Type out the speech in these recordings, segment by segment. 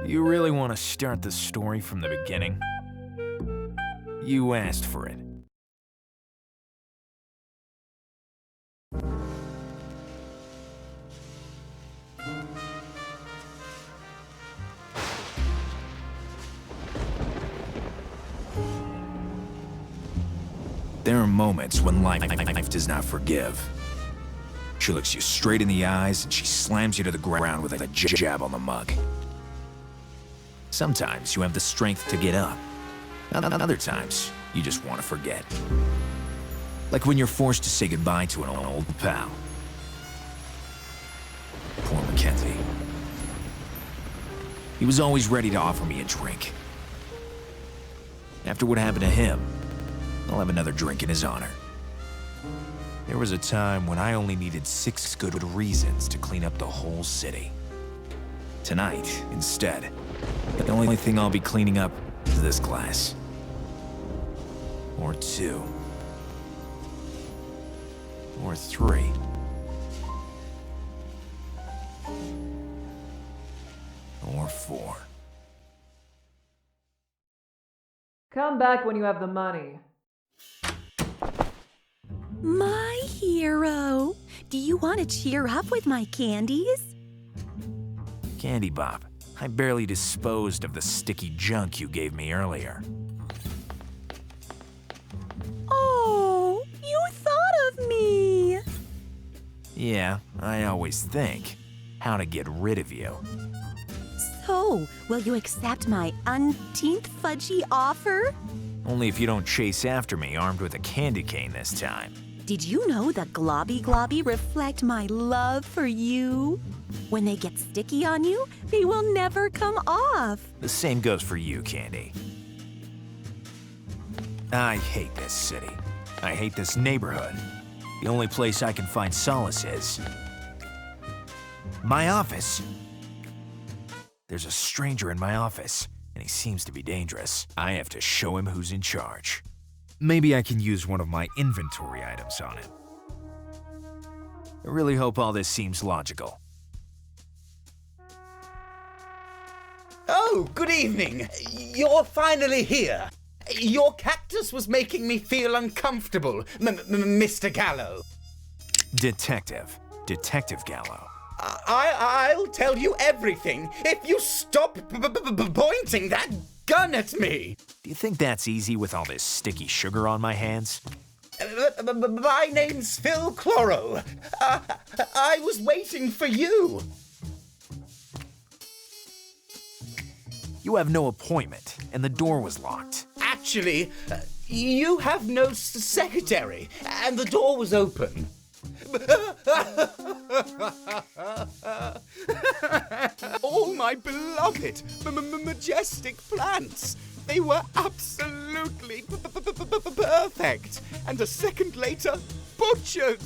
You really want to start the story from the beginning? You asked for it. There are moments when life does not forgive. She looks you straight in the eyes and she slams you to the ground with a jab on the mug. Sometimes you have the strength to get up. Other times, you just want to forget. Like when you're forced to say goodbye to an old pal. Poor Mackenzie. He was always ready to offer me a drink. After what happened to him, I'll have another drink in his honor. There was a time when I only needed 6 good reasons to clean up the whole city. Tonight, instead, the only thing I'll be cleaning up is this glass. Or 2. Or 3. Or 4. Come back when you have the money. My hero! Do you want to cheer up with my candies? Candy Bob, I barely disposed of the sticky junk you gave me earlier. Oh, you thought of me! Yeah, I always think how to get rid of you. So, will you accept my unteenth fudgy offer? Only if you don't chase after me armed with a candy cane this time. Did you know the globby globby reflect my love for you? When they get sticky on you, they will never come off. The same goes for you, Candy. I hate this city. I hate this neighborhood. The only place I can find solace is my office. There's a stranger in my office, and he seems to be dangerous. I have to show him who's in charge. Maybe I can use one of my inventory items on him. I really hope all this seems logical. Oh, good evening. You're finally here. Your cactus was making me feel uncomfortable, Mr. Gallo. Detective Gallo. I'll tell you everything if you stop pointing that gun at me. Do you think that's easy with all this sticky sugar on my hands? My name's Phil Cloro. I was waiting for you. You have no appointment, and the door was locked. Actually, you have no secretary, and the door was open. All my beloved, majestic plants. They were absolutely perfect. And a second later, butchered.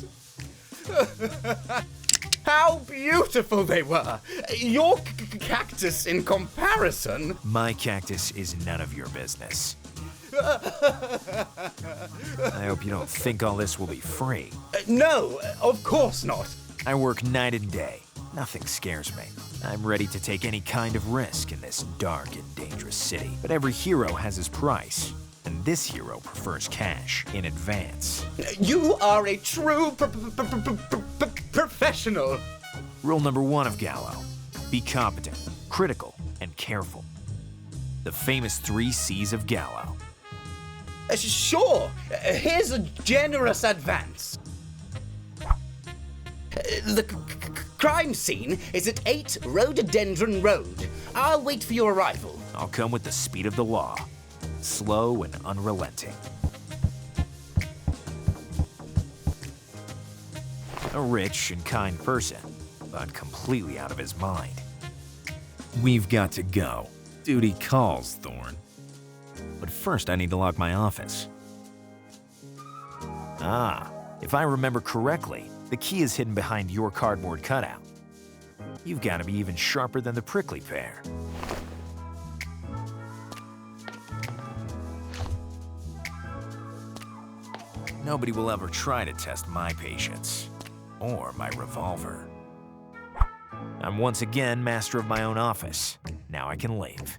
How beautiful they were. Your cactus in comparison. My cactus is none of your business. I hope you don't think all this will be free. No, of course not. I work night and day. Nothing scares me. I'm ready to take any kind of risk in this dark and dangerous city. But every hero has his price, and this hero prefers cash in advance. You are a true professional. Rule number 1 of Gallo: be competent, critical, and careful. The famous 3 C's of Gallo. Sure, here's a generous advance. The crime scene is at 8 Rhododendron Road. I'll wait for your arrival. I'll come with the speed of the law, slow and unrelenting. A rich and kind person, but completely out of his mind. We've got to go. Duty calls, Thorn. But first I need to lock my office. If I remember correctly, the key is hidden behind your cardboard cutout. You've got to be even sharper than the prickly pear. Nobody will ever try to test my patience, or my revolver. I'm once again master of my own office. Now I can leave.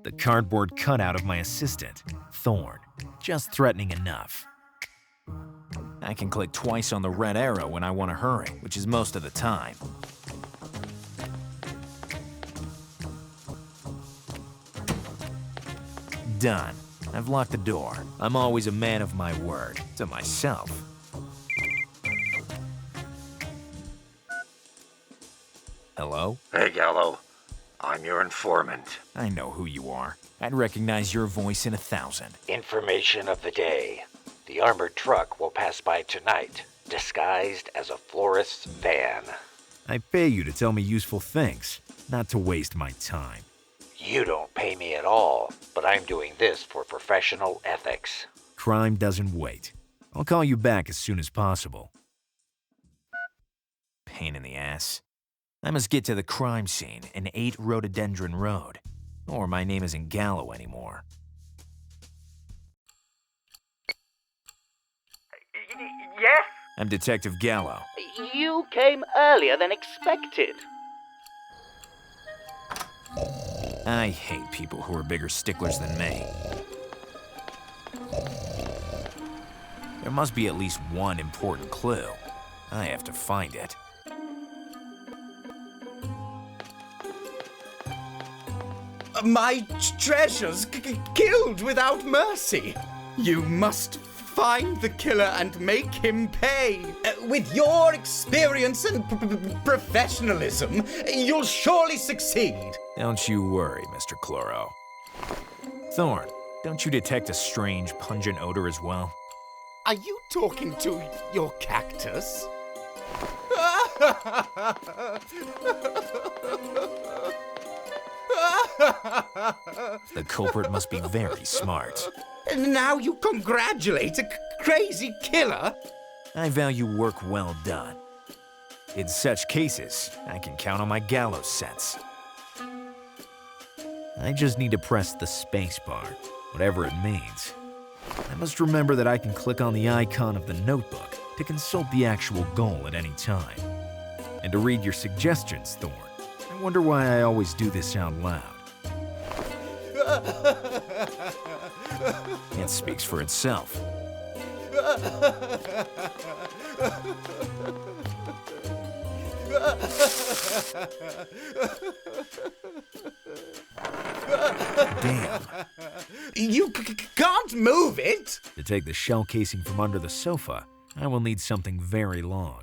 The cardboard cutout of my assistant, Thorn, just threatening enough. I can click twice on the red arrow when I want to hurry, which is most of the time. Done. I've locked the door. I'm always a man of my word, to myself. Hello? Hey, Gallo. I'm your informant. I know who you are. I'd recognize your voice in 1,000. Information of the day. The armored truck will pass by tonight, disguised as a florist's van. I pay you to tell me useful things, not to waste my time. You don't pay me at all, but I'm doing this for professional ethics. Crime doesn't wait. I'll call you back as soon as possible. Pain in the ass. I must get to the crime scene in 8 Rhododendron Road, or my name isn't Gallo anymore. Yes? I'm Detective Gallo. You came earlier than expected. I hate people who are bigger sticklers than me. There must be at least one important clue. I have to find it. My treasures killed without mercy. You must find the killer and make him pay. With your experience and professionalism, you'll surely succeed. Don't you worry, Mr. Chloro. Thorn, don't you detect a strange, pungent odor as well? Are you talking to your cactus? The culprit must be very smart. Now you congratulate a crazy killer? I value work well done. In such cases, I can count on my gallows sense. I just need to press the space bar, whatever it means. I must remember that I can click on the icon of the notebook to consult the actual goal at any time. And to read your suggestions, Thorn. I wonder why I always do this out loud. It speaks for itself. Damn. You can't move it! To take the shell casing from under the sofa, I will need something very long.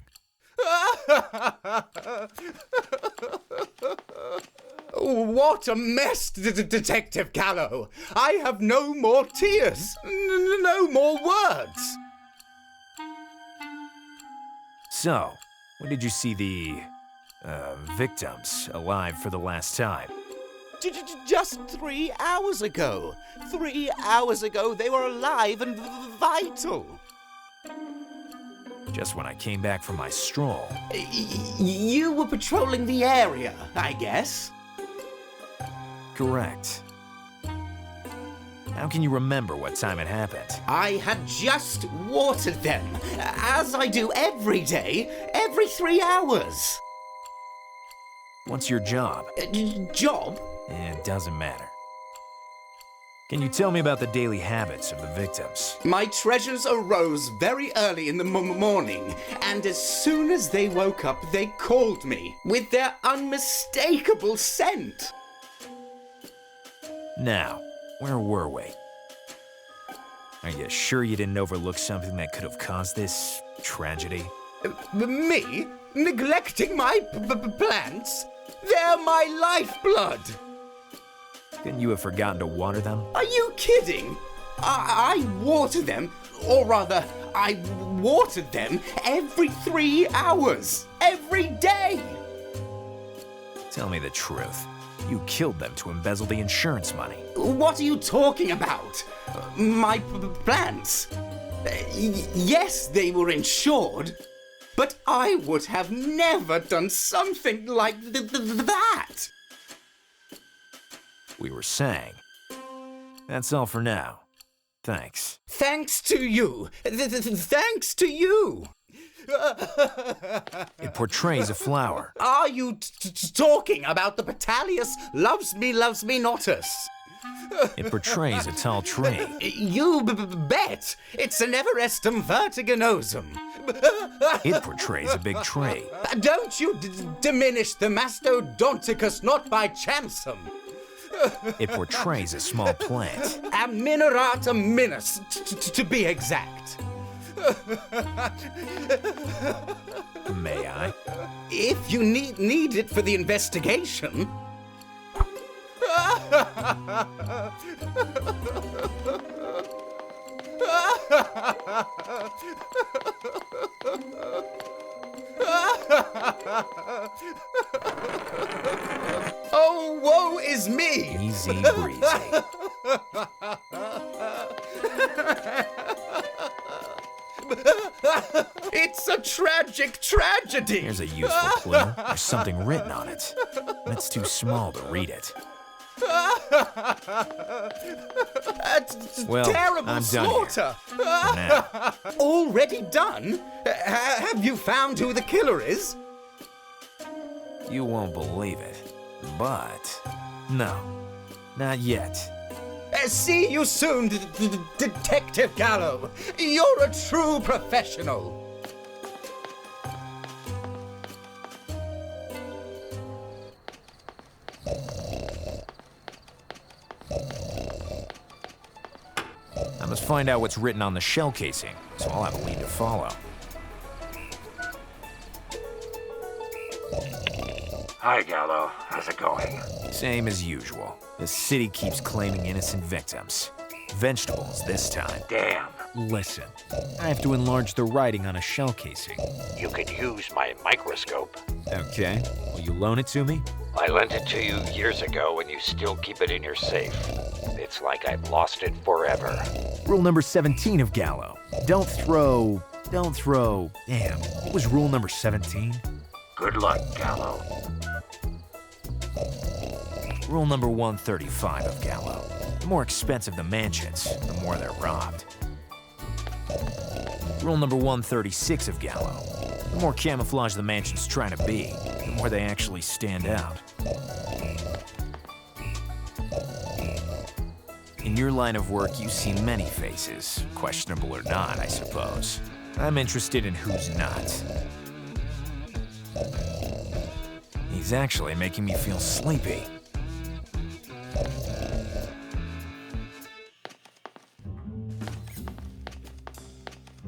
What a mess, Detective Gallo! I have no more tears, no more words. So, when did you see the, victims alive for the last time? Just 3 hours ago. 3 hours ago, they were alive and vital. Just when I came back from my stroll. You were patrolling the area, I guess. Correct. How can you remember what time it happened? I had just watered them, as I do every day, every 3 hours. What's your job? Job? It doesn't matter. Can you tell me about the daily habits of the victims? My treasures arose very early in the morning, and as soon as they woke up, they called me with their unmistakable scent. Now, where were we? Are you sure you didn't overlook something that could have caused this tragedy? Me? Neglecting my plants? They're my lifeblood! Couldn't you have forgotten to water them? Are you kidding? I water them, or rather, I watered them every 3 hours, every day! Tell me the truth. You killed them to embezzle the insurance money. What are you talking about? My plants? Yes, they were insured, but I would have never done something like that! We were saying. That's all for now. Thanks. Thanks to you. Thanks to you. It portrays a flower. Are you talking about the Petalius loves me notus? It portrays a tall tree. You bet! It's an Everestum vertiginosum. It portrays a big tree. Don't you diminish the Mastodonticus not by chansum. It portrays a small plant. Aminorata minus, to be exact. May I? If you need it for the investigation. Oh, woe is me! Easy breezy. It's a tragic tragedy! Here's a useful clue. There's something written on it. And it's too small to read it. Well, Terrible I'm done slaughter! For now. Already done? Have you found who the killer is? You won't believe it, but no, not yet. See you soon, Detective Gallo. You're a true professional. I must find out what's written on the shell casing, so I'll have a lead to follow. Hi, Gallo. How's it going? Same as usual. The city keeps claiming innocent victims. Vegetables this time. Damn. Listen, I have to enlarge the writing on a shell casing. You could use my microscope. Okay, will you loan it to me? I lent it to you years ago and you still keep it in your safe. It's like I've lost it forever. Rule number 17 of Gallo. Don't throw... Damn, what was rule number 17? Good luck, Gallo. Rule number 135 of Gallo. The more expensive the mansions, the more they're robbed. Rule number 136 of Gallo. The more camouflage the mansion's trying to be, the more they actually stand out. In your line of work, you see many faces, questionable or not, I suppose. I'm interested in who's not. He's actually making me feel sleepy.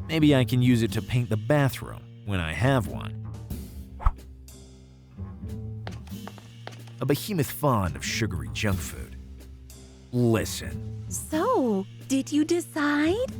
Maybe I can use it to paint the bathroom when I have one. A behemoth fond of sugary junk food. Listen. So, did you decide?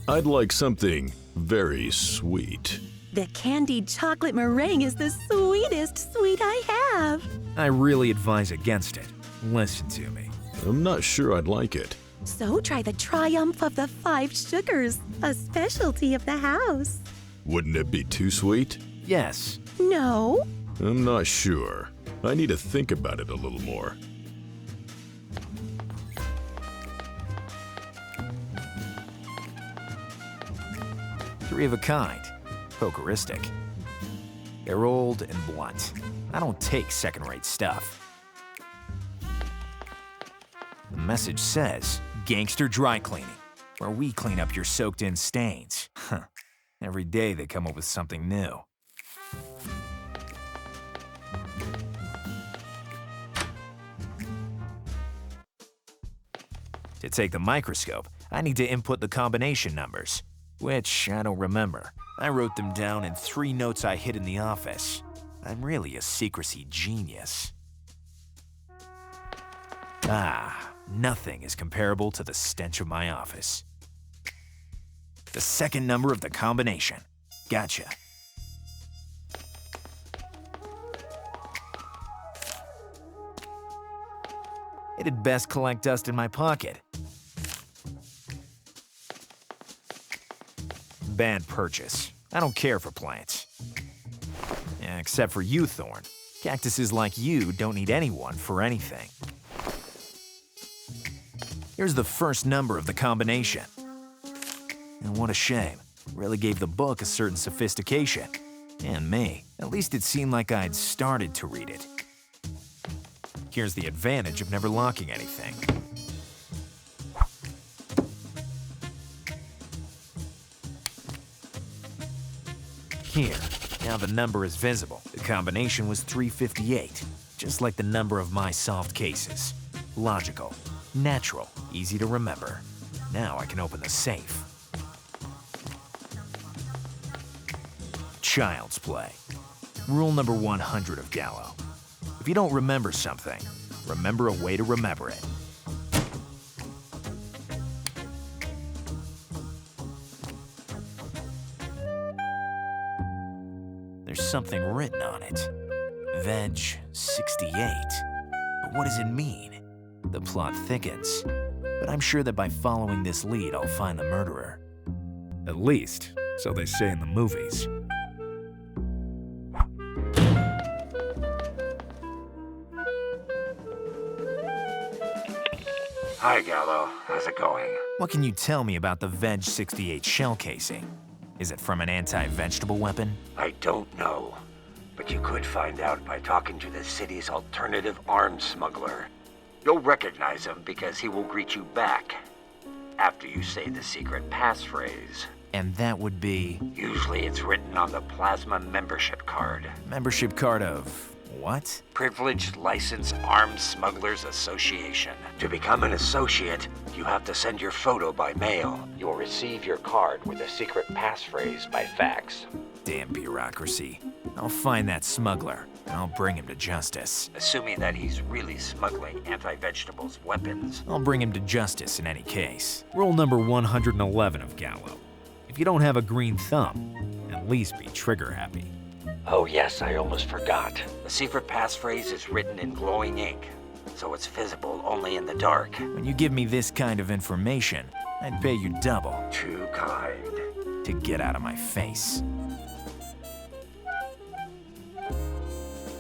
I'd like something very sweet. The candied chocolate meringue is the sweetest sweet I have. I really advise against it. Listen to me. I'm not sure I'd like it. So try the Triumph of the 5 Sugars, a specialty of the house. Wouldn't it be too sweet? Yes. No? I'm not sure. I need to think about it a little more. Three of a kind. Pokeristic. They're old and blunt. I don't take second-rate stuff. The message says, Gangster Dry Cleaning, where we clean up your soaked-in stains. Huh. Every day they come up with something new. To take the microscope, I need to input the combination numbers, which I don't remember. I wrote them down in 3 notes I hid in the office. I'm really a secrecy genius. Ah, nothing is comparable to the stench of my office. The second number of the combination. Gotcha. It'd best collect dust in my pocket. Bad purchase. I don't care for plants. Yeah, except for you, Thorn. Cactuses like you don't need anyone for anything. Here's the first number of the combination. And what a shame. really gave the book a certain sophistication. And me, at least it seemed like I'd started to read it. Here's the advantage of never locking anything. Here, now the number is visible. The combination was 358, just like the number of my solved cases. Logical, natural, easy to remember. Now I can open the safe. Child's play. Rule number 100 of Gallo. If you don't remember something, remember a way to remember it. There's something written on it. Veg 68. But what does it mean? The plot thickens. But I'm sure that by following this lead, I'll find the murderer. At least, so they say in the movies. Hi, Gallo. How's it going? What can you tell me about the Veg 68 shell casing? Is it from an anti-vegetable weapon? I don't know, but you could find out by talking to the city's alternative arms smuggler. You'll recognize him because he will greet you back after you say the secret passphrase. And that would be... Usually it's written on the plasma membership card. Membership card of... what? Privileged Licensed Arms Smugglers Association. To become an associate, you have to send your photo by mail. You'll receive your card with a secret passphrase by fax. Damn bureaucracy. I'll find that smuggler, and I'll bring him to justice. Assuming that he's really smuggling anti-vegetables weapons. I'll bring him to justice in any case. Rule number 111 of Gallo. If you don't have a green thumb, at least be trigger happy. Oh yes, I almost forgot. The secret passphrase is written in glowing ink, so it's visible only in the dark. When you give me this kind of information, I'd pay you double. Too kind. To get out of my face.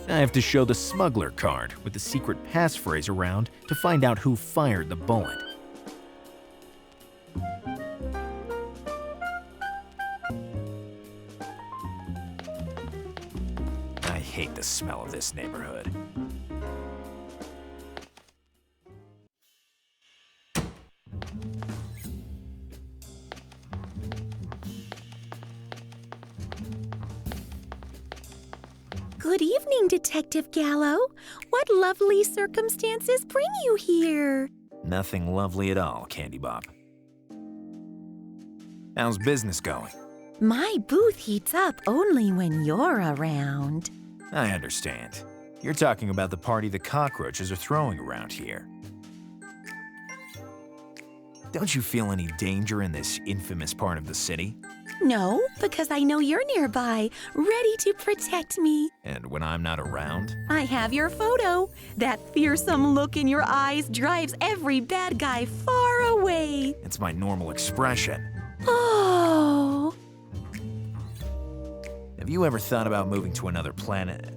I have to show the smuggler card with the secret passphrase around to find out who fired the bullet. I hate the smell of this neighborhood. Good evening, Detective Gallo. What lovely circumstances bring you here? Nothing lovely at all, Candy Bob. How's business going? My booth heats up only when you're around. I understand. You're talking about the party the cockroaches are throwing around here. Don't you feel any danger in this infamous part of the city? No, because I know you're nearby, ready to protect me. And when I'm not around? I have your photo. That fearsome look in your eyes drives every bad guy far away. It's my normal expression. Oh. Have you ever thought about moving to another planet,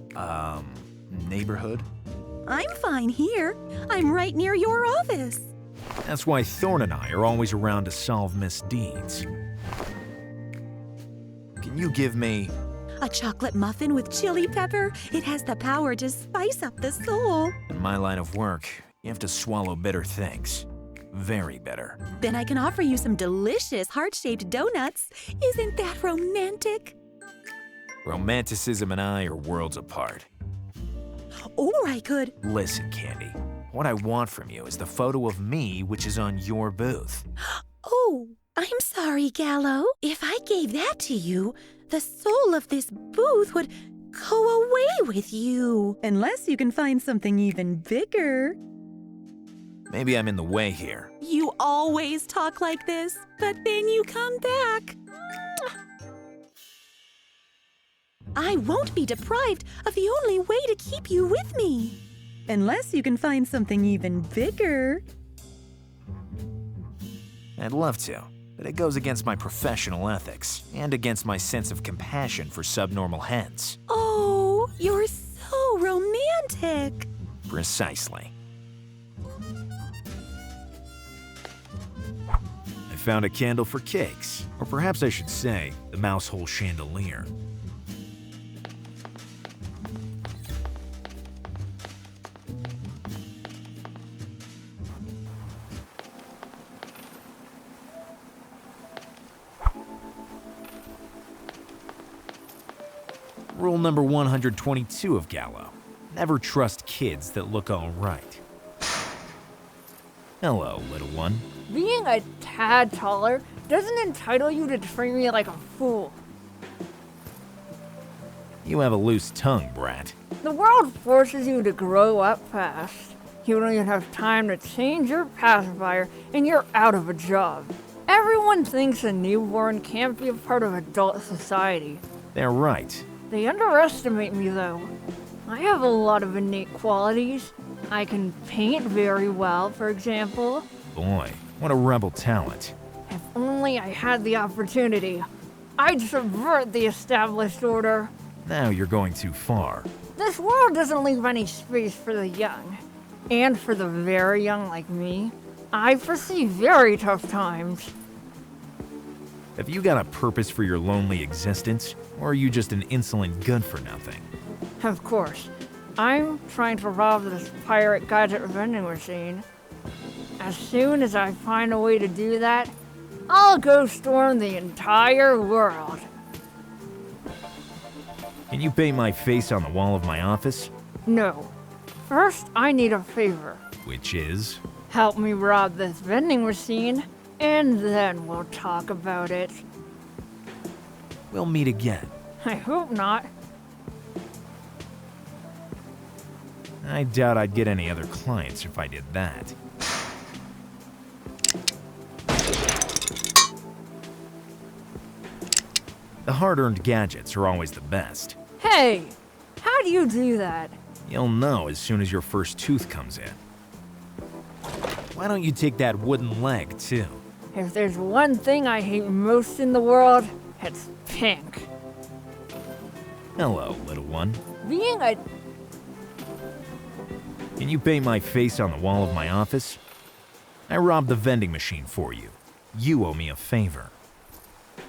neighborhood? I'm fine here. I'm right near your office. That's why Thorn and I are always around to solve misdeeds. Can you give me... A chocolate muffin with chili pepper? It has the power to spice up the soul. In my line of work, you have to swallow bitter things. Very bitter. Then I can offer you some delicious heart-shaped donuts. Isn't that romantic? Romanticism and I are worlds apart. Or I could... Listen, Candy. What I want from you is the photo of me which is on your booth. Oh, I'm sorry, Gallo. If I gave that to you, the soul of this booth would go away with you. Unless you can find something even bigger. Maybe I'm in the way here. You always talk like this, but then you come back. I won't be deprived of the only way to keep you with me. Unless you can find something even bigger. I'd love to, but it goes against my professional ethics and against my sense of compassion for subnormal hens. Oh, you're so romantic. Precisely. I found a candle for cakes, or perhaps I should say, the mouse hole chandelier. Rule number 122 of Gallo. Never trust kids that look all right. Hello, little one. Being a tad taller doesn't entitle you to treat me like a fool. You have a loose tongue, brat. The world forces you to grow up fast. You don't even have time to change your pacifier and you're out of a job. Everyone thinks a newborn can't be a part of adult society. They're right. They underestimate me though. I have a lot of innate qualities. I can paint very well, for example. Boy, what a rebel talent. If only I had the opportunity, I'd subvert the established order. Now you're going too far. This world doesn't leave any space for the young. And for the very young like me, I foresee very tough times. Have you got a purpose for your lonely existence, or are you just an insolent good-for-nothing? Of course, I'm trying to rob this pirate gadget vending machine. As soon as I find a way to do that, I'll go storm the entire world. Can you paint my face on the wall of my office? No. First, I need a favor. Which is? Help me rob this vending machine, and then we'll talk about it. We'll meet again. I hope not. I doubt I'd get any other clients if I did that. The hard-earned gadgets are always the best. Hey, how do you do that? You'll know as soon as your first tooth comes in. Why don't you take that wooden leg, too? If there's one thing I hate most in the world, it's pink. Hello, little one. Being a... Can you paint my face on the wall of my office? I robbed the vending machine for you. You owe me a favor.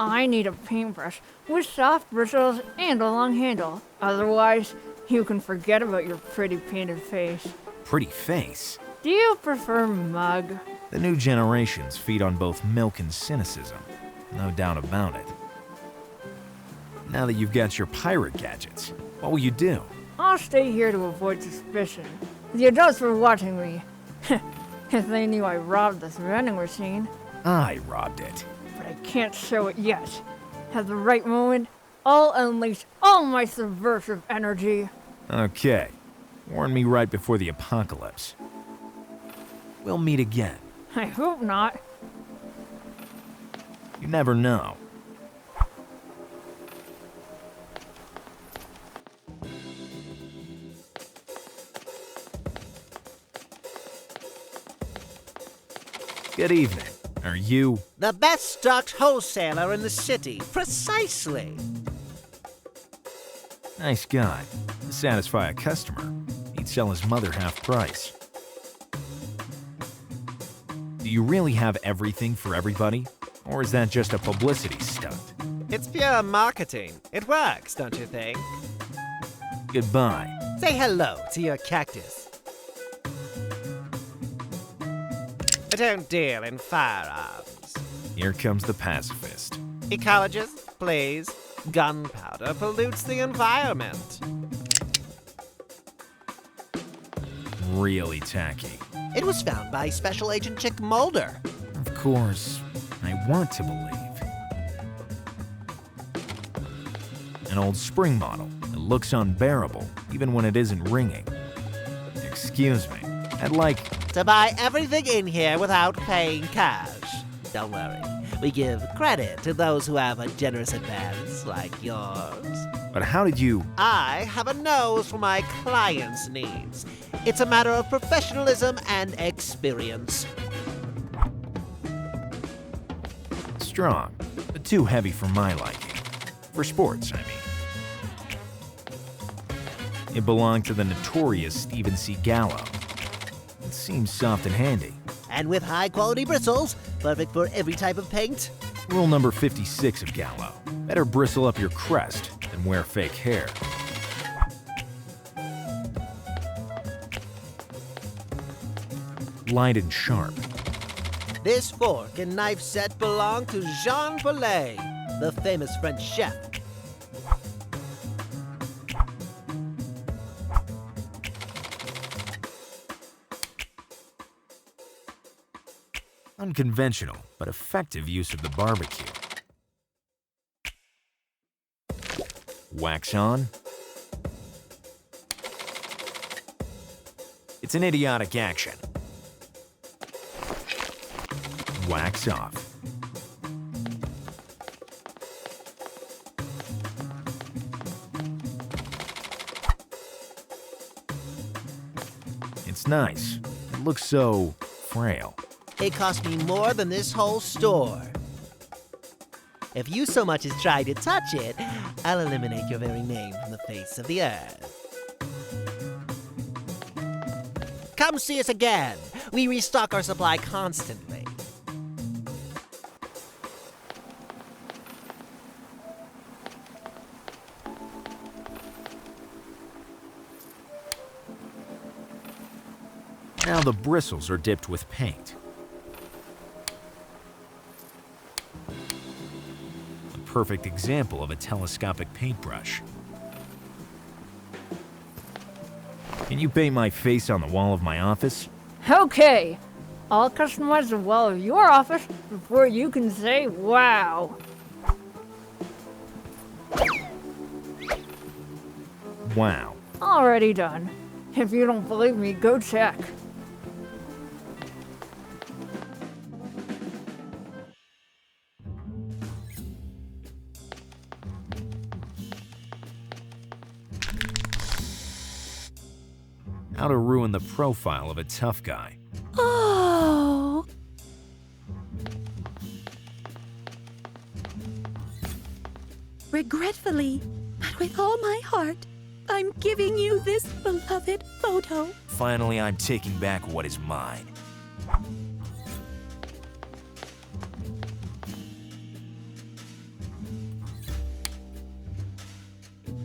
I need a paintbrush with soft bristles and a long handle. Otherwise, you can forget about your pretty painted face. Pretty face? Do you prefer mug? The new generations feed on both milk and cynicism. No doubt about it. Now that you've got your pirate gadgets, what will you do? I'll stay here to avoid suspicion. The adults were watching me. If they knew I robbed this vending machine. I robbed it. But I can't show it yet. At the right moment, I'll unleash all my subversive energy. Okay. Warn me right before the apocalypse. We'll meet again. I hope not. You never know. Good evening. Are you... The best stocked wholesaler in the city. Precisely. Nice guy. To satisfy a customer, he'd sell his mother half price. Do you really have everything for everybody? Or is that just a publicity stunt? It's pure marketing. It works, don't you think? Goodbye. Say hello to your cactus. I don't deal in firearms. Here comes the pacifist. Ecologist, please. Gunpowder pollutes the environment. Really tacky. It was found by Special Agent Chick Mulder. Of course, I want to believe. An old spring model. It looks unbearable, even when it isn't ringing. Excuse me. I'd like... To buy everything in here without paying cash. Don't worry. We give credit to those who have a generous advance, like yours. But how did you... I have a nose for my clients' needs. It's a matter of professionalism and experience. Strong, but too heavy for my liking. For sports, I mean. It belonged to the notorious Stephen C. Gallo. It seems soft and handy. And with high-quality bristles, perfect for every type of paint. Rule number 56 of Gallo. Better bristle up your crest than wear fake hair. Light and sharp. This fork and knife set belong to Jean Paulet, the famous French chef. Unconventional, but effective use of the barbecue. Wax on. It's an idiotic action. Wax off. It's nice. It looks so frail. It cost me more than this whole store. If you so much as try to touch it, I'll eliminate your very name from the face of the earth. Come see us again. We restock our supply constantly. Now the bristles are dipped with paint. A perfect example of a telescopic paintbrush. Can you paint my face on the wall of my office? Okay, I'll customize the wall of your office before you can say wow. Wow. Already done. If you don't believe me, go check. How to ruin the profile of a tough guy. Oh. Regretfully, but with all my heart, I'm giving you this beloved photo. Finally, I'm taking back what is mine.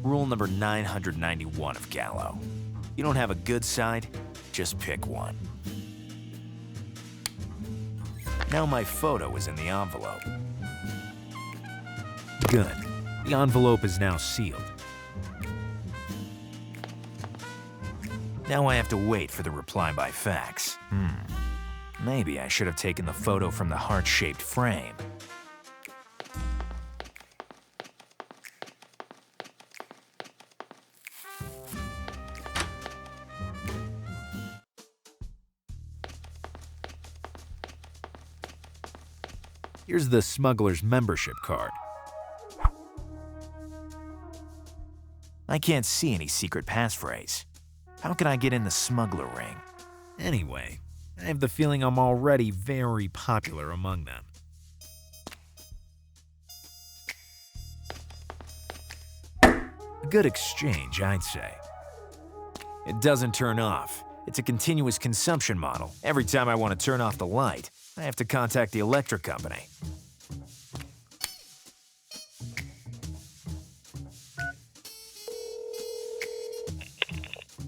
Rule number 991 of Gallo. You don't have a good side, just pick one. Now my photo is in the envelope. Good. The envelope is now sealed. Now I have to wait for the reply by fax. Maybe I should have taken the photo from the heart-shaped frame. Here's the smuggler's membership card. I can't see any secret passphrase. How can I get in the smuggler ring? Anyway, I have the feeling I'm already very popular among them. A good exchange, I'd say. It doesn't turn off. It's a continuous consumption model. Every time I want to turn off the light, I have to contact the electric company.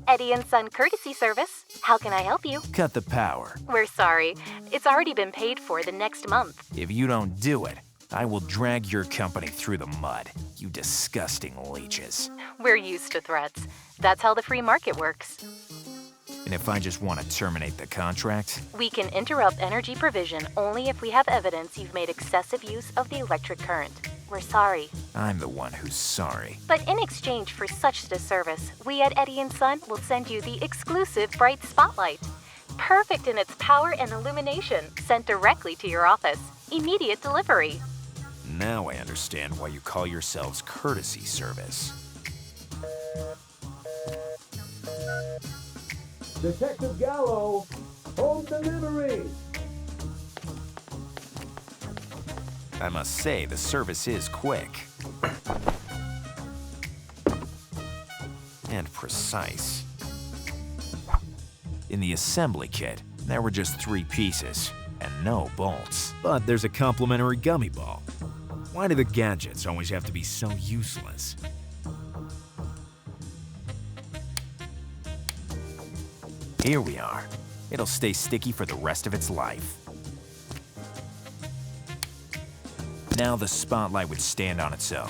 Eddie & Son Courtesy Service. How can I help you? Cut the power. We're sorry. It's already been paid for the next month. If you don't do it, I will drag your company through the mud, you disgusting leeches. We're used to threats. That's how the free market works. And if I just want to terminate the contract? We can interrupt energy provision only if we have evidence you've made excessive use of the electric current. We're sorry. I'm the one who's sorry. But in exchange for such disservice, we at Eddie & Son will send you the exclusive Bright Spotlight. Perfect in its power and illumination, sent directly to your office. Immediate delivery. Now I understand why you call yourselves Courtesy Service. Detective Gallo, home delivery! I must say, the service is quick. And precise. In the assembly kit, There were just 3 pieces, and no bolts. But there's a complimentary gummy ball. Why do the gadgets always have to be so useless? Here we are. It'll stay sticky for the rest of its life. Now the spotlight would stand on its own.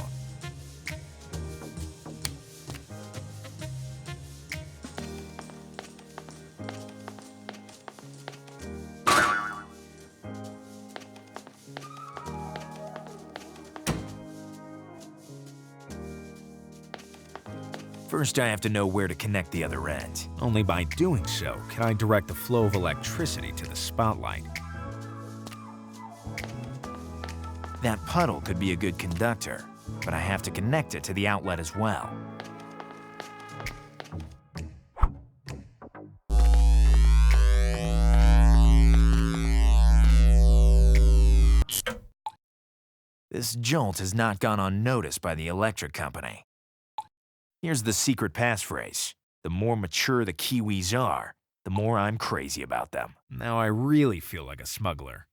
First, I have to know where to connect the other end. Only by doing so can I direct the flow of electricity to the spotlight. That puddle could be a good conductor, but I have to connect it to the outlet as well. This jolt has not gone unnoticed by the electric company. Here's the secret passphrase. The more mature the Kiwis are, the more I'm crazy about them. Now I really feel like a smuggler.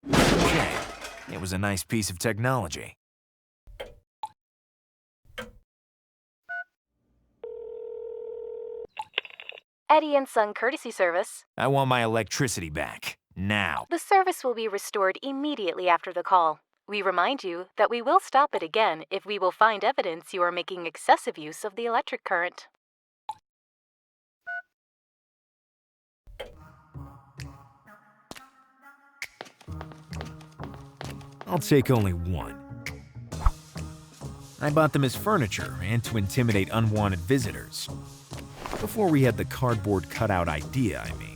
Okay, it was a nice piece of technology. Eddie and Son courtesy service. I want my electricity back. Now. The service will be restored immediately after the call. We remind you that we will stop it again if we will find evidence you are making excessive use of the electric current. I'll take only one. I bought them as furniture and to intimidate unwanted visitors. Before we had the cardboard cutout idea, I mean.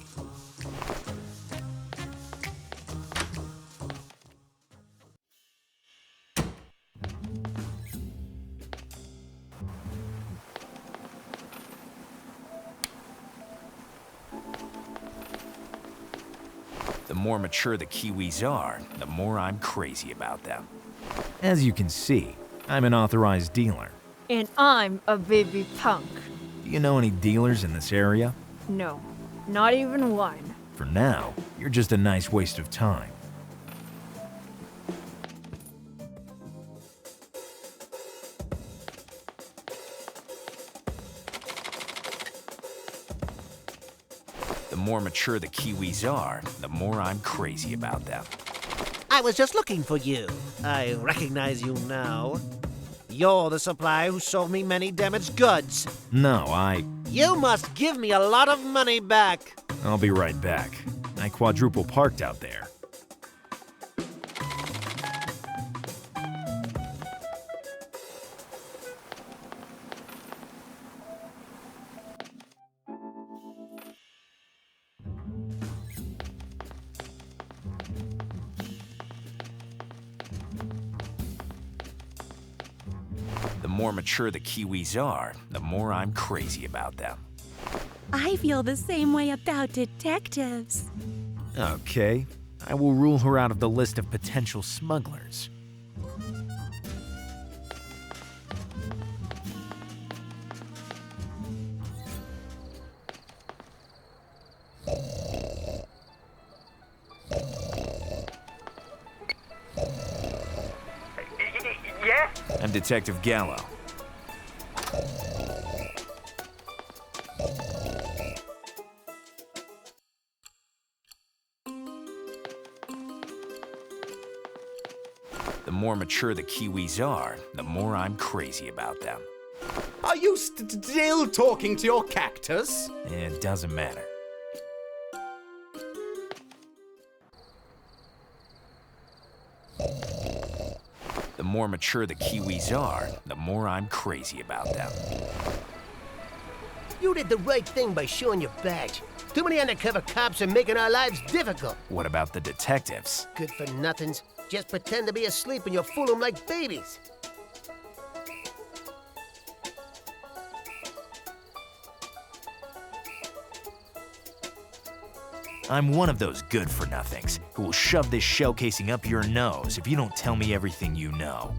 The more mature the Kiwis are, the more I'm crazy about them. As you can see, I'm an authorized dealer. And I'm a baby punk. Do you know any dealers in this area? No, not even one. For now, you're just a nice waste of time. The more mature the Kiwis are, the more I'm crazy about them. I was just looking for you. I recognize you now. You're the supplier who sold me many damaged goods. No, You must give me a lot of money back. I'll be right back. I quadruple parked out there. The more mature the Kiwis are, the more I'm crazy about them. I feel the same way about detectives. Okay, I will rule her out of the list of potential smugglers. Yeah? I'm Detective Gallo. The more mature the Kiwis are, the more I'm crazy about them. Are you still talking to your cactus? It doesn't matter. The more mature the Kiwis are, the more I'm crazy about them. You did the right thing by showing your badge. Too many undercover cops are making our lives difficult. What about the detectives? Good for nothings. Just pretend to be asleep and you'll fool them like babies. I'm one of those good-for-nothings who will shove this shell casing up your nose if you don't tell me everything you know.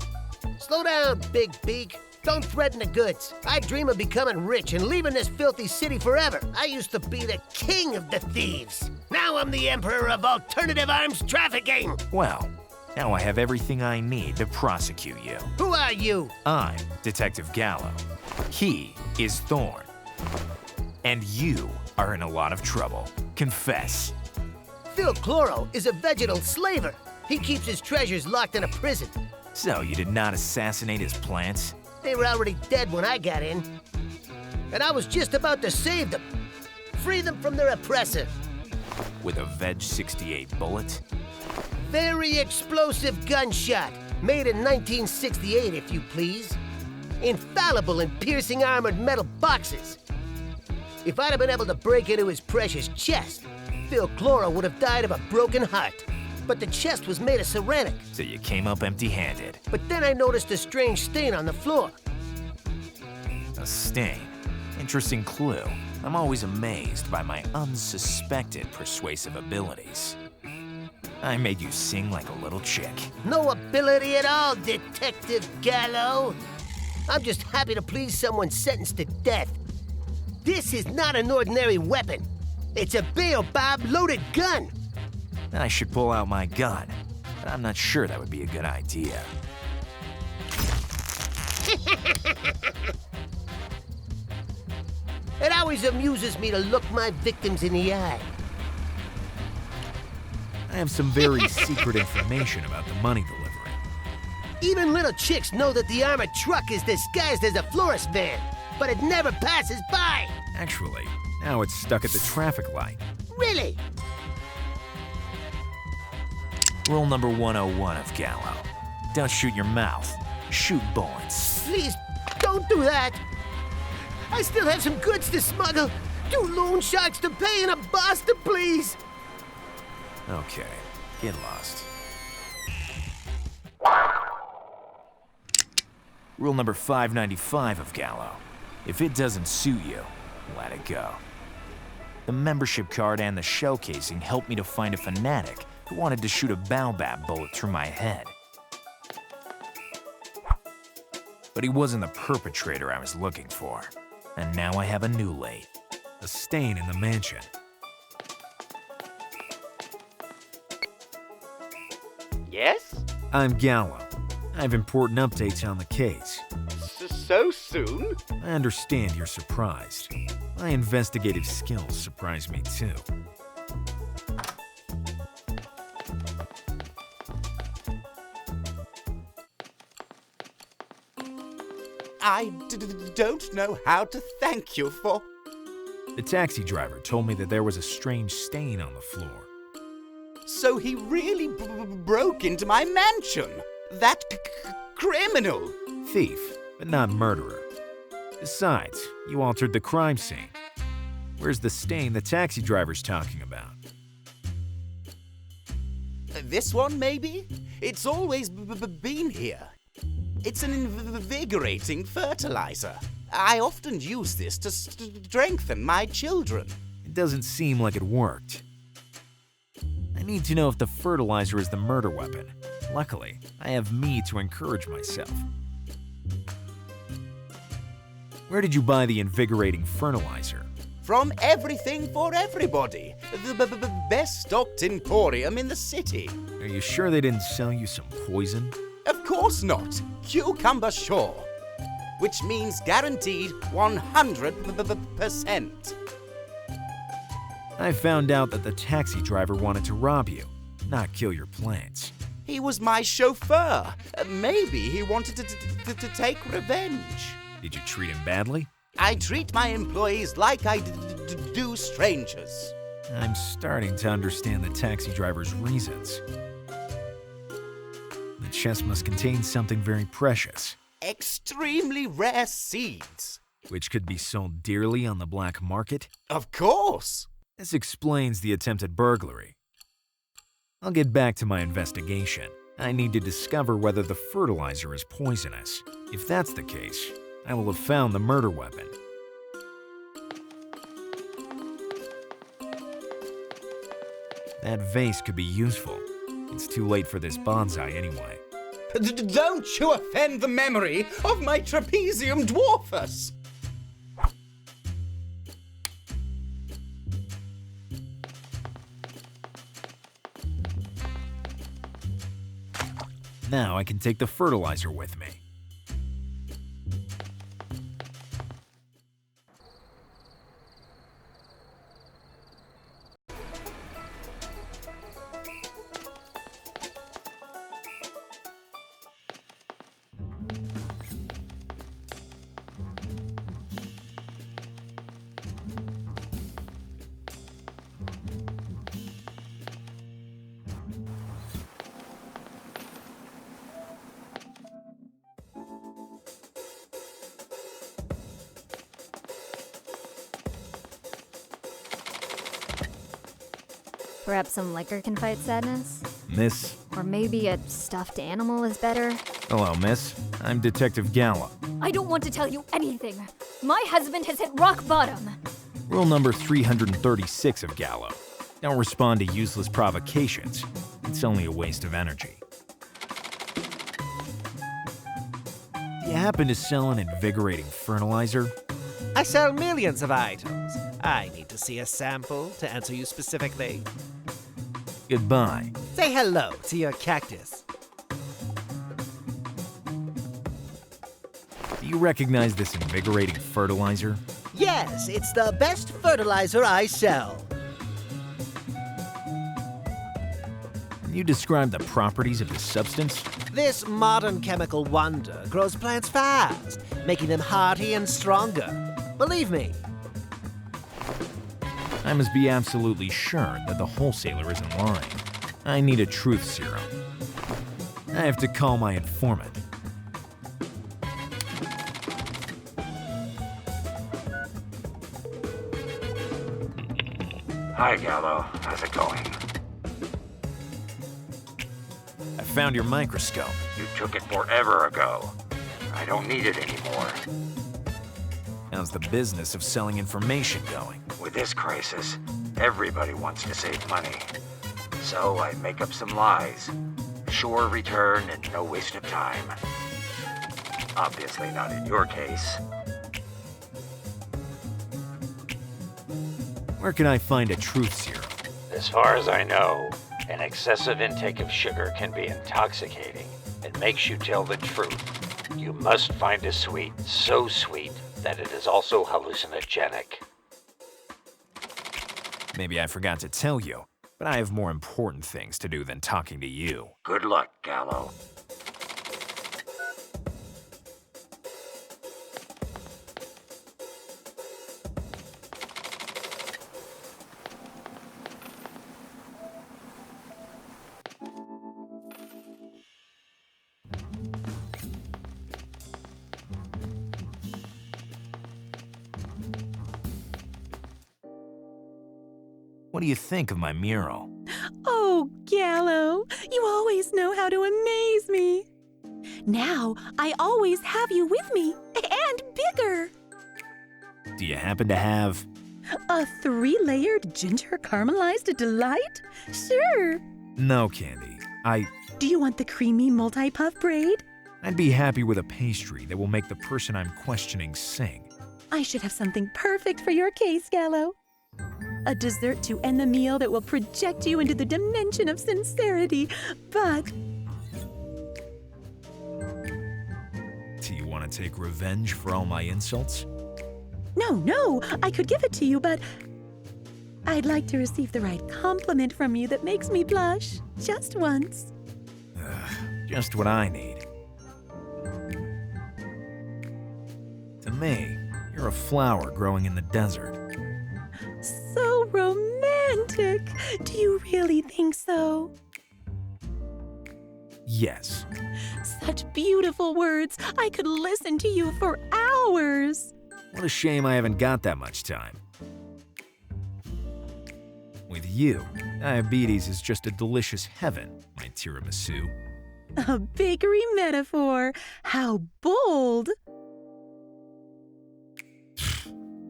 Slow down, Big Beak. Don't threaten the goods. I dream of becoming rich and leaving this filthy city forever. I used to be the king of the thieves. Now I'm the emperor of alternative arms trafficking. Well, now I have everything I need to prosecute you. Who are you? I'm Detective Gallo. He is Thorn. And you are in a lot of trouble. Confess. Phil Chloro is a vegetal slaver. He keeps his treasures locked in a prison. So you did not assassinate his plants? They were already dead when I got in. And I was just about to save them. Free them from their oppressor. With a Veg 68 bullet? Very explosive gunshot. Made in 1968, if you please. Infallible in piercing armored metal boxes. If I'd have been able to break into his precious chest, Phil Chloro would have died of a broken heart. But the chest was made of ceramic. So you came up empty-handed. But then I noticed a strange stain on the floor. A stain? Interesting clue. I'm always amazed by my unsuspected persuasive abilities. I made you sing like a little chick. No ability at all, Detective Gallo. I'm just happy to please someone sentenced to death. This is not an ordinary weapon. It's a baobab loaded gun. I should pull out my gun, but I'm not sure that would be a good idea. It always amuses me to look my victims in the eye. I have some very secret information about the money delivery. Even little chicks know that the armored truck is disguised as a florist van, but it never passes by. Actually, now it's stuck at the traffic light. Really? Rule number 101 of Gallo. Don't shoot your mouth. Shoot bullets. Please, don't do that. I still have some goods to smuggle. 2 loan sharks to pay and a boss to please. Okay, get lost. Rule number 595 of Gallo. If it doesn't suit you, let it go. The membership card and the shell casing helped me to find a fanatic who wanted to shoot a baobab bullet through my head. But he wasn't the perpetrator I was looking for. And now I have a new lead. A stain in the mansion. Yes? I'm Gallo. I have important updates on the case. So soon? I understand you're surprised. My investigative skills surprise me too. I don't know how to thank you for... The taxi driver told me that there was a strange stain on the floor. So he really broke into my mansion? That criminal? Thief, but not murderer. Besides, you altered the crime scene. Where's the stain the taxi driver's talking about? This one, maybe? It's always been here. It's an invigorating fertilizer. I often use this to strengthen my children. It doesn't seem like it worked. I need to know if the fertilizer is the murder weapon. Luckily, I have me to encourage myself. Where did you buy the invigorating fertilizer? From Everything for Everybody, the best-stocked emporium in the city. Are you sure they didn't sell you some poison? Of course not. Cucumber sure. Which means guaranteed 100%. I found out that the taxi driver wanted to rob you, not kill your plants. He was my chauffeur. Maybe he wanted to take revenge. Did you treat him badly? I treat my employees like I do strangers. I'm starting to understand the taxi driver's reasons. The chest must contain something very precious. Extremely rare seeds. Which could be sold dearly on the black market? Of course. This explains the attempted burglary. I'll get back to my investigation. I need to discover whether the fertilizer is poisonous. If that's the case, I will have found the murder weapon. That vase could be useful. It's too late for this bonsai anyway. Don't you offend the memory of my trapezium dwarfus! Now I can take the fertilizer with me. Perhaps some liquor can fight sadness? Miss? Or maybe a stuffed animal is better? Hello, miss. I'm Detective Gallo. I don't want to tell you anything. My husband has hit rock bottom. Rule number 336 of Gallo. Don't respond to useless provocations. It's only a waste of energy. Do you happen to sell an invigorating fertilizer? I sell millions of items. I need to see a sample to answer you specifically. Goodbye. Say hello to your cactus. Do you recognize this invigorating fertilizer? Yes, it's the best fertilizer I sell. Can you describe the properties of this substance? This modern chemical wonder grows plants fast, making them hearty and stronger. Believe me. I must be absolutely sure that the wholesaler isn't lying. I need a truth serum. I have to call my informant. Hi, Gallo. How's it going? I found your microscope. You took it forever ago. I don't need it anymore. How's the business of selling information going? With this crisis, everybody wants to save money. So I make up some lies. Sure return and no waste of time. Obviously not in your case. Where can I find a truth serum? As far as I know, an excessive intake of sugar can be intoxicating and makes you tell the truth. You must find a sweet so sweet that it is also hallucinogenic. Maybe I forgot to tell you, but I have more important things to do than talking to you. Good luck, Gallo. What do you think of my mural? Oh, Gallo, you always know how to amaze me. Now, I always have you with me, and bigger. Do you happen to have... A 3-layered ginger caramelized delight? Sure. No, Candy. Do you want the creamy multi-puff braid? I'd be happy with a pastry that will make the person I'm questioning sing. I should have something perfect for your case, Gallo. A dessert to end the meal that will project you into the dimension of sincerity, but... Do you want to take revenge for all my insults? No, I could give it to you, but... I'd like to receive the right compliment from you that makes me blush, just once. Just what I need. To me, you're a flower growing in the desert. So romantic! Do you really think so? Yes. Such beautiful words. I could listen to you for hours. What a shame I haven't got that much time. With you, diabetes is just a delicious heaven, my tiramisu. A bakery metaphor. How bold.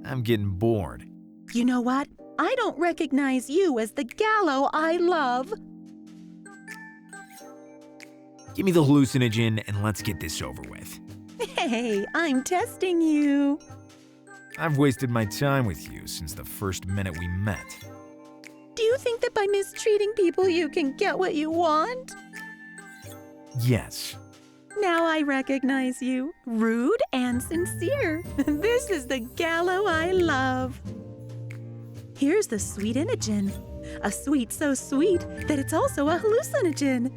I'm getting bored. You know what? I don't recognize you as the Gallo I love. Give me the hallucinogen and let's get this over with. Hey, I'm testing you. I've wasted my time with you since the first minute we met. Do you think that by mistreating people you can get what you want? Yes. Now I recognize you. Rude and sincere. This is the Gallo I love. Here's the sweet inogen. A sweet so sweet that it's also a hallucinogen.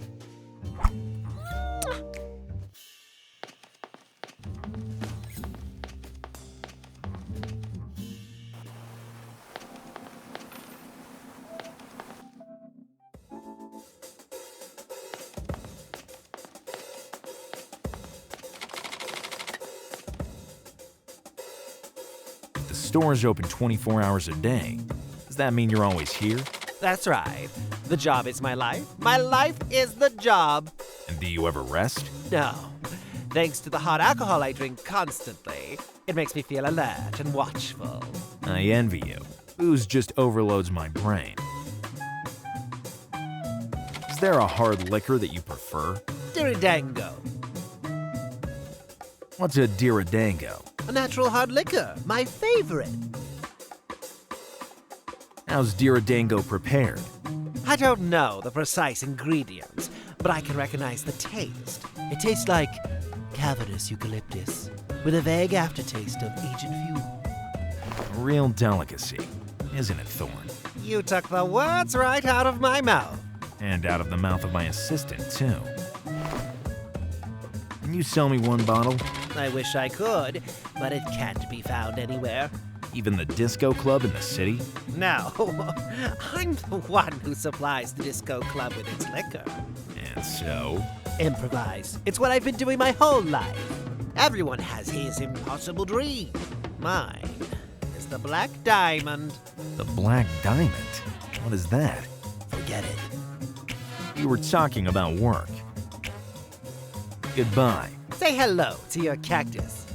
The store's open 24 hours a day. Does that mean you're always here? That's right. The job is my life. My life is the job. And do you ever rest? No. Thanks to the hot alcohol I drink constantly, it makes me feel alert and watchful. I envy you. Booze just overloads my brain. Is there a hard liquor that you prefer? Diridango. What's a Diridango? A natural hard liquor. My favorite. How's Diridango prepared? I don't know the precise ingredients, but I can recognize the taste. It tastes like cavernous eucalyptus, with a vague aftertaste of aged fuel. A real delicacy, isn't it, Thorn? You took the words right out of my mouth. And out of the mouth of my assistant, too. Can you sell me one bottle? I wish I could, but it can't be found anywhere. Even the disco club in the city? No, I'm the one who supplies the disco club with its liquor. And so? Improvise. It's what I've been doing my whole life. Everyone has his impossible dream. Mine is the Black Diamond. The Black Diamond? What is that? Forget it. We were talking about work. Goodbye. Say hello to your cactus.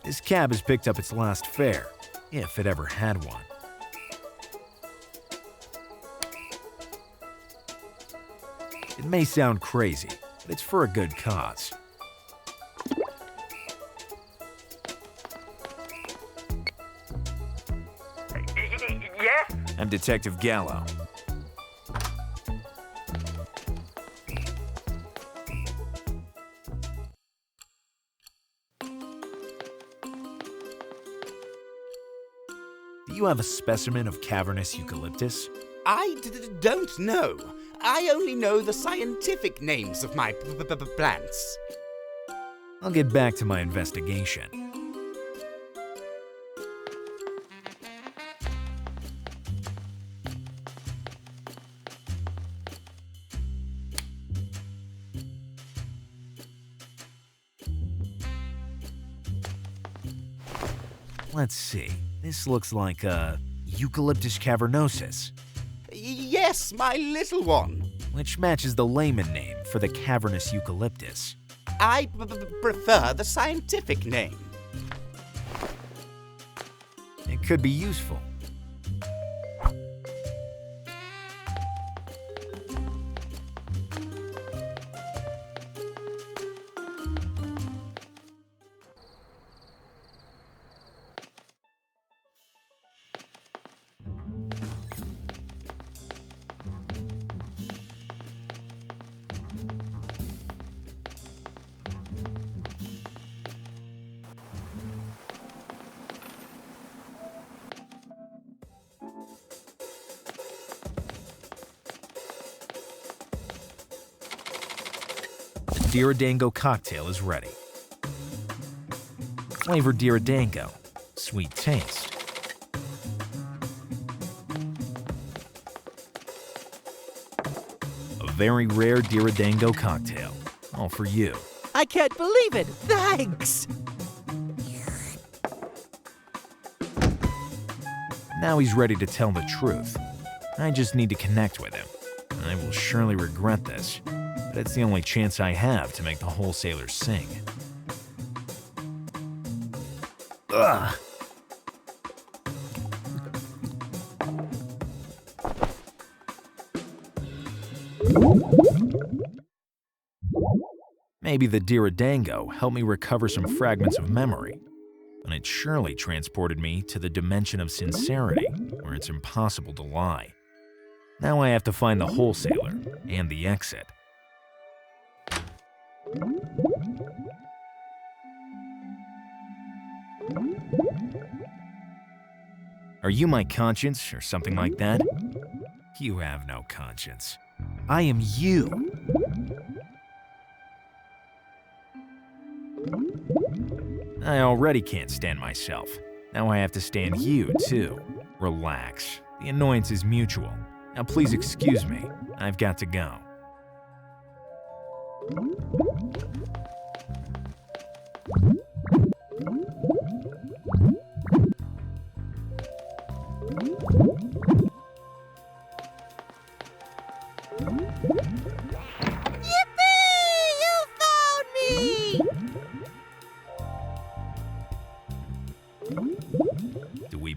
This cab has picked up its last fare, if it ever had one. It may sound crazy, but it's for a good cause. Yes? I'm Detective Gallo. Do you have a specimen of cavernous eucalyptus? I don't know. I only know the scientific names of my plants. I'll get back to my investigation. Let's see. This looks like a Eucalyptus cavernosus. Yes, my little one. Which matches the layman name for the cavernous eucalyptus. I prefer the scientific name. It could be useful. Diridango cocktail is ready. Flavored Diridango, sweet taste. very rare Diridango cocktail. All for you. I can't believe it! Thanks! Now he's ready to tell the truth. I just need to connect with him. I will surely regret this, but it's the only chance I have to make the wholesaler sing. Ugh. Maybe the Diridango helped me recover some fragments of memory, and it surely transported me to the dimension of sincerity, where it's impossible to lie. Now I have to find the wholesaler and the exit. Are you my conscience or something like that? You have no conscience. I am you. I already can't stand myself. Now I have to stand you, too. Relax. The annoyance is mutual. Now please excuse me. I've got to go.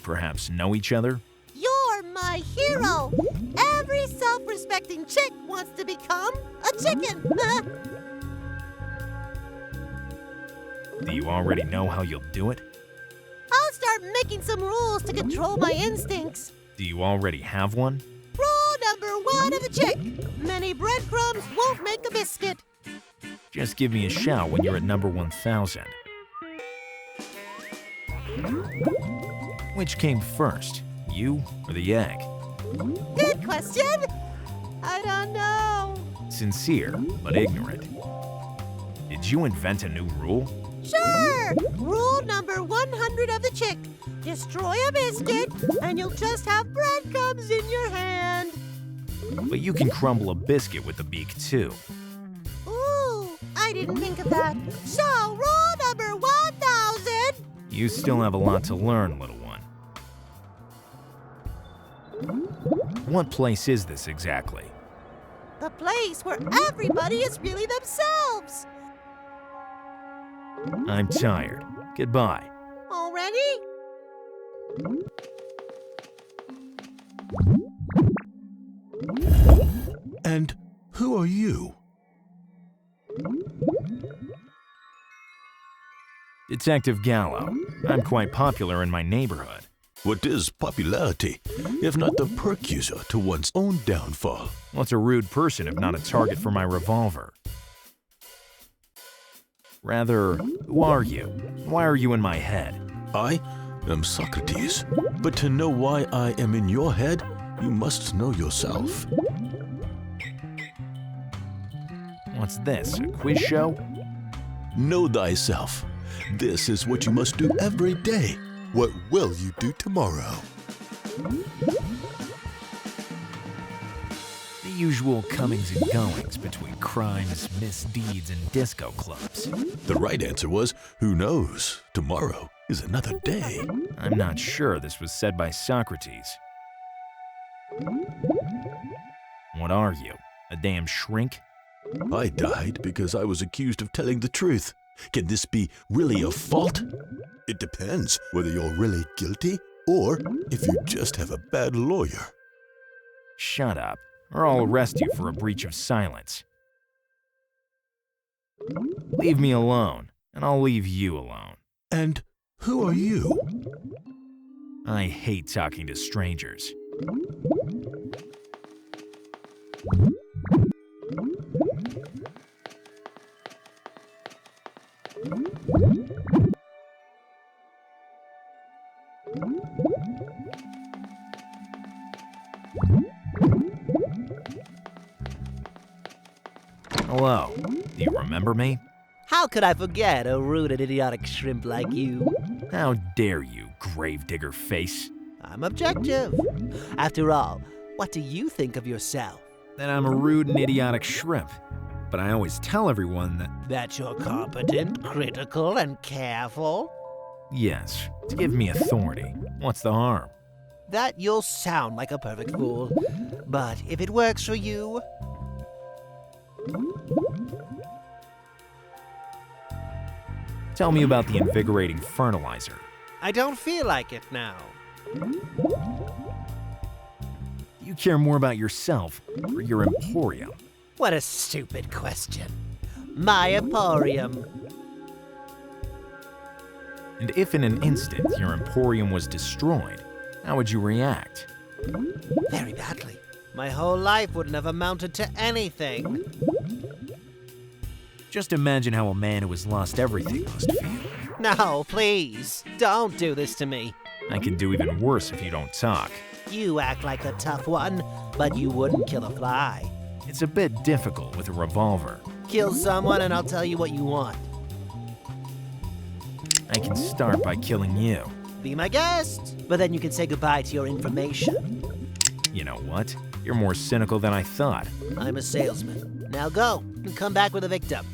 Perhaps know each other? You're my hero! Every self-respecting chick wants to become a chicken! Do you already know how you'll do it? I'll start making some rules to control my instincts. Do you already have one? Rule number 1 of the chick. Many breadcrumbs won't make a biscuit. Just give me a shout when you're at number 1000. Which came first, you or the egg? Good question. I don't know. Sincere, but ignorant. Did you invent a new rule? Sure. Rule number 100 of the chick. Destroy a biscuit, and you'll just have breadcrumbs in your hand. But you can crumble a biscuit with the beak, too. Ooh, I didn't think of that. So, rule number 1000. You still have a lot to learn, little one. What place is this exactly? The place where everybody is really themselves. I'm tired. Goodbye. Already? And who are you? Detective Gallo. I'm quite popular in my neighborhood. What is popularity, if not the precursor to one's own downfall? What's a rude person if not a target for my revolver? Rather, who are you? Why are you in my head? I am Socrates, but to know why I am in your head, you must know yourself. What's this, a quiz show? Know thyself. This is what you must do every day. What will you do tomorrow? The usual comings and goings between crimes, misdeeds, and disco clubs. The right answer was, who knows? Tomorrow is another day. I'm not sure this was said by Socrates. What are you, a damn shrink? I died because I was accused of telling the truth. Can this be really a fault? It depends whether you're really guilty or if you just have a bad lawyer. Shut up, or I'll arrest you for a breach of silence. Leave me alone, and I'll leave you alone. And who are you? I hate talking to strangers. Hello, do you remember me? How could I forget a rude and idiotic shrimp like you? How dare you, gravedigger face? I'm objective. After all, what do you think of yourself? that I'm a rude and idiotic shrimp. But I always tell everyone That you're competent, critical, and careful? yes, to give me authority. What's the harm? That you'll sound like a perfect fool. But if it works for you... Tell me about the invigorating fertilizer. I don't feel like it now. You care more about yourself or your emporium? What a stupid question. My emporium. And if in an instant your emporium was destroyed, how would you react? Very badly. My whole life wouldn't have amounted to anything. Just imagine how a man who has lost everything must feel. No, please. Don't do this to me. I can do even worse if you don't talk. You act like a tough one, but you wouldn't kill a fly. It's a bit difficult with a revolver. Kill someone and I'll tell you what you want. I can start by killing you. Be my guest, but then you can say goodbye to your information. You know what? You're more cynical than I thought. I'm a salesman. Now go and come back with a victim.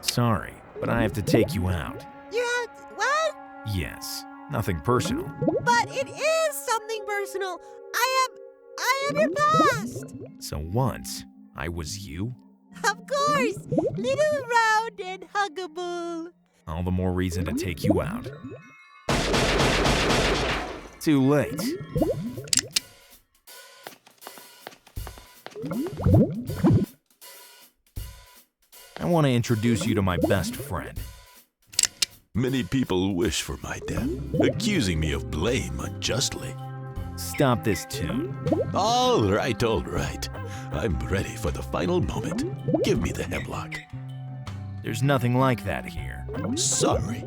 Sorry, but I have to take you out. You have what? Yes, nothing personal. But it is something personal. I am your past. So once, I was you? Of course, little round and huggable. All the more reason to take you out. Too late. I want to introduce you to my best friend. Many people wish for my death, accusing me of blame unjustly. Stop this tune. All right, all right. I'm ready for the final moment. Give me the hemlock. There's nothing like that here. Sorry.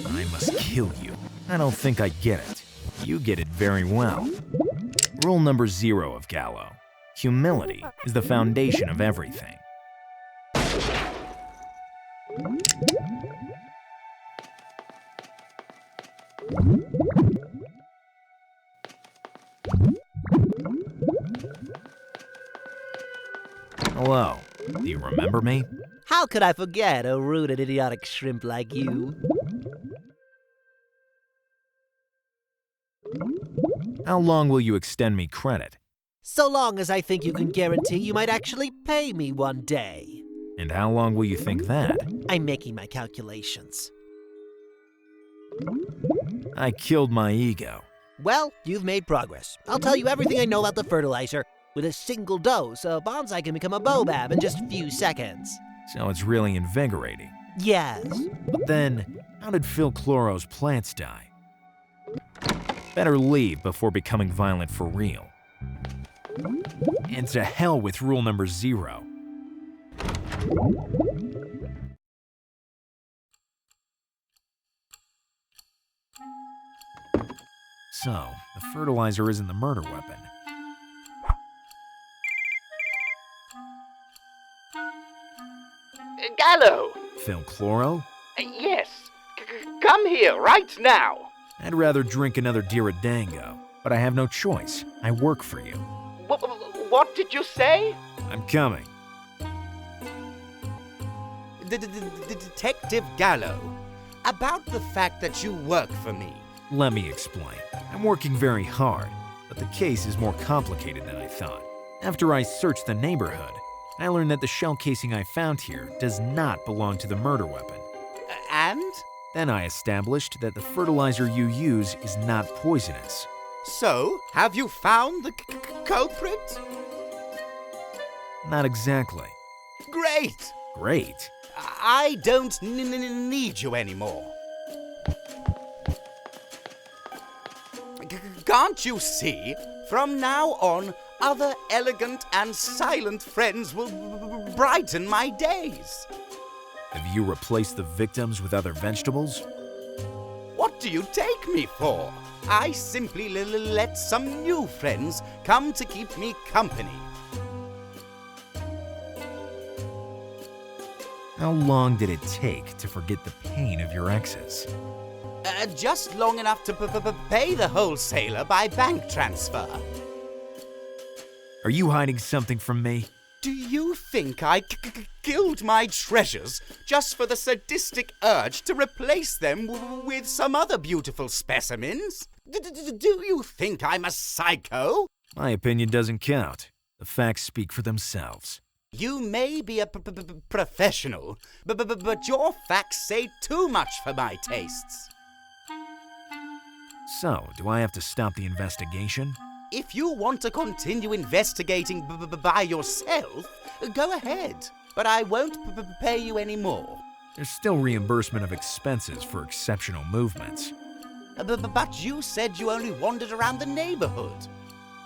I must kill you. I don't think I get it. You get it very well. Rule number 0 of Gallo. Humility is the foundation of everything. Hello. Do you remember me? How could I forget a rude and idiotic shrimp like you? How long will you extend me credit? So long as I think you can guarantee you might actually pay me one day. And how long will you think that? I'm making my calculations. I killed my ego. Well, you've made progress. I'll tell you everything I know about the fertilizer. With a single dose, a bonsai can become a baobab in just a few seconds. So it's really invigorating. Yes. But then, how did Phil Chloro's plants die? Better leave before becoming violent for real. And to hell with rule number 0. So, the fertilizer isn't the murder weapon. Gallo! Phil Chloro? Yes. Come here right now. I'd rather drink another Diradango, but I have no choice. I work for you. What did you say? I'm coming. Detective Gallo, about the fact that you work for me. Let me explain. I'm working very hard, but the case is more complicated than I thought. After I searched the neighborhood, I learned that the shell casing I found here does not belong to the murder weapon. And? Then I established that the fertilizer you use is not poisonous. So, have you found the culprit? Not exactly. Great! Great. I don't need you anymore. Can't you see? From now on, other elegant and silent friends will brighten my days. Have you replaced the victims with other vegetables? What do you take me for? I simply let some new friends come to keep me company. How long did it take to forget the pain of your exes? Just long enough to pay the wholesaler by bank transfer. Are you hiding something from me? Do you think I killed my treasures just for the sadistic urge to replace them with some other beautiful specimens? Do you think I'm a psycho? My opinion doesn't count. The facts speak for themselves. You may be a professional, but your facts say too much for my tastes. So, do I have to stop the investigation? If you want to continue investigating by yourself, go ahead. But I won't pay you any more. There's still reimbursement of expenses for exceptional movements. But you said you only wandered around the neighborhood.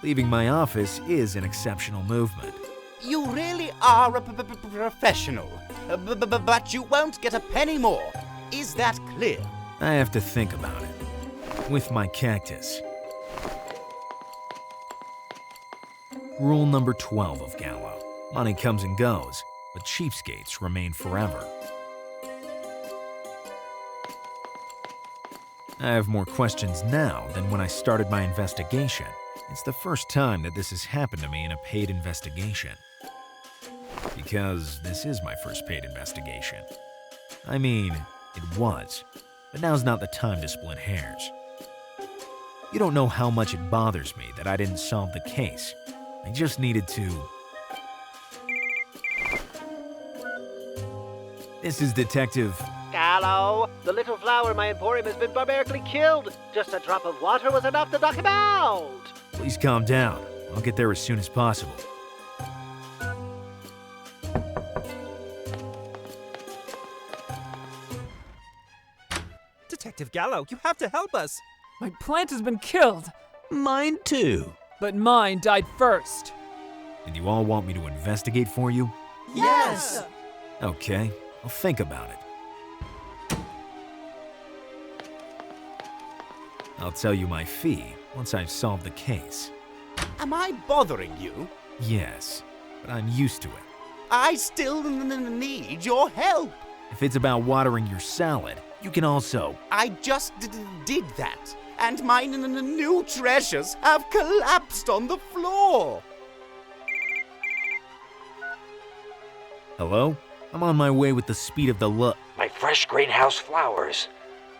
Leaving my office is an exceptional movement. You really are a professional. But you won't get a penny more. Is that clear? I have to think about it. With my cactus. Rule number 12 of Gallo. Money comes and goes, but cheapskates remain forever. I have more questions now than when I started my investigation. It's the first time that this has happened to me in a paid investigation. Because this is my first paid investigation. I mean, it was, but now's not the time to split hairs. You don't know how much it bothers me that I didn't solve the case. I just needed to... This is Detective... Gallo, the little flower in my emporium has been barbarically killed. Just a drop of water was enough to knock him out. Please calm down. I'll get there as soon as possible. Detective Gallo, you have to help us. My plant has been killed. Mine too. But mine died first. And you all want me to investigate for you? Yes! Okay, I'll think about it. I'll tell you my fee once I've solved the case. Am I bothering you? Yes, but I'm used to it. I still need your help. If it's about watering your salad, you can also... I just did that, and my new treasures have collapsed on the floor. Hello? I'm on my way with the speed of the look. My fresh greenhouse flowers.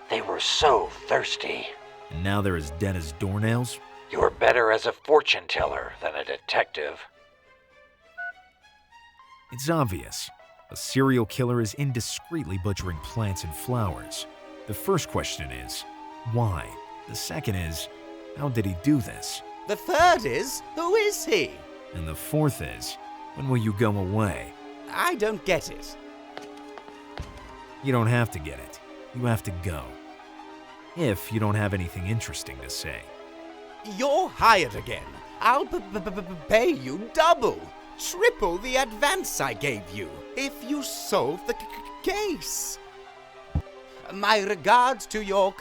They were so thirsty. And now they're as dead as doornails? You're better as a fortune teller than a detective. It's obvious. A serial killer is indiscreetly butchering plants and flowers. The first question is, why? The second is, how did he do this? The third is, who is he? And the fourth is, when will you go away? I don't get it. You don't have to get it. You have to go. If you don't have anything interesting to say. You're hired again. I'll pay you double, triple the advance I gave you if you solve the case. My regards to your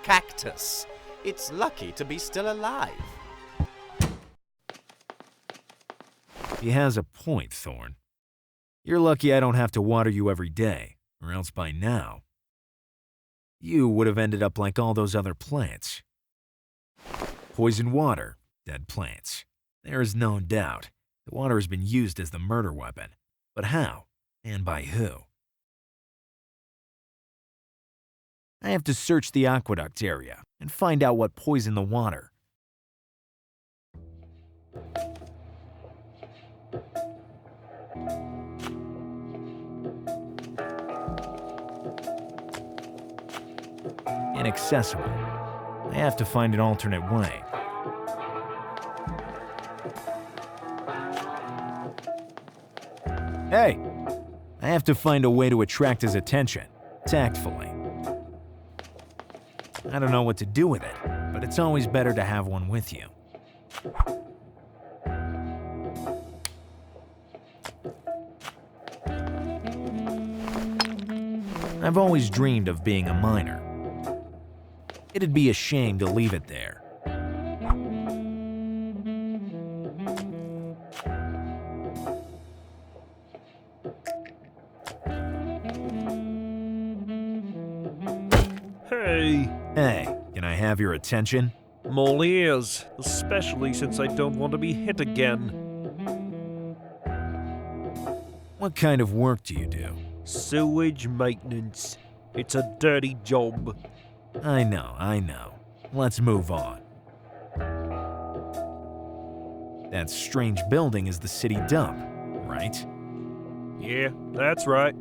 cactus. It's lucky to be still alive. He has a point, Thorn. You're lucky I don't have to water you every day, or else by now, you would have ended up like all those other plants. Poison water, dead plants. There is no doubt the water has been used as the murder weapon. But how? And by who? I have to search the aqueduct area and find out what poisoned the water. Inaccessible. I have to find an alternate way. Hey! I have to find a way to attract his attention, tactfully. I don't know what to do with it, but it's always better to have one with you. I've always dreamed of being a miner. It'd be a shame to leave it there. Hey! Hey, can I have your attention? I'm all ears, especially since I don't want to be hit again. What kind of work do you do? Sewage maintenance. It's a dirty job. I know. Let's move on. That strange building is the city dump, right? Yeah, that's right.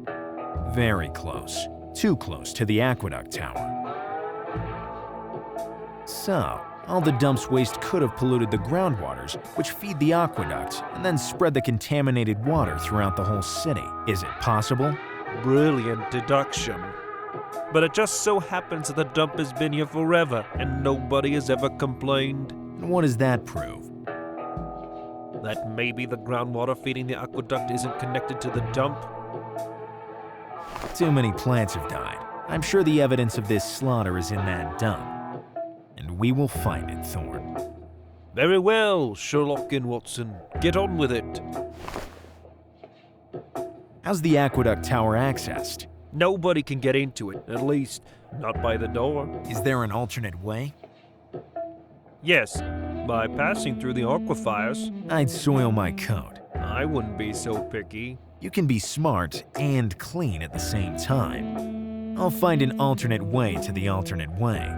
Very close. Too close to the aqueduct tower. So, all the dump's waste could have polluted the groundwaters, which feed the aqueduct, and then spread the contaminated water throughout the whole city. Is it possible? Brilliant deduction. But it just so happens that the dump has been here forever, and nobody has ever complained. And what does that prove? That maybe the groundwater feeding the aqueduct isn't connected to the dump? Too many plants have died. I'm sure the evidence of this slaughter is in that dump. And we will find it, Thorn. Very well, Sherlock and Watson. Get on with it. How's the aqueduct tower accessed? Nobody can get into it, at least not by the door. Is there an alternate way? Yes, by passing through the aquifers. I'd soil my coat. I wouldn't be so picky. You can be smart and clean at the same time. I'll find an alternate way to the alternate way.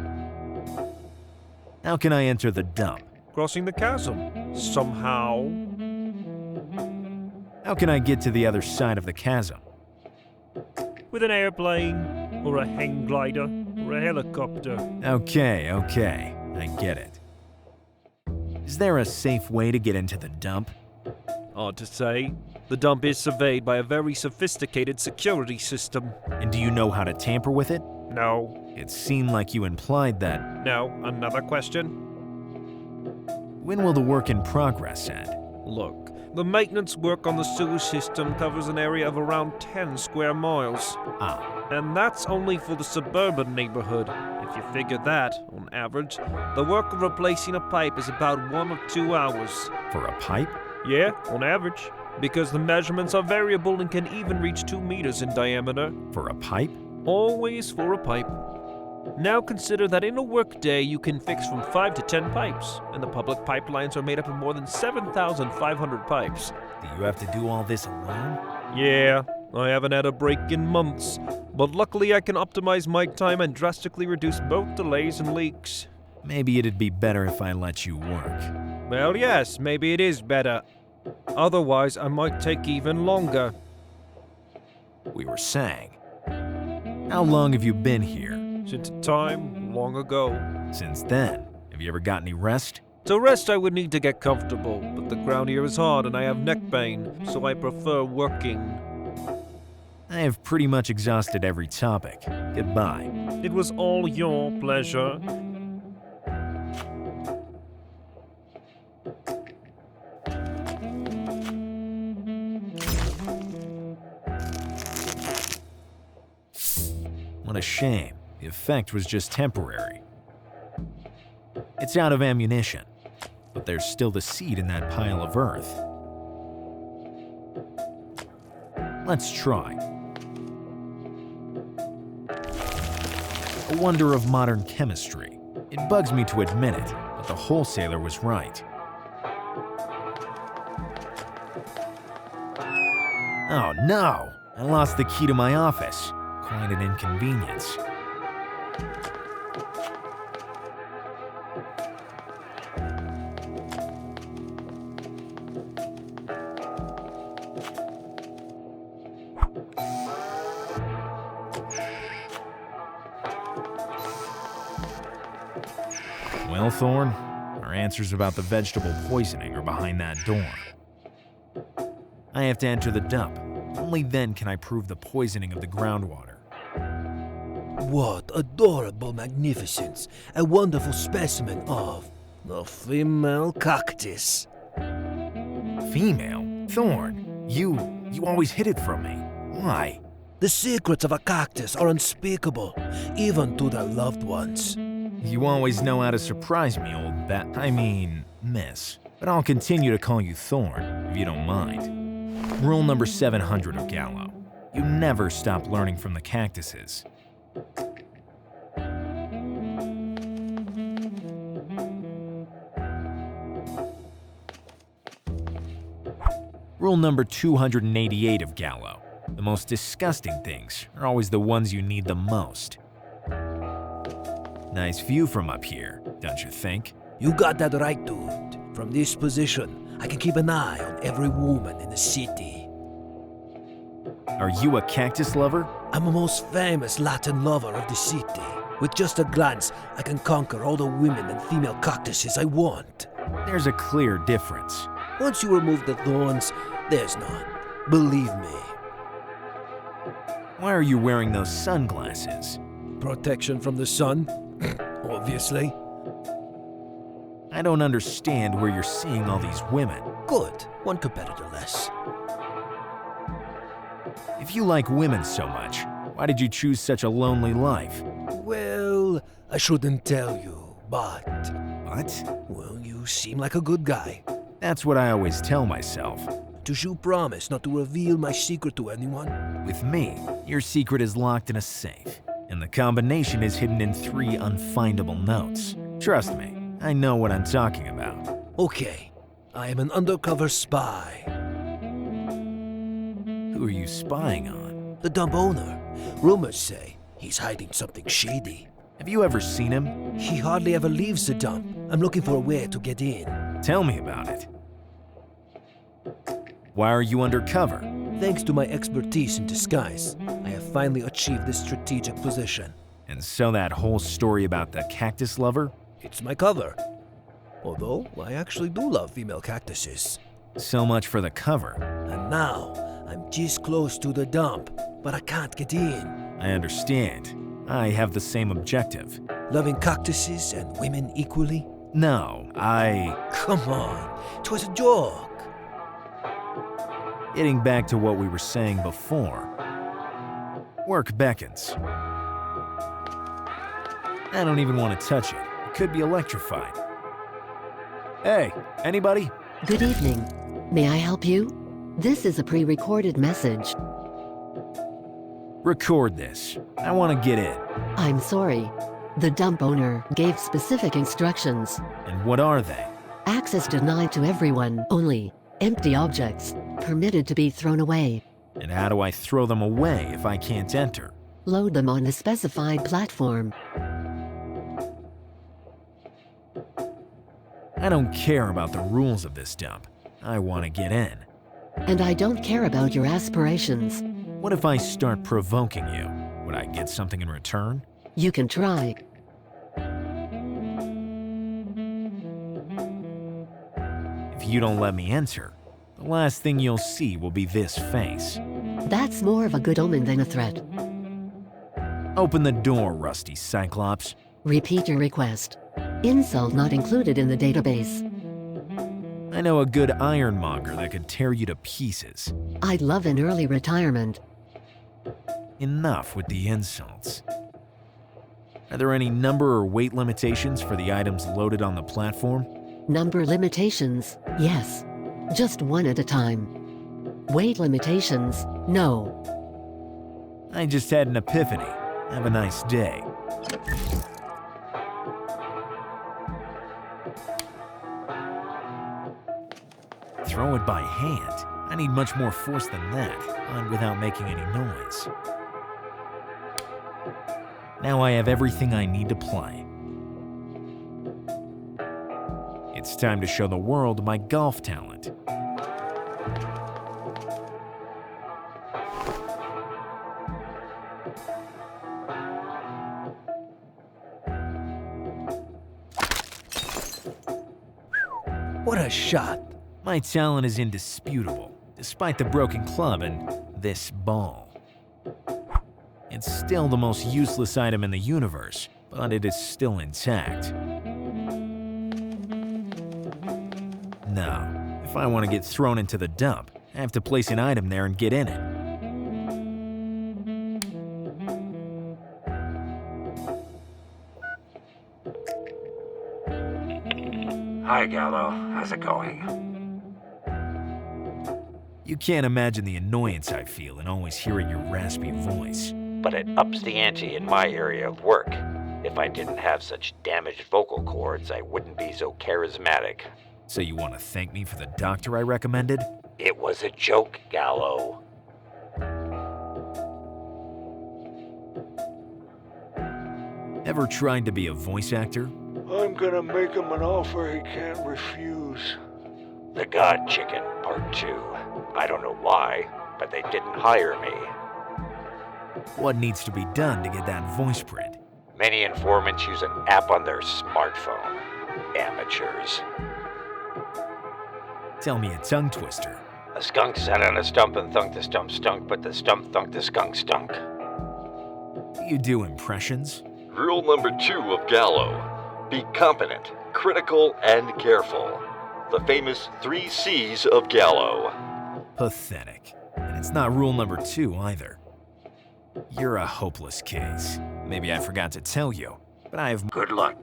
How can I enter the dump? Crossing the chasm, somehow. How can I get to the other side of the chasm? With an airplane, or a hang glider, or a helicopter. Okay, I get it. Is there a safe way to get into the dump? Hard to say. The dump is surveyed by a very sophisticated security system. And do you know how to tamper with it? No. It seemed like you implied that. Now, another question? When will the work in progress end? Look, the maintenance work on the sewer system covers an area of around 10 square miles. And that's only for the suburban neighborhood. If you figure that, on average, the work of replacing a pipe is about 1 or 2 hours. For a pipe? Yeah, on average. Because the measurements are variable and can even reach 2 meters in diameter. For a pipe? Always for a pipe. Now consider that in a workday you can fix from 5 to 10 pipes, and the public pipelines are made up of more than 7,500 pipes. Do you have to do all this alone? Yeah, I haven't had a break in months, but luckily I can optimize my time and drastically reduce both delays and leaks. Maybe it'd be better if I let you work. Well, yes, maybe it is better. Otherwise, I might take even longer. We were saying. How long have you been here? Since a time long ago. Since then, have you ever got any rest? To rest, I would need to get comfortable, but the ground here is hard and I have neck pain, so I prefer working. I have pretty much exhausted every topic. Goodbye. It was all your pleasure. What a shame. The effect was just temporary. It's out of ammunition, but there's still the seed in that pile of earth. Let's try. A wonder of modern chemistry. It bugs me to admit it, but the wholesaler was right. Oh no! I lost the key to my office. Quite an inconvenience. Well, Thorn, our answers about the vegetable poisoning are behind that door. I have to enter the dump. Only then can I prove the poisoning of the groundwater. What adorable magnificence! A wonderful specimen of the female cactus. Female? Thorn, you always hid it from me. Why? The secrets of a cactus are unspeakable, even to their loved ones. You always know how to surprise me, old miss. But I'll continue to call you Thorn, if you don't mind. Rule number 700 of Gallo. You never stop learning from the cactuses. Rule number 288 of Gallo. The most disgusting things are always the ones you need the most. Nice view from up here, don't you think? You got that right, dude. From this position, I can keep an eye on every woman in the city. Are you a cactus lover? I'm a most famous Latin lover of the city. With just a glance, I can conquer all the women and female cactuses I want. There's a clear difference. Once you remove the thorns, there's none. Believe me. Why are you wearing those sunglasses? Protection from the sun, obviously. I don't understand where you're seeing all these women. Good, one competitor less. If you like women so much, why did you choose such a lonely life? Well, I shouldn't tell you, but... What? Well, you seem like a good guy. That's what I always tell myself. Does you promise not to reveal my secret to anyone? With me, your secret is locked in a safe, and the combination is hidden in 3 unfindable notes. Trust me, I know what I'm talking about. Okay, I am an undercover spy. Who are you spying on? The dump owner. Rumors say he's hiding something shady. Have you ever seen him? He hardly ever leaves the dump. I'm looking for a way to get in. Tell me about it. Why are you undercover? Thanks to my expertise in disguise, I have finally achieved this strategic position. And so that whole story about the cactus lover? It's my cover. Although, I actually do love female cactuses. So much for the cover. And now, I'm this close to the dump, but I can't get in. I understand. I have the same objective. Loving cactuses and women equally? No, Come on, it was a joke. Getting back to what we were saying before. Work beckons. I don't even want to touch it. It could be electrified. Hey, anybody? Good evening. May I help you? This is a pre-recorded message. Record this. I want to get in. I'm sorry. The dump owner gave specific instructions. And what are they? Access denied to everyone, only empty objects permitted to be thrown away. And how do I throw them away if I can't enter? Load them on the specified platform. I don't care about the rules of this dump. I want to get in. And I don't care about your aspirations. What if I start provoking you? Would I get something in return? You can try. If you don't let me enter, the last thing you'll see will be this face. That's more of a good omen than a threat. Open the door, Rusty Cyclops. Repeat your request. Insult not included in the database. I know a good ironmonger that could tear you to pieces. I'd love an early retirement. Enough with the insults. Are there any number or weight limitations for the items loaded on the platform? Number limitations, yes. Just one at a time. Weight limitations, no. I just had an epiphany. Have a nice day. Throw it by hand. I need much more force than that, and without making any noise. Now I have everything I need to play. It's time to show the world my golf talent. What a shot! My talent is indisputable, despite the broken club and this ball. It's still the most useless item in the universe, but it is still intact. Now, if I want to get thrown into the dump, I have to place an item there and get in it. Hi, Gallo. How's it going? You can't imagine the annoyance I feel in always hearing your raspy voice. But it ups the ante in my area of work. If I didn't have such damaged vocal cords, I wouldn't be so charismatic. So you want to thank me for the doctor I recommended? It was a joke, Gallo. Ever tried to be a voice actor? I'm gonna make him an offer he can't refuse. The God Chicken, Part 2. I don't know why, but they didn't hire me. What needs to be done to get that voice print? Many informants use an app on their smartphone. Amateurs. Tell me a tongue twister. A skunk sat on a stump and thunk the stump stunk, but the stump thunk the skunk stunk. You do impressions? Rule number 2 of Gallo. Be competent, critical, and careful. The famous 3 C's of Gallo. Pathetic. And it's not rule number 2 either. You're a hopeless case. Maybe I forgot to tell you, but I have... Good luck.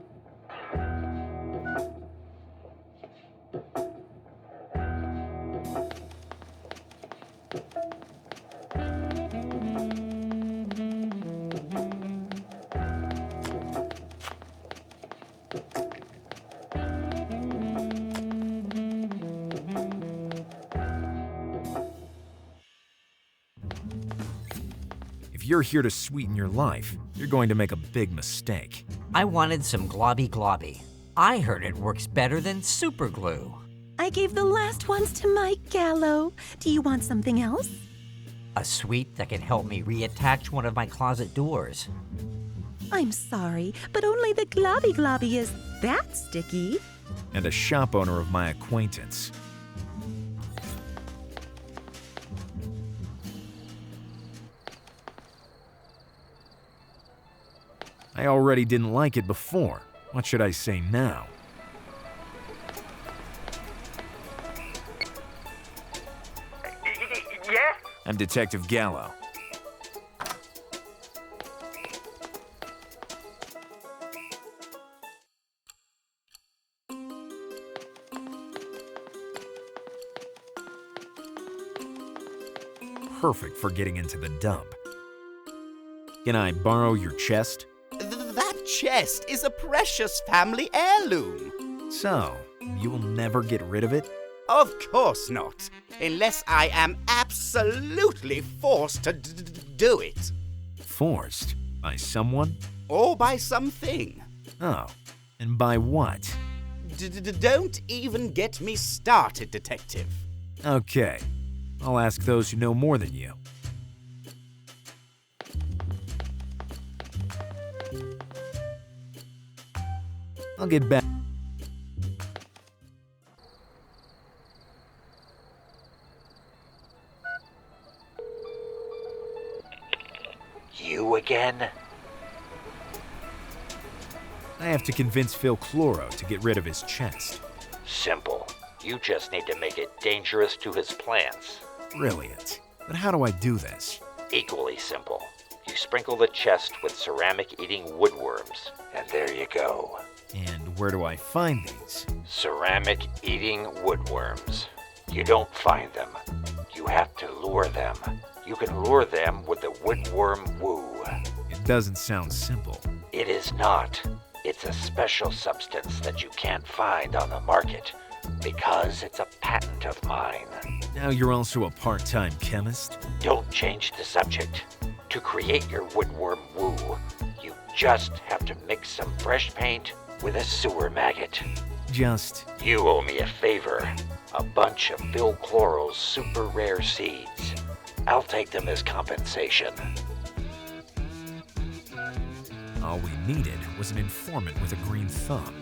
If you're here to sweeten your life, you're going to make a big mistake. I wanted some globby globby. I heard it works better than super glue. I gave the last ones to Mike, Gallo. Do you want something else? A sweet that can help me reattach one of my closet doors. I'm sorry, but only the globby globby is that sticky. And a shop owner of my acquaintance. I already didn't like it before. What should I say now? Yes? I'm Detective Gallo. Perfect for getting into the dump. Can I borrow your chest? That chest is a precious family heirloom. So, you will never get rid of it? Of course not, unless I am absolutely forced to do it. Forced? By someone? Or by something. Oh, and by what? Don't even get me started, Detective. Okay, I'll ask those who know more than you. I'll get back. You again? I have to convince Phil Chloro to get rid of his chest. Simple. You just need to make it dangerous to his plants. Brilliant. But how do I do this? Equally simple. You sprinkle the chest with ceramic-eating woodworms, and there you go. And where do I find these? Ceramic-eating woodworms. You don't find them. You have to lure them. You can lure them with the woodworm woo. It doesn't sound simple. It is not. It's a special substance that you can't find on the market because it's a patent of mine. Now you're also a part-time chemist? Don't change the subject. To create your woodworm woo, you just have to mix some fresh paint with a sewer maggot. You owe me a favor. A bunch of Phil Chloro's super rare seeds. I'll take them as compensation. All we needed was an informant with a green thumb.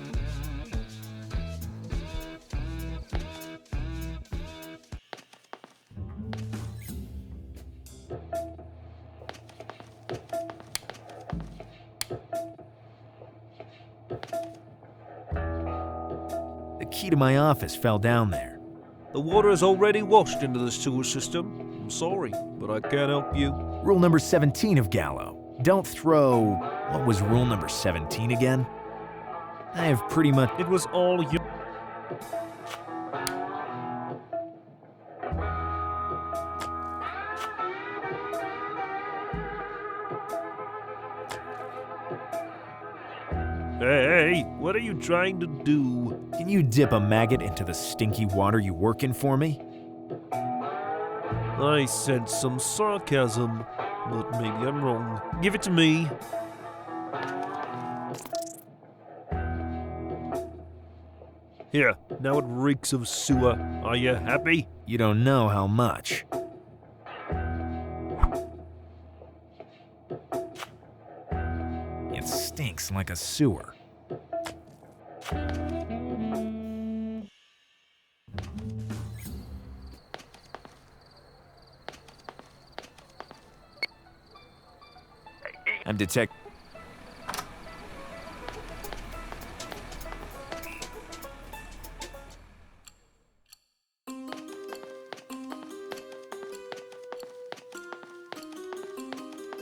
The key to my office fell down there. The water is already washed into the sewer system. I'm sorry, but I can't help you. Rule number 17 of Gallo. Don't throw... What was rule number 17 again? I have pretty much... It was all you... Hey, what are you trying to do? Can you dip a maggot into the stinky water you work in for me? I sense some sarcasm, but maybe I'm wrong. Give it to me. Here, now it reeks of sewer. Are you happy? You don't know how much. It stinks like a sewer. I'm detect.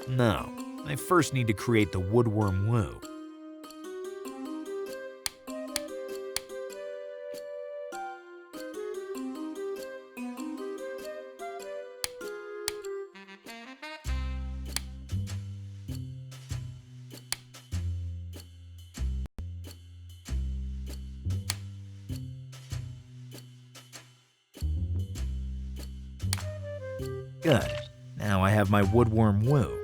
No, I first need to create the woodworm woo. Good. Now I have my woodworm woo.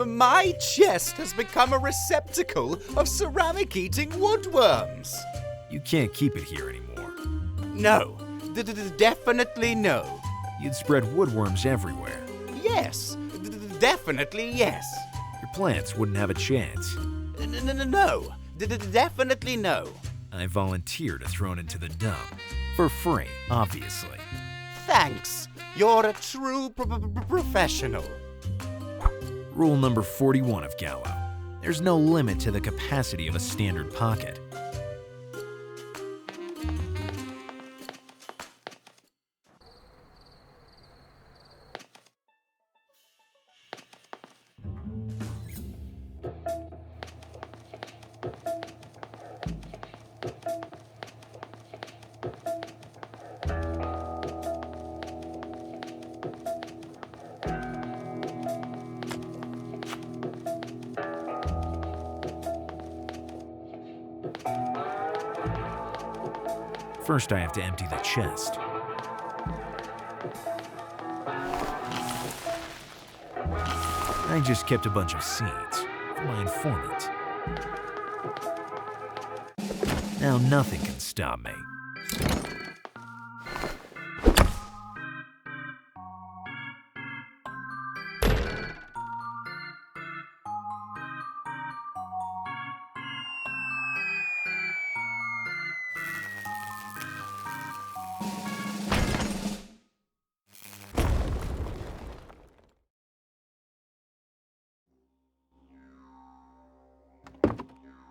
My chest has become a receptacle of ceramic-eating woodworms. You can't keep it here anymore. No, definitely no. You'd spread woodworms everywhere. Yes, definitely yes. Your plants wouldn't have a chance. No, definitely no. I volunteer to throw it into the dump. For free, obviously. Thanks. You're a true professional. Rule number 41 of Gallo. There's no limit to the capacity of a standard pocket. First, I have to empty the chest. I just kept a bunch of seeds for my informant. Now nothing can stop me.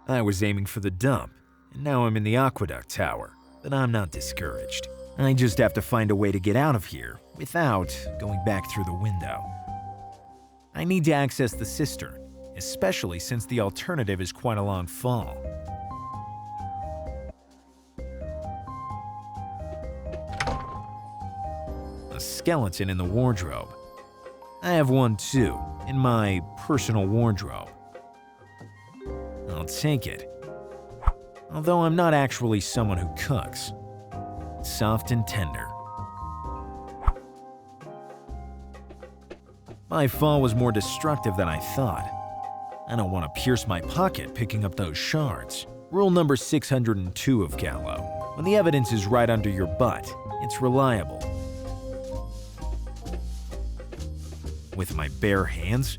I was aiming for the dump, and now I'm in the aqueduct tower, but I'm not discouraged. I just have to find a way to get out of here without going back through the window. I need to access the cistern, especially since the alternative is quite a long fall. A skeleton in the wardrobe. I have one too, in my personal wardrobe. I'll take it. Although I'm not actually someone who cooks. Soft and tender. My fall was more destructive than I thought. I don't want to pierce my pocket picking up those shards. Rule number 602 of Gallo. When the evidence is right under your butt, it's reliable. With my bare hands?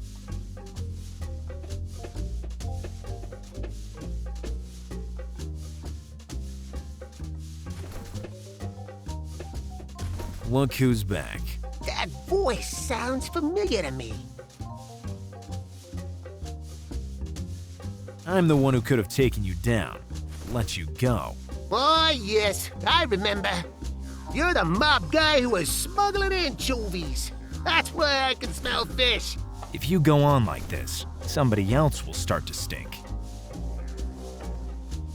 Look who's back. That voice sounds familiar to me. I'm the one who could have taken you down, let you go. Oh, yes, I remember. You're the mob guy who was smuggling anchovies. That's why I can smell fish. If you go on like this, somebody else will start to stink.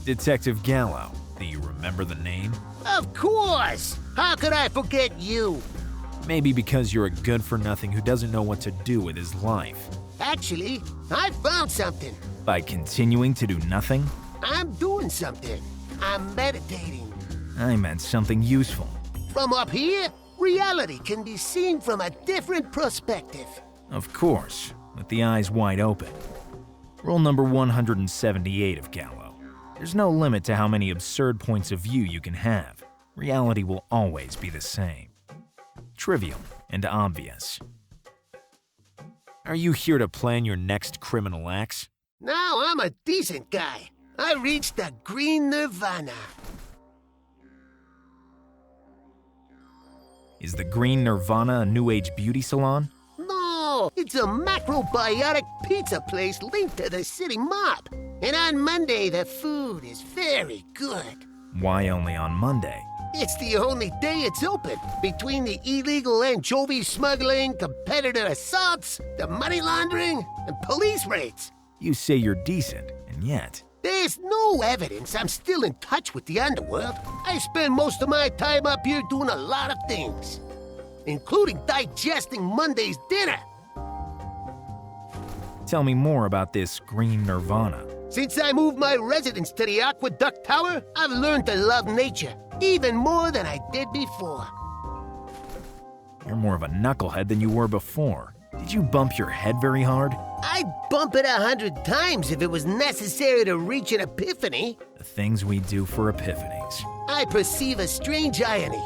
Detective Gallo, do you remember the name? Of course! How could I forget you? Maybe because you're a good-for-nothing who doesn't know what to do with his life. Actually, I found something. By continuing to do nothing? I'm doing something. I'm meditating. I meant something useful. From up here, reality can be seen from a different perspective. Of course, with the eyes wide open. Rule number 178 of Gallo. There's no limit to how many absurd points of view you can have. Reality will always be the same. Trivial and obvious. Are you here to plan your next criminal acts? Now I'm a decent guy. I reached the green nirvana. Is the Green Nirvana a new age beauty salon? No, it's a macrobiotic pizza place linked to the city mob. And on Monday, the food is very good. Why only on Monday? It's the only day it's open. Between the illegal anchovy smuggling, competitor assaults, the money laundering, and police raids. You say you're decent, and yet... There's no evidence I'm still in touch with the underworld. I spend most of my time up here doing a lot of things, including digesting Monday's dinner. Tell me more about this Green Nirvana. Since I moved my residence to the Aqueduct Tower, I've learned to love nature, even more than I did before. You're more of a knucklehead than you were before. Did you bump your head very hard? I'd bump it 100 times if it was necessary to reach an epiphany. The things we do for epiphanies. I perceive a strange irony.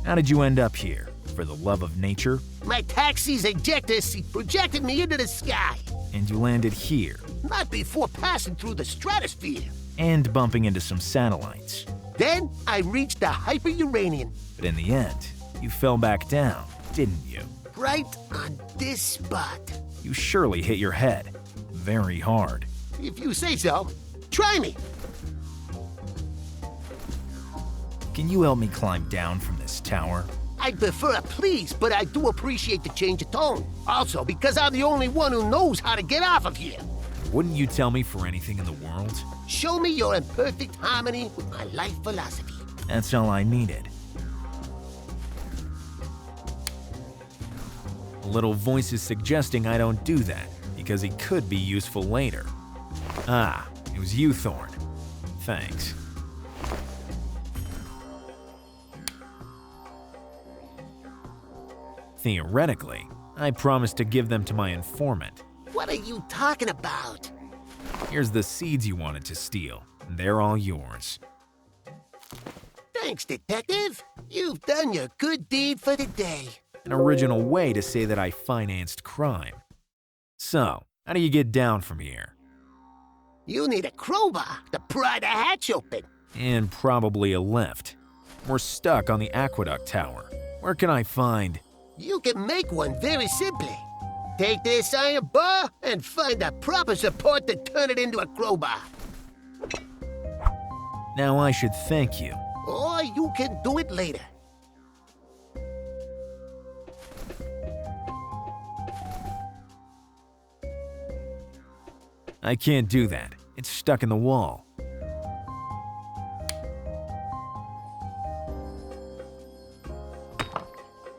How did you end up here? For the love of nature? My taxi's ejector seat projected me into the sky. And you landed here? Not before passing through the stratosphere. And bumping into some satellites. Then I reached the hyper-Uranian. But in the end, you fell back down, didn't you? Right on this spot. You surely hit your head. Very hard. If you say so. Try me. Can you help me climb down from this tower? I'd prefer a please, but I do appreciate the change of tone. Also, because I'm the only one who knows how to get off of here. Wouldn't you tell me for anything in the world? Show me you're in perfect harmony with my life philosophy. That's all I needed. A little voice is suggesting I don't do that, because it could be useful later. Ah, it was you, Thorn. Thanks. Theoretically, I promised to give them to my informant. What are you talking about? Here's the seeds you wanted to steal. They're all yours. Thanks, Detective. You've done your good deed for the day. An original way to say that I financed crime. So, how do you get down from here? You need a crowbar to pry the hatch open. And probably a lift. We're stuck on the Aqueduct Tower. Where can I find... You can make one very simply. Take this iron bar and find the proper support to turn it into a crowbar. Now I should thank you. Or you can do it later. I can't do that. It's stuck in the wall.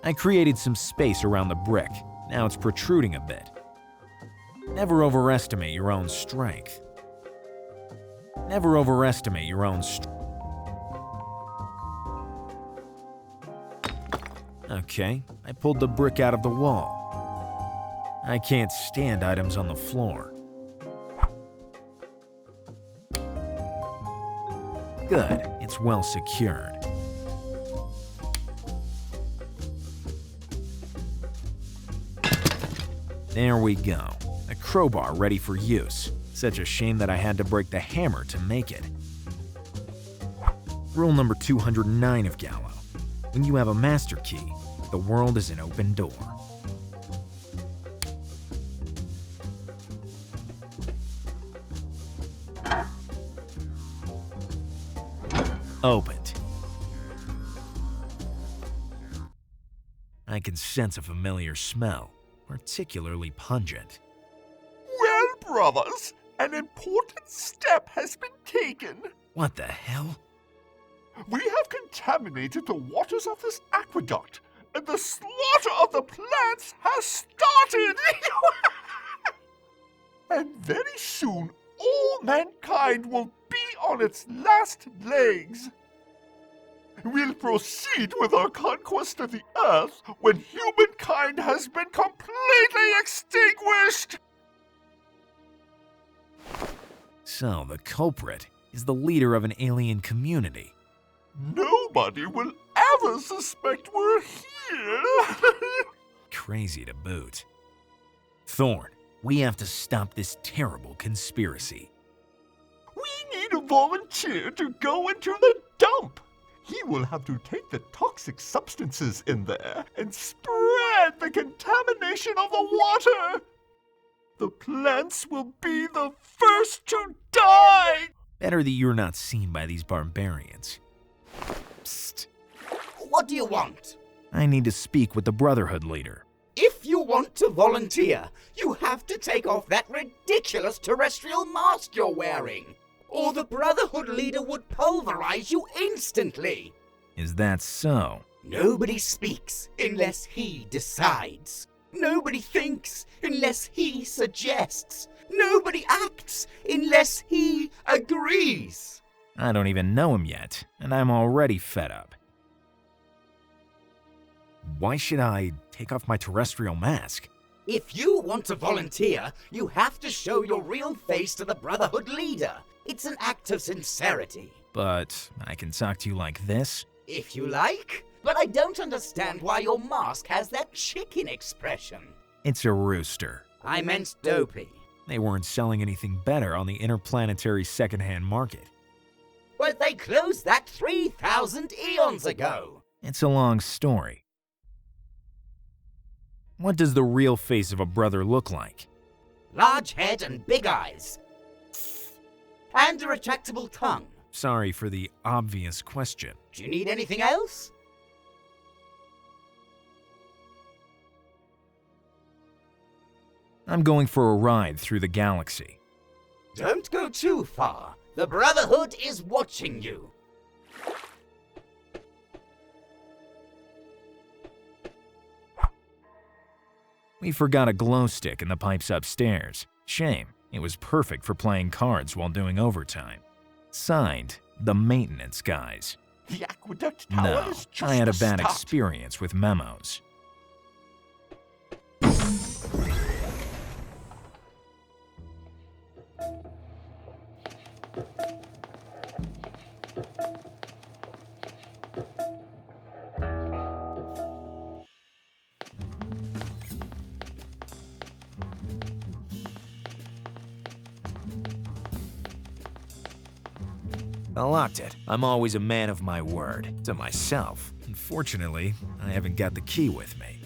I created some space around the brick. Now it's protruding a bit. Never overestimate your own strength. Never overestimate your own strength. Okay, I pulled the brick out of the wall. I can't stand items on the floor. Good, it's well secured. There we go. A crowbar ready for use. Such a shame that I had to break the hammer to make it. Rule number 209 of Gallo. When you have a master key, the world is an open door. Opened. I can sense a familiar smell. particularly pungent. Well, brothers, an important step has been taken. What the hell? We have contaminated the waters of this aqueduct, and the slaughter of the plants has started! And very soon, all mankind will be on its last legs. We'll proceed with our conquest of the Earth when humankind has been completely extinguished! So, the culprit is the leader of an alien community. Nobody will ever suspect we're here! Crazy to boot. Thorn, we have to stop this terrible conspiracy. We need a volunteer to go into the dump! He will have to take the toxic substances in there and spread the contamination of the water! The plants will be the first to die! Better that you're not seen by these barbarians. Psst. What do you want? I need to speak with the Brotherhood leader. If you want to volunteer, you have to take off that ridiculous terrestrial mask you're wearing, or the Brotherhood leader would pulverize you instantly. Is that so? Nobody speaks unless he decides. Nobody thinks unless he suggests. Nobody acts unless he agrees. I don't even know him yet, and I'm already fed up. Why should I take off my terrestrial mask? If you want to volunteer, you have to show your real face to the Brotherhood leader. It's an act of sincerity. But I can talk to you like this? If you like. But I don't understand why your mask has that chicken expression. It's a rooster. I meant dopey. They weren't selling anything better on the interplanetary secondhand market. But they closed that 3,000 eons ago. It's a long story. What does the real face of a brother look like? Large head and big eyes. And a retractable tongue. Sorry for the obvious question. Do you need anything else? I'm going for a ride through the galaxy. Don't go too far. The Brotherhood is watching you. We forgot a glow stick in the pipes upstairs. Shame. It was perfect for playing cards while doing overtime. Signed, the maintenance guys. The aqueduct tower No, is just I had a the bad start. experience with memos. I locked it. I'm always a man of my word. To myself. Unfortunately, I haven't got the key with me.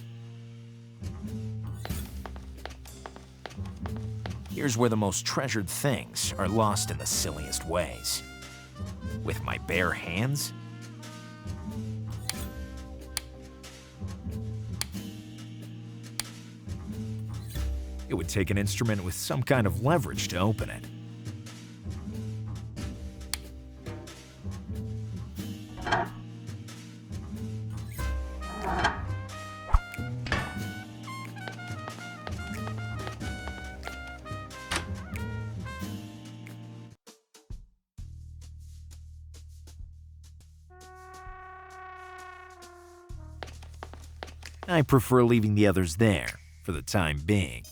Here's where the most treasured things are lost in the silliest ways. With my bare hands? It would take an instrument with some kind of leverage to open it. I prefer leaving the others there, for the time being.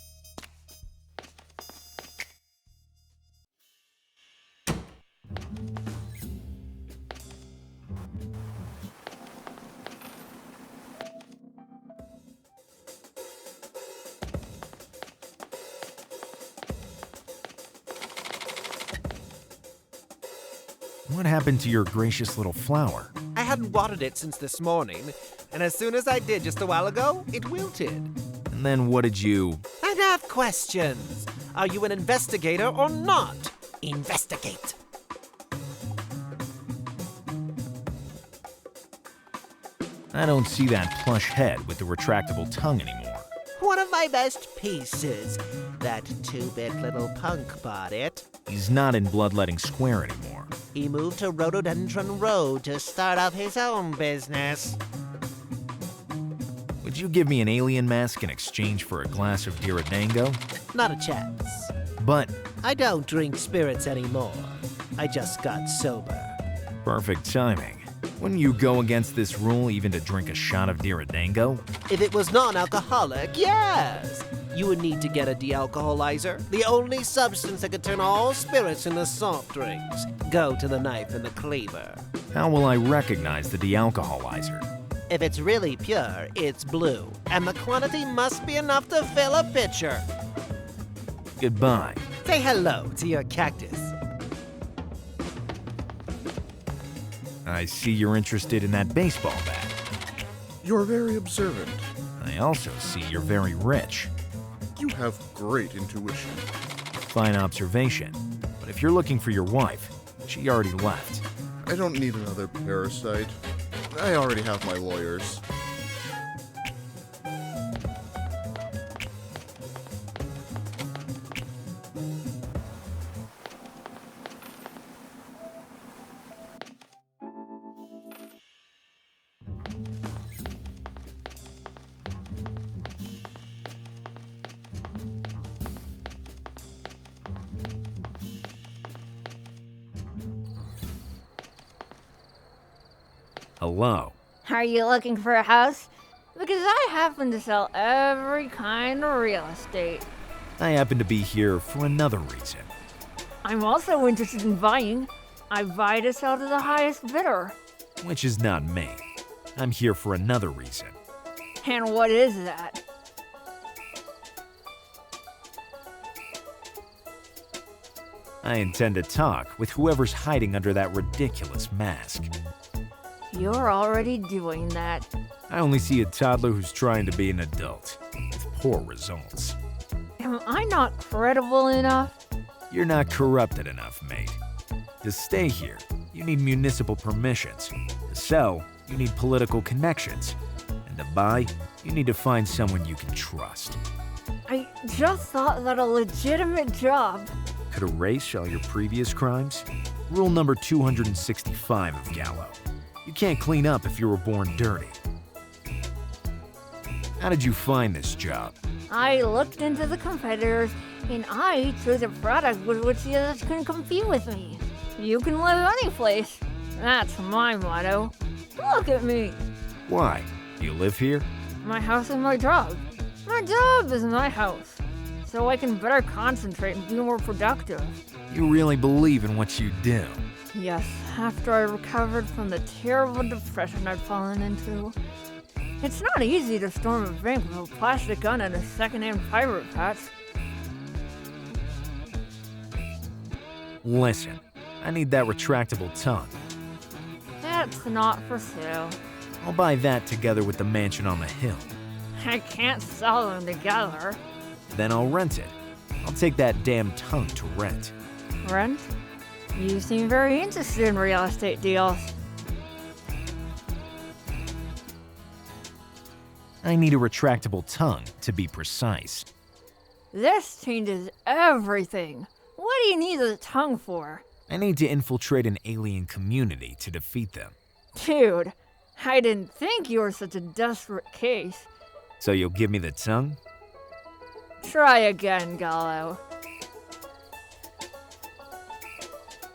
What happened to your gracious little flower? I hadn't watered it since this morning, and as soon as I did just a while ago, it wilted. And then what did you... I have questions. Are you an investigator or not? Investigate. I don't see that plush head with the retractable tongue anymore. one of my best pieces. That two-bit little punk bought it. He's not in Bloodletting Square anymore. He moved to Rhododendron Road to start up his own business. Would you give me an alien mask in exchange for a glass of Diradango? Not a chance. But I don't drink spirits anymore. I just got sober. perfect timing. Wouldn't you go against this rule even to drink a shot of Diradango? If it was non-alcoholic, yes. You would need to get a de-alcoholizer, the only substance that could turn all spirits into soft drinks. Go to the knife and the cleaver. How will I recognize the de-alcoholizer? If it's really pure, it's blue, and the quantity must be enough to fill a pitcher. Goodbye. Say hello to your cactus. I see you're interested in that baseball bat. You're very observant. I also see you're very rich. You have great intuition. Fine observation. But if you're looking for your wife, she already left. I don't need another parasite. I already have my lawyers. Hello. Are you looking for a house? Because I happen to sell every kind of real estate. I happen to be here for another reason. I'm also interested in buying. I buy to sell to the highest bidder. Which is not me. I'm here for another reason. And what is that? I intend to talk with whoever's hiding under that ridiculous mask. You're already doing that. I only see a toddler who's trying to be an adult, with poor results. Am I not credible enough? You're not corrupted enough, mate. To stay here, you need municipal permissions. To sell, you need political connections. And to buy, you need to find someone you can trust. I just thought that a legitimate job could erase all your previous crimes? Rule number 265 of Gallo. You can't clean up if you were born dirty. How did you find this job? I looked into the competitors, and I chose a product with which the others couldn't compete with me. You can live any place. That's my motto. Look at me. Why? You live here? My house is my job. My job is my house. So I can better concentrate and be more productive. You really believe in what you do? Yes, after I recovered from the terrible depression I'd fallen into. It's not easy to storm a bank with a plastic gun and a second-hand pirate patch. Listen, I need that retractable tongue. That's not for sale. I'll buy that together with the mansion on the hill. I can't sell them together. Then I'll rent it. I'll take that damn tongue to rent. Rent? You seem very interested in real estate deals. I need a retractable tongue, to be precise. This changes everything. What do you need the tongue for? I need to infiltrate an alien community to defeat them. Dude, I didn't think you were such a desperate case. So you'll give me the tongue? Try again, Gallo.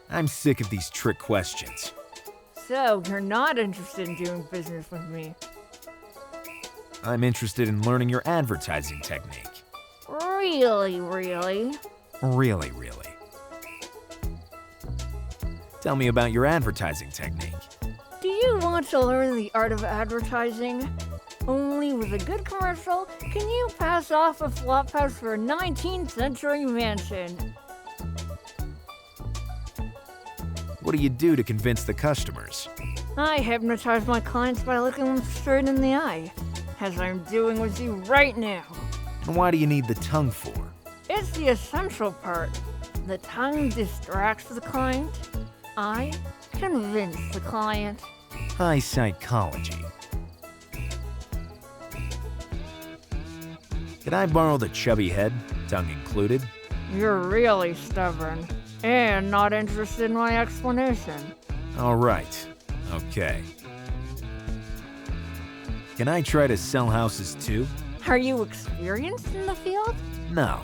I'm sick of these trick questions. So, you're not interested in doing business with me? I'm interested in learning your advertising technique. Really? Really. Tell me about your advertising technique. Do you want to learn the art of advertising? Only with a good commercial can you pass off a flophouse for a 19th century mansion. What do you do to convince the customers? I hypnotize my clients by looking them straight in the eye, as I'm doing with you right now. And why do you need the tongue for? It's the essential part. The tongue distracts the client. I convince the client. High psychology. Could I borrow the chubby head, tongue included? You're really stubborn. And not interested in my explanation. All right. Okay. Can I try to sell houses too? Are you experienced in the field? No.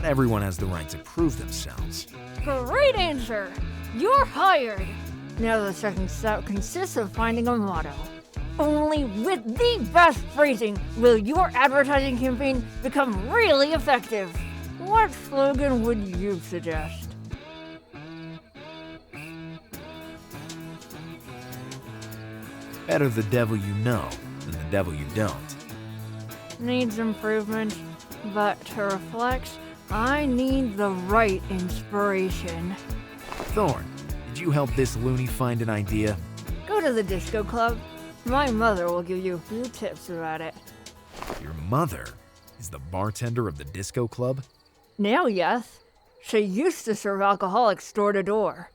Everyone has the right to prove themselves. Great answer! You're hired! Now the second step consists of finding a motto. Only with the best phrasing will your advertising campaign become really effective. What slogan would you suggest? Better the devil you know than the devil you don't. Needs improvement, but to reflect, I need the right inspiration. Thorn, did you help this loony find an idea? Go to the disco club. My mother will give you a few tips about it. Your mother is the bartender of the disco club? Now, yes. She used to serve alcoholics door to door.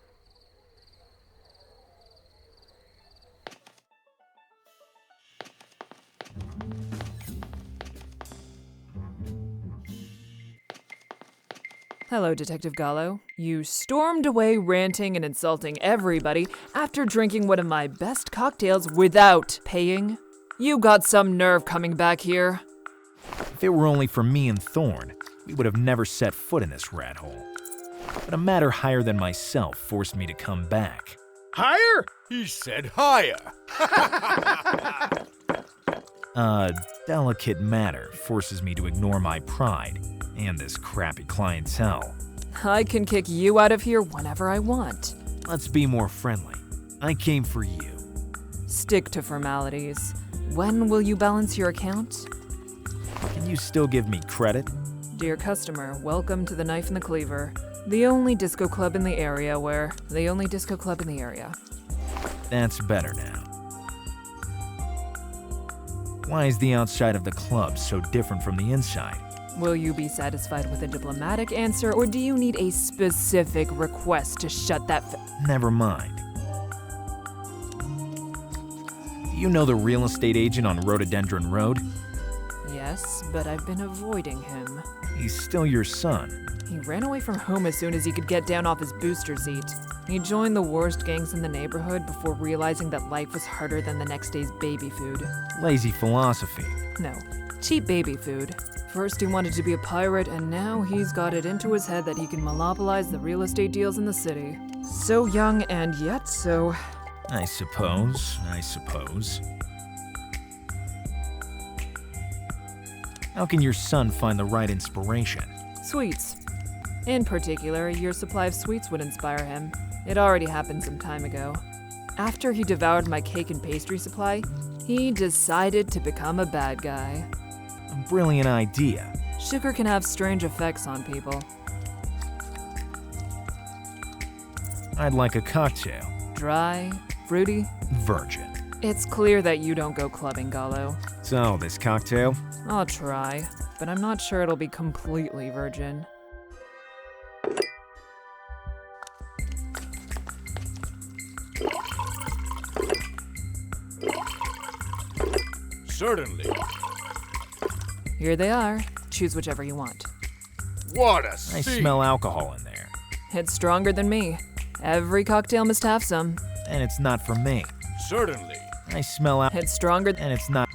Hello, Detective Gallo. You stormed away ranting and insulting everybody after drinking one of my best cocktails without paying. You got some nerve coming back here. If it were only for me and Thorn, we would have never set foot in this rat hole. But a matter higher than myself forced me to come back. Higher? He said higher. A delicate matter forces me to ignore my pride and this crappy clientele. I can kick you out of here whenever I want. Let's be more friendly. I came for you. Stick to formalities. When will you balance your account? Can you still give me credit? Dear customer, welcome to the Knife and the Cleaver. The only disco club in the area That's better now. Why is the outside of the club so different from the inside? Will you be satisfied with a diplomatic answer, or do you need a specific request to shut that Never mind. Do you know the real estate agent on Rhododendron Road? Yes, but I've been avoiding him. He's still your son. He ran away from home as soon as he could get down off his booster seat. He joined the worst gangs in the neighborhood before realizing that life was harder than the next day's baby food. Lazy philosophy. No, cheap baby food. First he wanted to be a pirate, and now he's got it into his head that he can monopolize the real estate deals in the city. So young and yet so... I suppose. How can your son find the right inspiration? Sweets. In particular, your supply of sweets would inspire him. It already happened some time ago. After he devoured my cake and pastry supply, he decided to become a bad guy. A brilliant idea. Sugar can have strange effects on people. I'd like a cocktail. Dry, fruity, virgin. It's clear that you don't go clubbing, Gallo. So, this cocktail? I'll try, but I'm not sure it'll be completely virgin. Certainly. Here they are. Choose whichever you want. What a I smell alcohol in there. It's stronger than me. Every cocktail must have some. And it's not for me. Certainly. I smell It's stronger and it's not.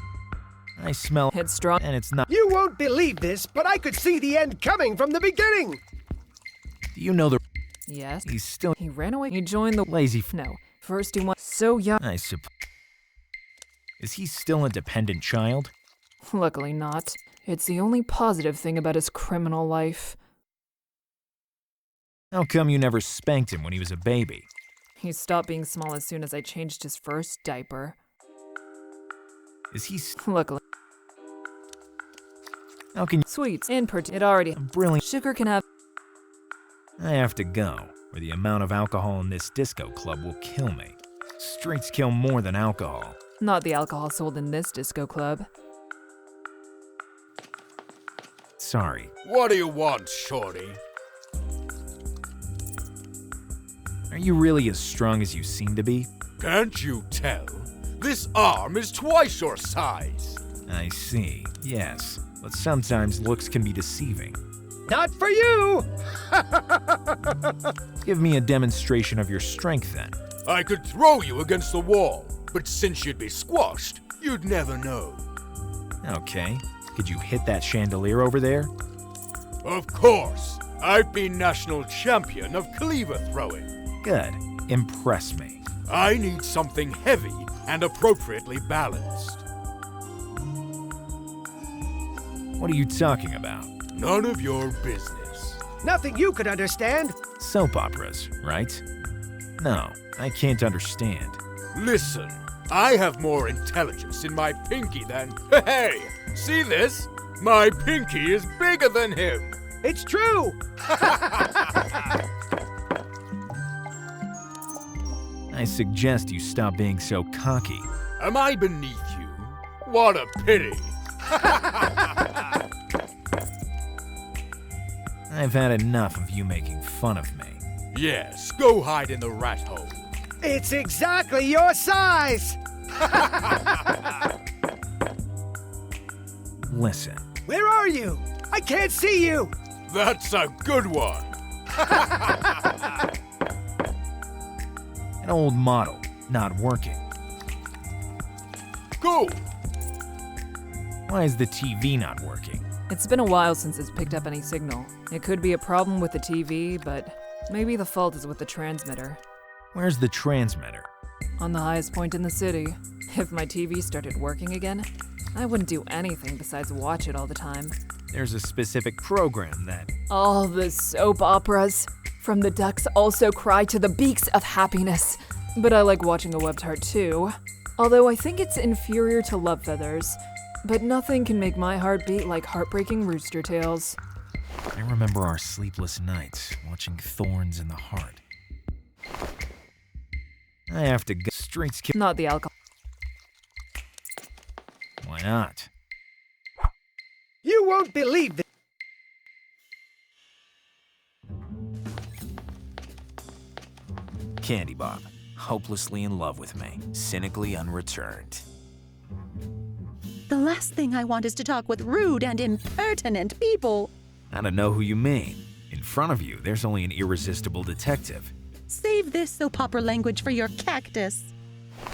I smell It's strong and it's not. You won't believe this, but I could see the end coming from the beginning. Do you know the... Yes. He's still... He ran away. He joined the... Lazy... No. First he went... So young... I suppose... Is he still a dependent child? Luckily not. It's the only positive thing about his criminal life. How come you never spanked him when he was a baby? He stopped being small as soon as I changed his first diaper. Is he... Luckily... How can you... Sweets. It already... Brilliant. Sugar can have... I have to go, or the amount of alcohol in this disco club will kill me. Streets kill more than alcohol. Not the alcohol sold in this disco club. Sorry. What do you want, shorty? Are you really as strong as you seem to be? Can't you tell? This arm is twice your size. I see, yes. But sometimes looks can be deceiving. Not for you! Give me a demonstration of your strength then. I could throw you against the wall, but since you'd be squashed, you'd never know. Okay. Could you hit that chandelier over there? Of course. I've been national champion of cleaver throwing. Good. Impress me. I need something heavy and appropriately balanced. What are you talking about? None of your business. Nothing you could understand. Soap operas, right? No, I can't understand. Listen, I have more intelligence in my pinky than... Hey, see this? My pinky is bigger than him. It's true! I suggest you stop being so cocky. Am I beneath you? What a pity. I've had enough of you making fun of me. Yes, go hide in the rat hole. It's exactly your size! Listen. Where are you? I can't see you! That's a good one. An old model, not working. Go! Why is the TV not working? It's been a while since it's picked up any signal. It could be a problem with the TV, but maybe the fault is with the transmitter. Where's the transmitter? On the highest point in the city. If my TV started working again, I wouldn't do anything besides watch it all the time. There's a specific program that... All the soap operas. From the ducks also cry to the beaks of happiness. But I like watching a web tart too. Although I think it's inferior to Love Feathers. But nothing can make my heart beat like heartbreaking rooster tails. I remember our sleepless nights watching Thorns in the Heart. I have to go. Streets kill. Not the alcohol. Why not? You won't believe this. Candy Bob, hopelessly in love with me, cynically unreturned. The last thing I want is to talk with rude and impertinent people. I don't know who you mean. In front of you, there's only an irresistible detective. Save this soap opera language for your cactus.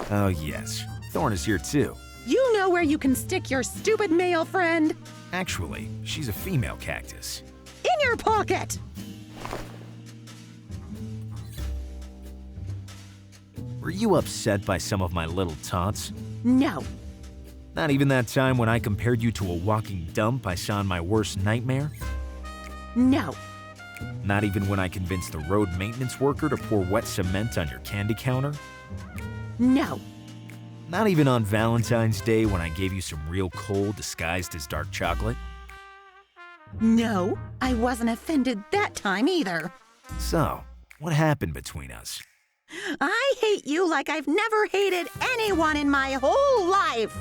Oh yes, Thorn is here too. You know where you can stick your stupid male friend? Actually, she's a female cactus. In your pocket! Were you upset by some of my little taunts? No. Not even that time when I compared you to a walking dump I saw in my worst nightmare? No. Not even when I convinced the road maintenance worker to pour wet cement on your candy counter? No. Not even on Valentine's Day when I gave you some real coal disguised as dark chocolate? No, I wasn't offended that time either. So, what happened between us? I hate you like I've never hated anyone in my whole life.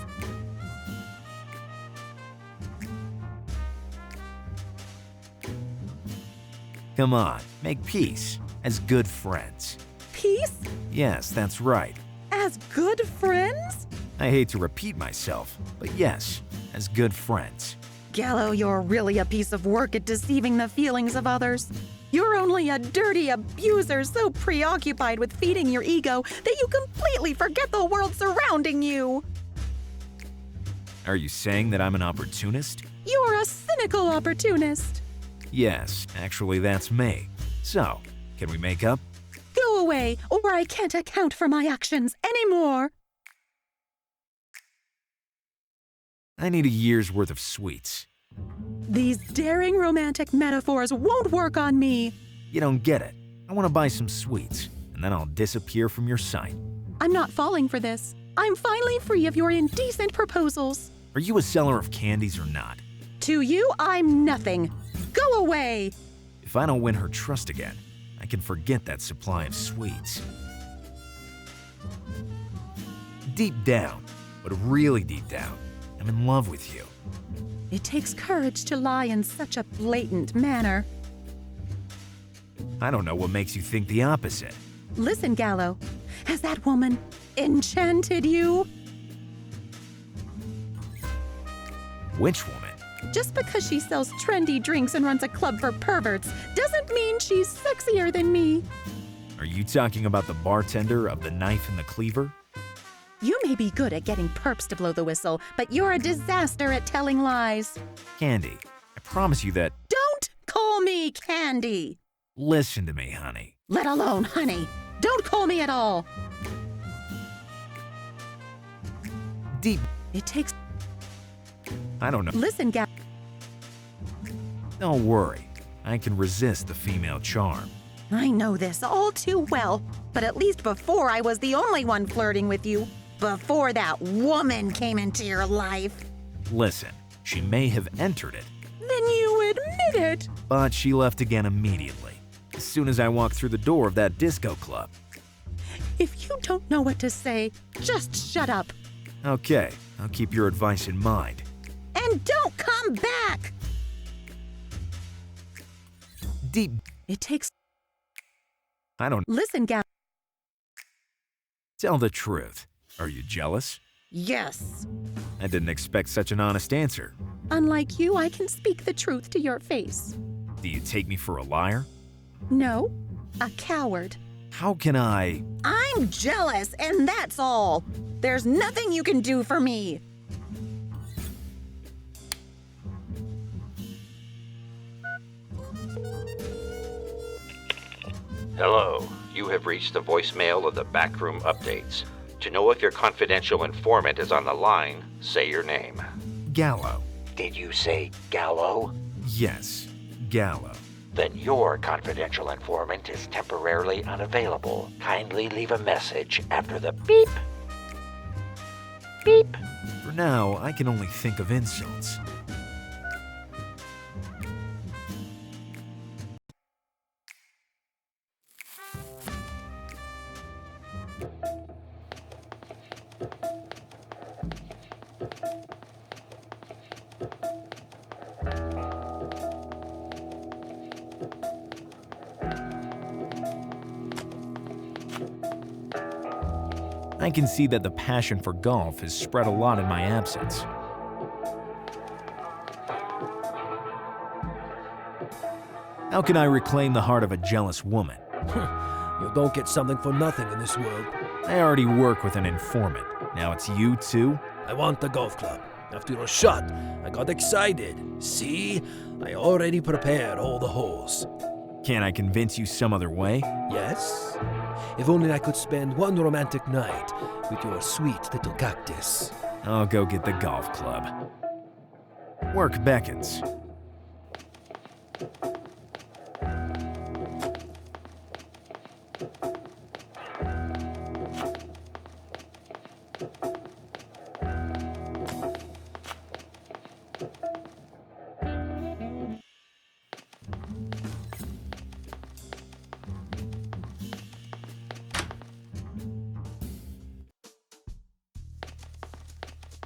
Come on, make peace, as good friends. Peace? Yes, that's right. As good friends? I hate to repeat myself, but yes, as good friends. Gallo, you're really a piece of work at deceiving the feelings of others. You're only a dirty abuser so preoccupied with feeding your ego that you completely forget the world surrounding you. Are you saying that I'm an opportunist? You're a cynical opportunist. Yes, actually that's me. So, can we make up? Go away, or I can't account for my actions anymore. I need a year's worth of sweets. These daring romantic metaphors won't work on me. You don't get it. I want to buy some sweets, and then I'll disappear from your sight. I'm not falling for this. I'm finally free of your indecent proposals. Are you a seller of candies or not? To you, I'm nothing. Go away! If I don't win her trust again, I can forget that supply of sweets. Deep down, but really deep down, I'm in love with you. It takes courage to lie in such a blatant manner. I don't know what makes you think the opposite. Listen, Gallo, has that woman enchanted you? Which woman? Just because she sells trendy drinks and runs a club for perverts doesn't mean she's sexier than me. Are you talking about the bartender of the knife and the cleaver? You may be good at getting perps to blow the whistle, but you're a disaster at telling lies. Candy, I promise you that... Don't call me Candy! Listen to me, honey. Let alone honey. Don't call me at all. Deep. It takes... I don't know. Listen, Gallo. Don't worry. I can resist the female charm. I know this all too well, but at least before I was the only one flirting with you. Before that woman came into your life. Listen, she may have entered it, Then you admit it. but she left again immediately, as soon as I walked through the door of that disco club. If you don't know what to say, just shut up. Okay, I'll keep your advice in mind. And don't come back! Deep. It takes... I don't... Listen, Gallo. Tell the truth. Are you jealous? Yes. I didn't expect such an honest answer. Unlike you, I can speak the truth to your face. Do you take me for a liar? No, a coward. How can I... I'm jealous, and that's all. There's nothing you can do for me. Hello, you have reached the voicemail of the Backroom Updates. To know if your confidential informant is on the line, say your name. Gallo. Did you say Gallo? Yes, Gallo. Then your confidential informant is temporarily unavailable. Kindly leave a message after the beep. Beep. For now, I can only think of insults. I can see that the passion for golf has spread a lot in my absence. How can I reclaim the heart of a jealous woman? You don't get something for nothing in this world. I already work with an informant. Now it's you too? I want the golf club. After your shot, I got excited. See? I already prepared all the holes. Can't I convince you some other way? Yes? If only I could spend one romantic night with your sweet little cactus. I'll go get the golf club. Work beckons.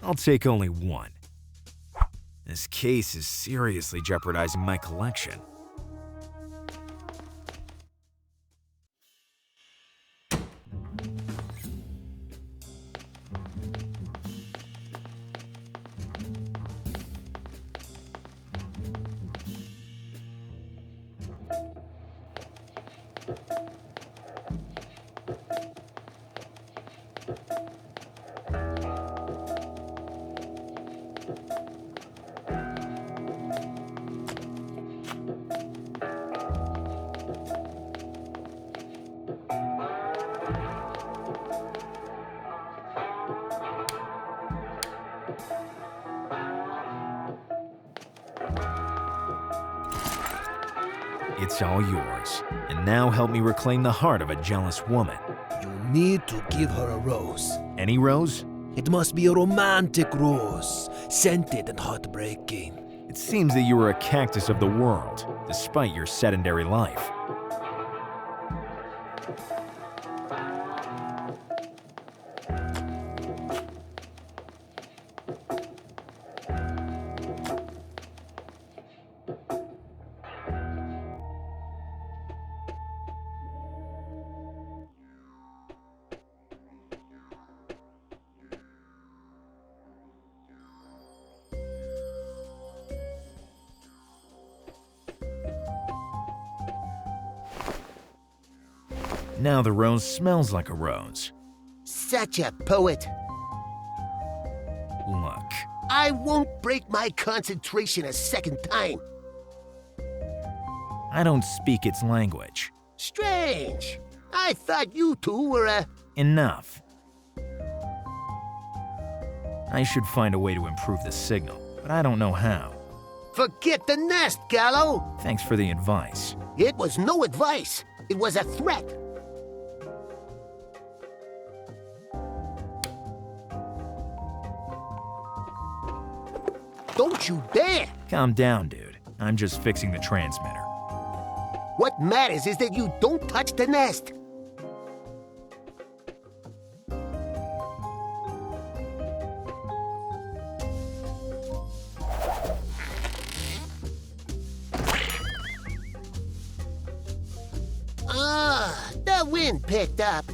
I'll take only one. This case is seriously jeopardizing my collection. It's all yours. And now help me reclaim the heart of a jealous woman. You need to give her a rose. Any rose? It must be a romantic rose, scented and heartbreaking. It seems that you are a cactus of the world, despite your sedentary life. Now the rose smells like a rose. Such a poet. Look, I won't break my concentration a second time. I don't speak its language. Strange. I thought you two were Enough. I should find a way to improve the signal, but I don't know how. Forget the nest, Gallo. Thanks for the advice. It was no advice. It was a threat. Don't you dare! Calm down, dude. I'm just fixing the transmitter. What matters is that you don't touch the nest. The wind picked up.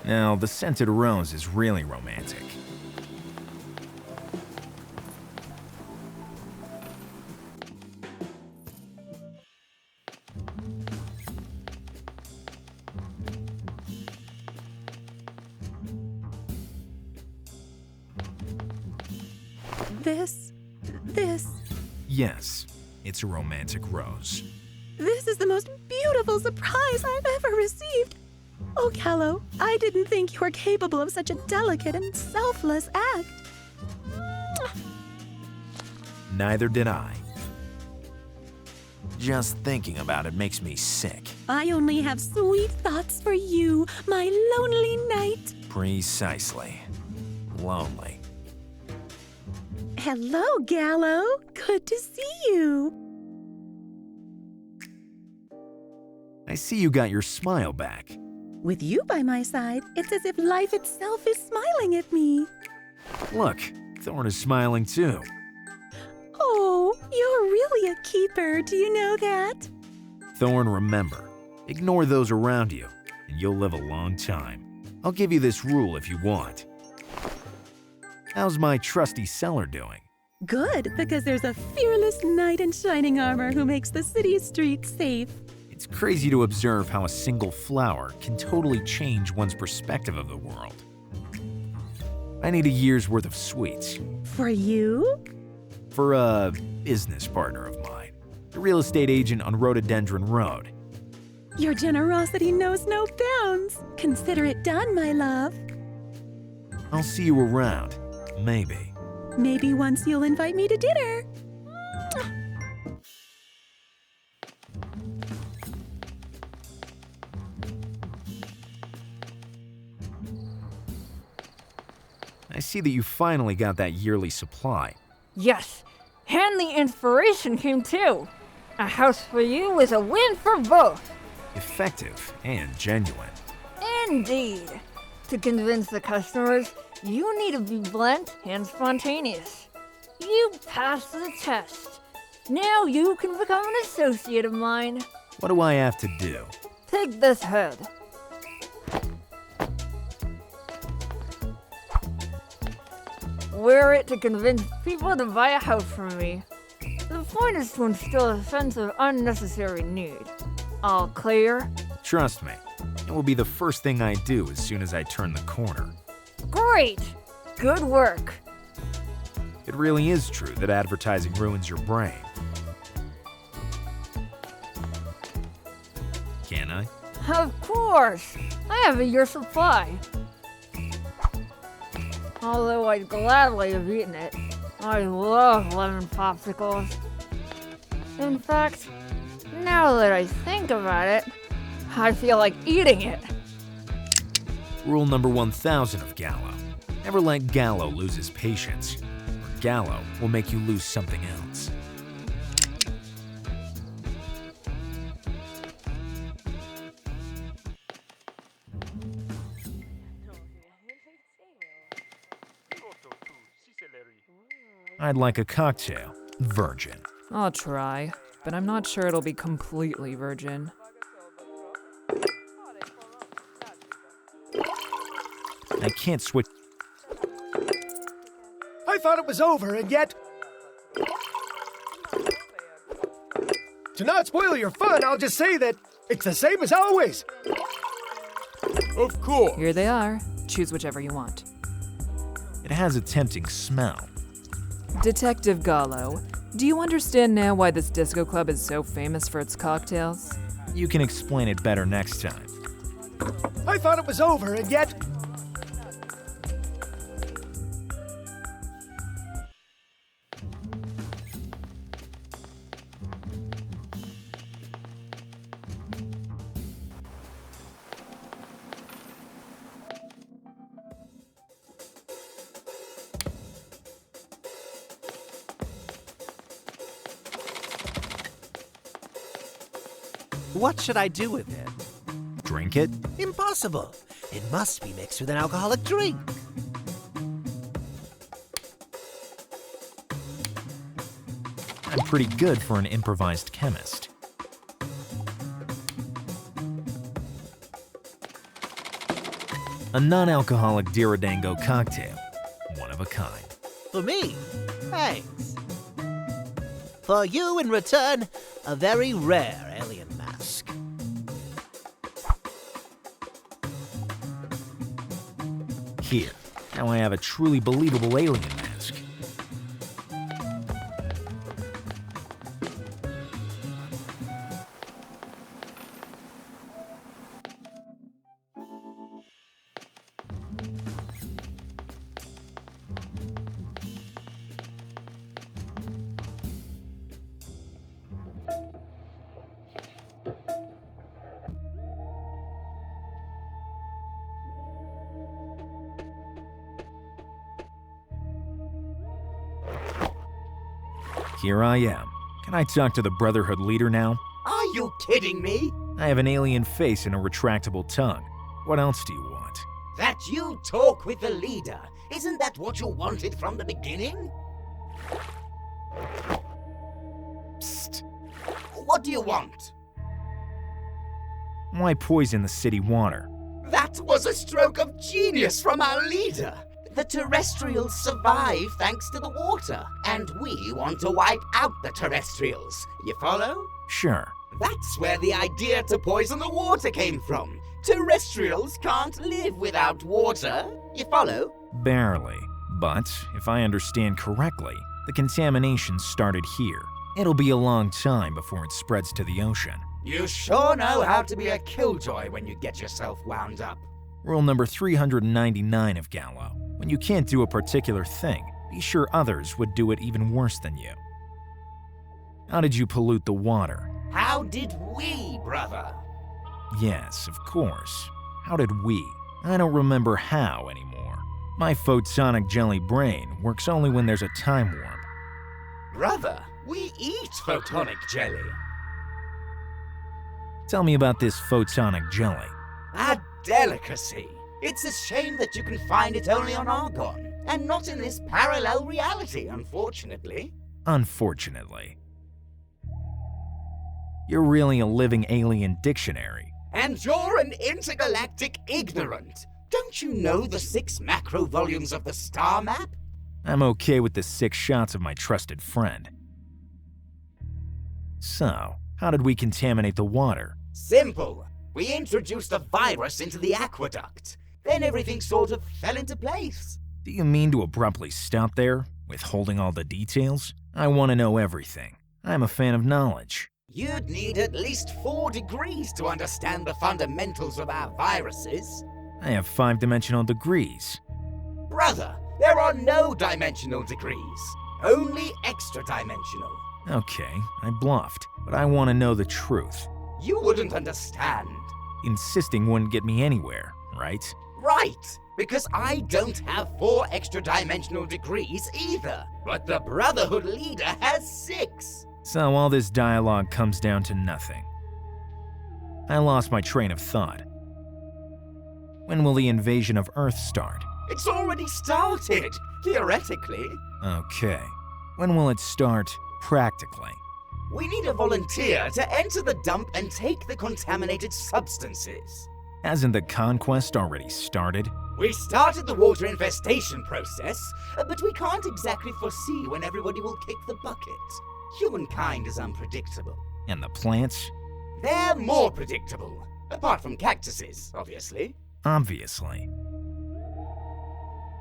Now, the scented rose is really romantic. This. Yes, it's a romantic rose. This is the most beautiful surprise I've ever received. Oh, Gallo, I didn't think you were capable of such a delicate and selfless act. Neither did I. Just thinking about it makes me sick. I only have sweet thoughts for you, my lonely knight. Precisely. Lonely. Hello, Gallo. Good to see you. I see you got your smile back. With you by my side, it's as if life itself is smiling at me. Look, Thorn is smiling too. Oh, you're really a keeper, do you know that? Thorn, remember, ignore those around you, and you'll live a long time. I'll give you this rule if you want. How's my trusty cellar doing? Good, because there's a fearless knight in shining armor who makes the city streets safe. It's crazy to observe how a single flower can totally change one's perspective of the world. I need a year's worth of sweets. For you? For a business partner of mine, the real estate agent on Rhododendron Road. Your generosity knows no bounds. Consider it done, my love. I'll see you around, maybe. Maybe once you'll invite me to dinner. I see that you finally got that yearly supply. Yes, and the inspiration came too. A house for you is a win for both. Effective and genuine. Indeed. To convince the customers, you need to be blunt and spontaneous. You passed the test. Now you can become an associate of mine. What do I have to do? Take this head. Wear it to convince people to buy a house from me. The point is to instill a sense of unnecessary need. All clear? Trust me, it will be the first thing I do as soon as I turn the corner. Great! Good work. It really is true that advertising ruins your brain. Can I? Of course! I have a year's supply. Although I'd gladly have eaten it. I love lemon popsicles. In fact, now that I think about it, I feel like eating it. Rule number 1000 of Gallo. Never let Gallo lose his patience, or Gallo will make you lose something else. I'd like a cocktail, virgin. I'll try, but I'm not sure it'll be completely virgin. I can't switch. I thought it was over, and yet... To not spoil your fun, I'll just say that it's the same as always. Of course. Here they are. Choose whichever you want. It has a tempting smell. Detective Gallo, do you understand now why this disco club is so famous for its cocktails? You can explain it better next time. I thought it was over, and yet... What should I do with it? Drink it? Impossible. It must be mixed with an alcoholic drink. I'm pretty good for an improvised chemist. A non-alcoholic Diridango cocktail. One of a kind. For me? Thanks. For you, in return, a very rare alien mask. Here. Now I have a truly believable alien mask. Here I am. Can I talk to the Brotherhood leader now? Are you kidding me? I have an alien face and a retractable tongue. What else do you want? That you talk with the leader. Isn't that what you wanted from the beginning? Psst. What do you want? Why poison the city water? That was a stroke of genius from our leader. The terrestrials survive thanks to the water, and we want to wipe out the terrestrials. You follow? Sure. That's where the idea to poison the water came from. Terrestrials can't live without water. You follow? Barely. But, if I understand correctly, the contamination started here. It'll be a long time before it spreads to the ocean. You sure know how to be a killjoy when you get yourself wound up. Rule number 399 of Gallo. When you can't do a particular thing, be sure others would do it even worse than you. How did you pollute the water? How did we, brother? Yes, of course. How did we? I don't remember how anymore. My photonic jelly brain works only when there's a time warp. Brother, we eat photonic jelly. Tell me about this photonic jelly. A delicacy. It's a shame that you can find it only on Argon, and not in this parallel reality, unfortunately. Unfortunately. You're really a living alien dictionary. And you're an intergalactic ignorant. Don't you know the 6 macro volumes of the star map? I'm okay with the 6 shots of my trusted friend. So, how did we contaminate the water? Simple. We introduced a virus into the aqueduct. Then everything sort of fell into place. Do you mean to abruptly stop there, withholding all the details? I want to know everything. I'm a fan of knowledge. You'd need at least 4 degrees to understand the fundamentals of our viruses. I have 5-dimensional degrees. Brother, there are no dimensional degrees. Only extra-dimensional. Okay, I bluffed, but I want to know the truth. You wouldn't understand. Insisting wouldn't get me anywhere, right? Right, because I don't have 4 extra-dimensional degrees either, but the Brotherhood leader has 6. So all this dialogue comes down to nothing. I lost my train of thought. When will the invasion of Earth start? It's already started, theoretically. Okay. When will it start, practically? We need a volunteer to enter the dump and take the contaminated substances. Hasn't the conquest already started? We started the water infestation process, but we can't exactly foresee when everybody will kick the bucket. Humankind is unpredictable. And the plants? They're more predictable. Apart from cactuses, obviously. Obviously.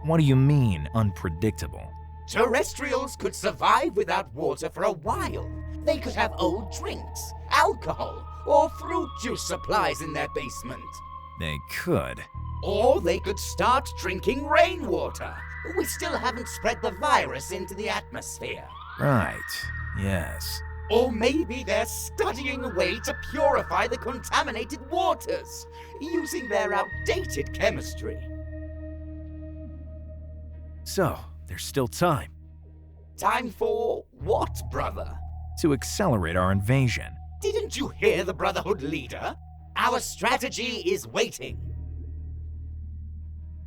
What do you mean, unpredictable? Terrestrials could survive without water for a while. They could have old drinks, alcohol, or fruit juice supplies in their basement. They could. Or they could start drinking rainwater. We still haven't spread the virus into the atmosphere. Right, yes. Or maybe they're studying a way to purify the contaminated waters, using their outdated chemistry. So, there's still time. Time for what, brother? To accelerate our invasion. Didn't you hear the Brotherhood leader? Our strategy is waiting.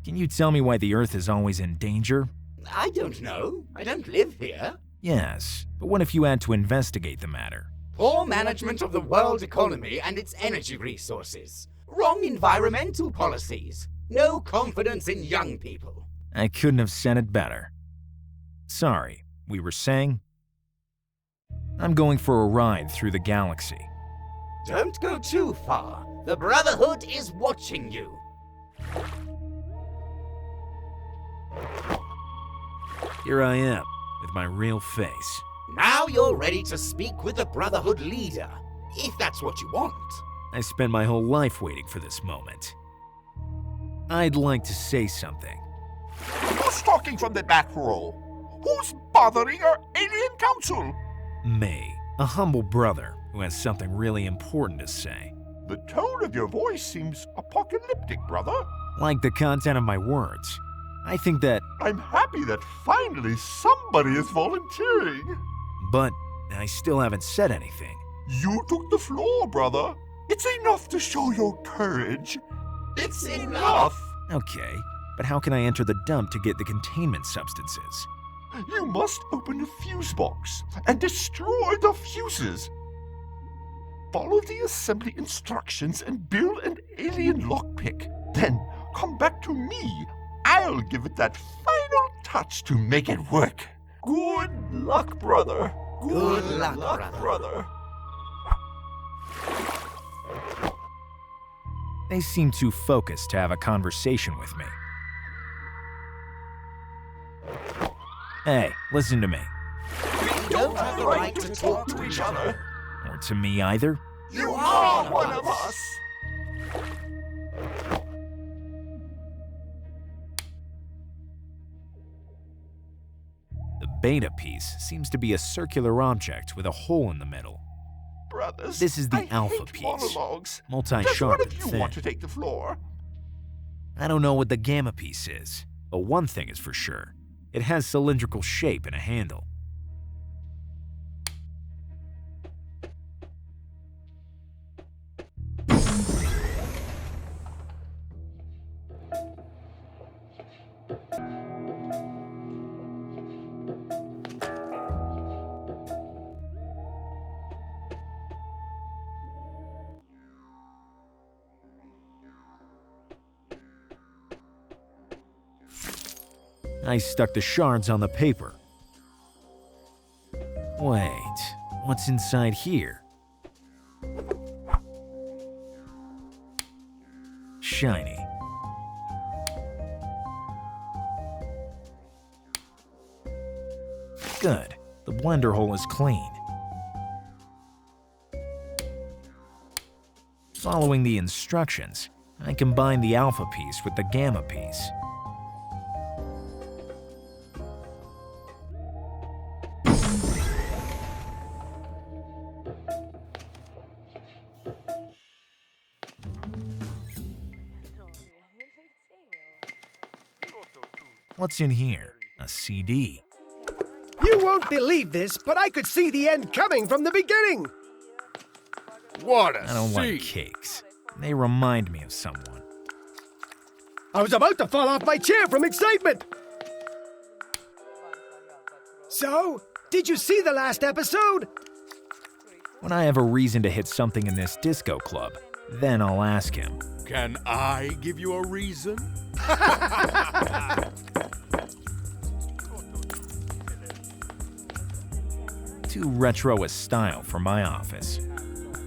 Can you tell me why the Earth is always in danger? I don't know. I don't live here. Yes, but what if you had to investigate the matter? Poor management of the world economy and its energy resources. Wrong environmental policies. No confidence in young people. I couldn't have said it better. Sorry, we were saying? I'm going for a ride through the galaxy. Don't go too far. The Brotherhood is watching you. Here I am, with my real face. Now you're ready to speak with the Brotherhood leader, if that's what you want. I spent my whole life waiting for this moment. I'd like to say something. Who's talking from the back row? Who's bothering our alien council? Me, a humble brother who has something really important to say. The tone of your voice seems apocalyptic, brother. Like the content of my words. I think that... I'm happy that finally somebody is volunteering. But I still haven't said anything. You took the floor, brother. It's enough to show your courage. It's enough! Okay, but how can I enter the dump to get the containment substances? You must open the fuse box and destroy the fuses. Follow the assembly instructions and build an alien lockpick. Then come back to me. I'll give it that final touch to make it work. Good luck, brother. Good luck, brother. They seem too focused to have a conversation with me. Hey, listen to me. We don't have the right to talk to each other. Or to me either. You are one of us. The beta piece seems to be a circular object with a hole in the middle. Brothers, this is the I alpha hate piece. monologues. Multi-sharp and Does one of you thin. want to take the floor? I don't know what the gamma piece is, but one thing is for sure. It has cylindrical shape and a handle. I stuck the shards on the paper. Wait, what's inside here? Shiny. Good, the blender hole is clean. Following the instructions, I combine the alpha piece with the gamma piece. What's in here? A CD. You won't believe this, but I could see the end coming from the beginning. What a I don't like scene. cakes. They remind me of someone. I was about to fall off my chair from excitement. So, did you see the last episode? When I have a reason to hit something in this disco club, then I'll ask him. Can I give you a reason? Too retro a style for my office.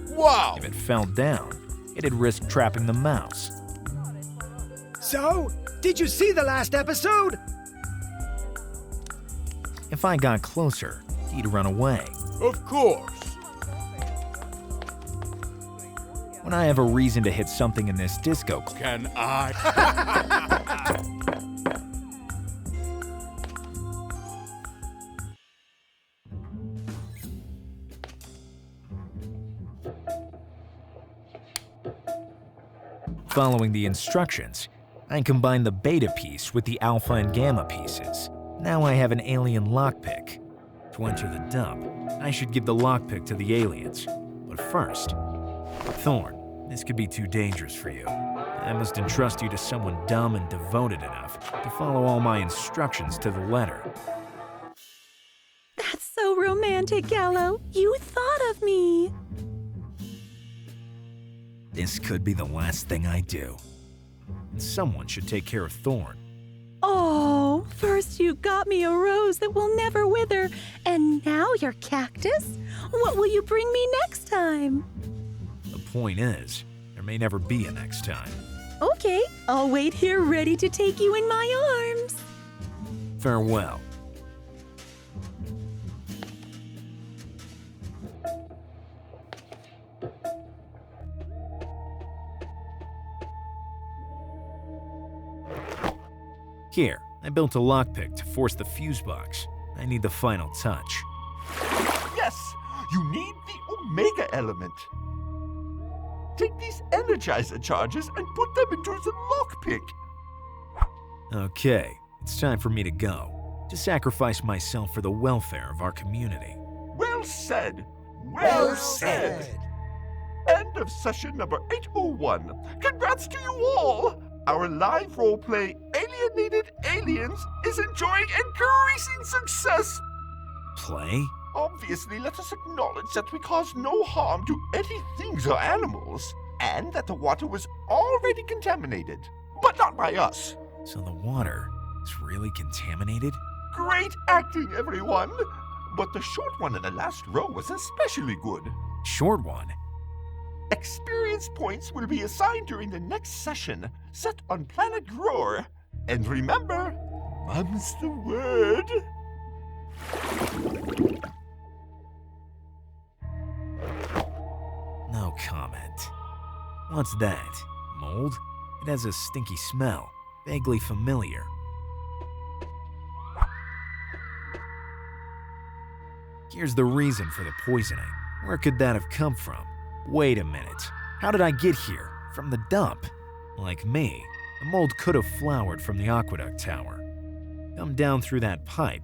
Wow! If it fell down, it'd risk trapping the mouse. So, did you see the last episode? If I got closer, he'd run away. Of course. When I have a reason to hit something in this disco club, Can I? Following the instructions, I combine the beta piece with the alpha and gamma pieces. Now I have an alien lockpick. To enter the dump, I should give the lockpick to the aliens. But first, Thorn, this could be too dangerous for you. I must entrust you to someone dumb and devoted enough to follow all my instructions to the letter. That's so romantic, Gallo. You thought of me. This could be the last thing I do. And someone should take care of Thorn. Oh, first you got me a rose that will never wither, and now your cactus? What will you bring me next time? The point is, there may never be a next time. Okay, I'll wait here ready to take you in my arms. Farewell. Here, I built a lockpick to force the fuse box. I need the final touch. Yes, you need the Omega element. Take these energizer charges and put them into the lockpick. Okay, it's time for me to go. To sacrifice myself for the welfare of our community. Well said. Well said. End of session number 801. Congrats to you all. Our live roleplay, Alienated Aliens, is enjoying increasing success. Play? Obviously, let us acknowledge that we caused no harm to any things or animals, and that the water was already contaminated, but not by us. So the water is really contaminated? Great acting, everyone! But the short one in the last row was especially good. Short one? Experience points will be assigned during the next session, set on Planet Roar. And remember, mum's the word. No comment. What's that? Mold? It has a stinky smell, vaguely familiar. Here's the reason for the poisoning. Where could that have come from? Wait a minute. How did I get here? From the dump? Like me, the mold could have flowered from the aqueduct tower, come down through that pipe,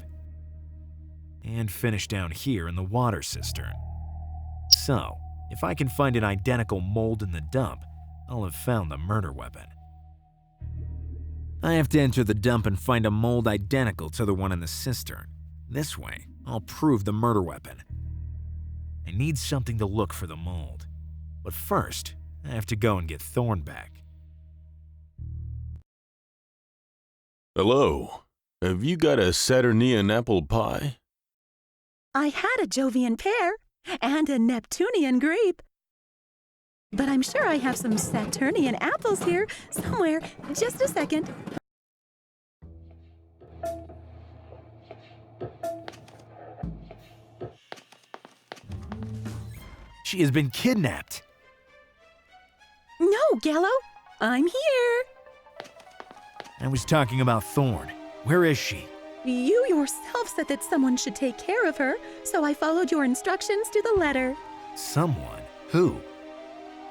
and finish down here in the water cistern. So, if I can find an identical mold in the dump, I'll have found the murder weapon. I have to enter the dump and find a mold identical to the one in the cistern. This way, I'll prove the murder weapon. I need something to look for the mold. But first, I have to go and get Thorn back. Hello. Have you got a Saturnian apple pie? I had a Jovian pear and a Neptunian grape. But I'm sure I have some Saturnian apples here somewhere. Just a second. She has been kidnapped. No, Gallo. I'm here. I was talking about Thorn. Where is she? You yourself said that someone should take care of her, so I followed your instructions to the letter. Someone? Who?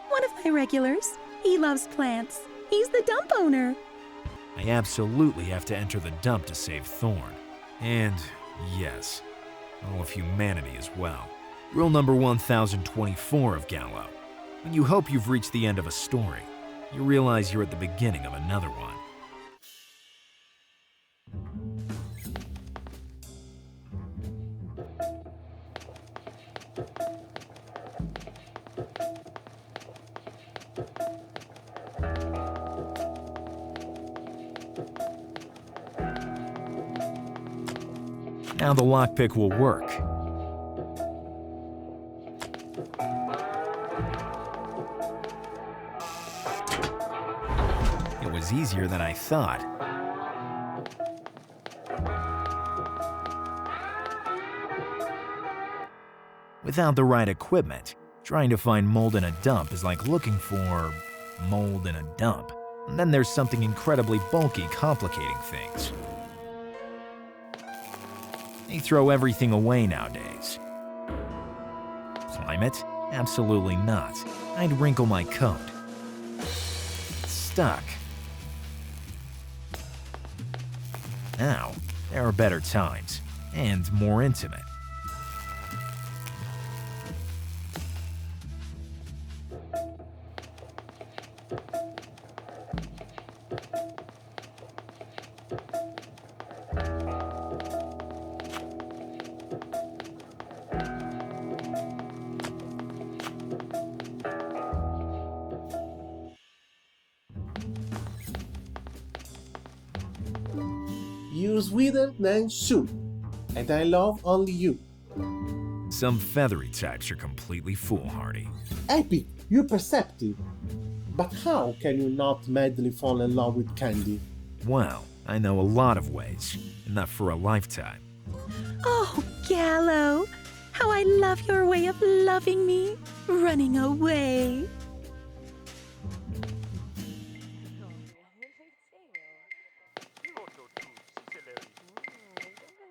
One of my regulars. He loves plants. He's the dump owner. I absolutely have to enter the dump to save Thorn. And, yes, all of humanity as well. Rule number 1024 of Gallo. When you hope you've reached the end of a story, you realize you're at the beginning of another one. Now the lockpick will work. It was easier than I thought. Without the right equipment, trying to find mold in a dump is like looking for mold in a dump. And then there's something incredibly bulky complicating things. They throw everything away nowadays. Climate? Absolutely not. I'd wrinkle my coat. It's stuck. Now, there are better times, and more intimate. You're sweeter than soup, and I love only you. Some feathery types are completely foolhardy. Epic, you're perceptive. But how can you not madly fall in love with candy? Well, I know a lot of ways, enough for a lifetime. Oh, Gallo, how I love your way of loving me, running away.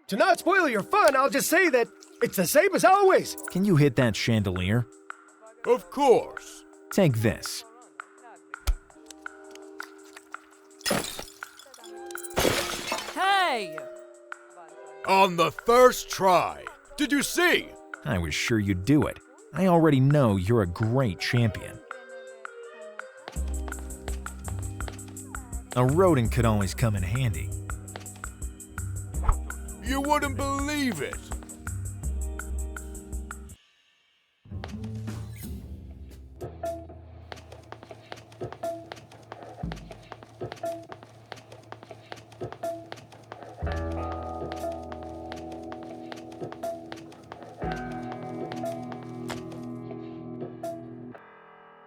To not spoil your fun, I'll just say that it's the same as always. Can you hit that chandelier? Of course. Take this. Hey! On the first try. Did you see? I was sure you'd do it. I already know you're a great champion. A rodent could always come in handy. You wouldn't believe it.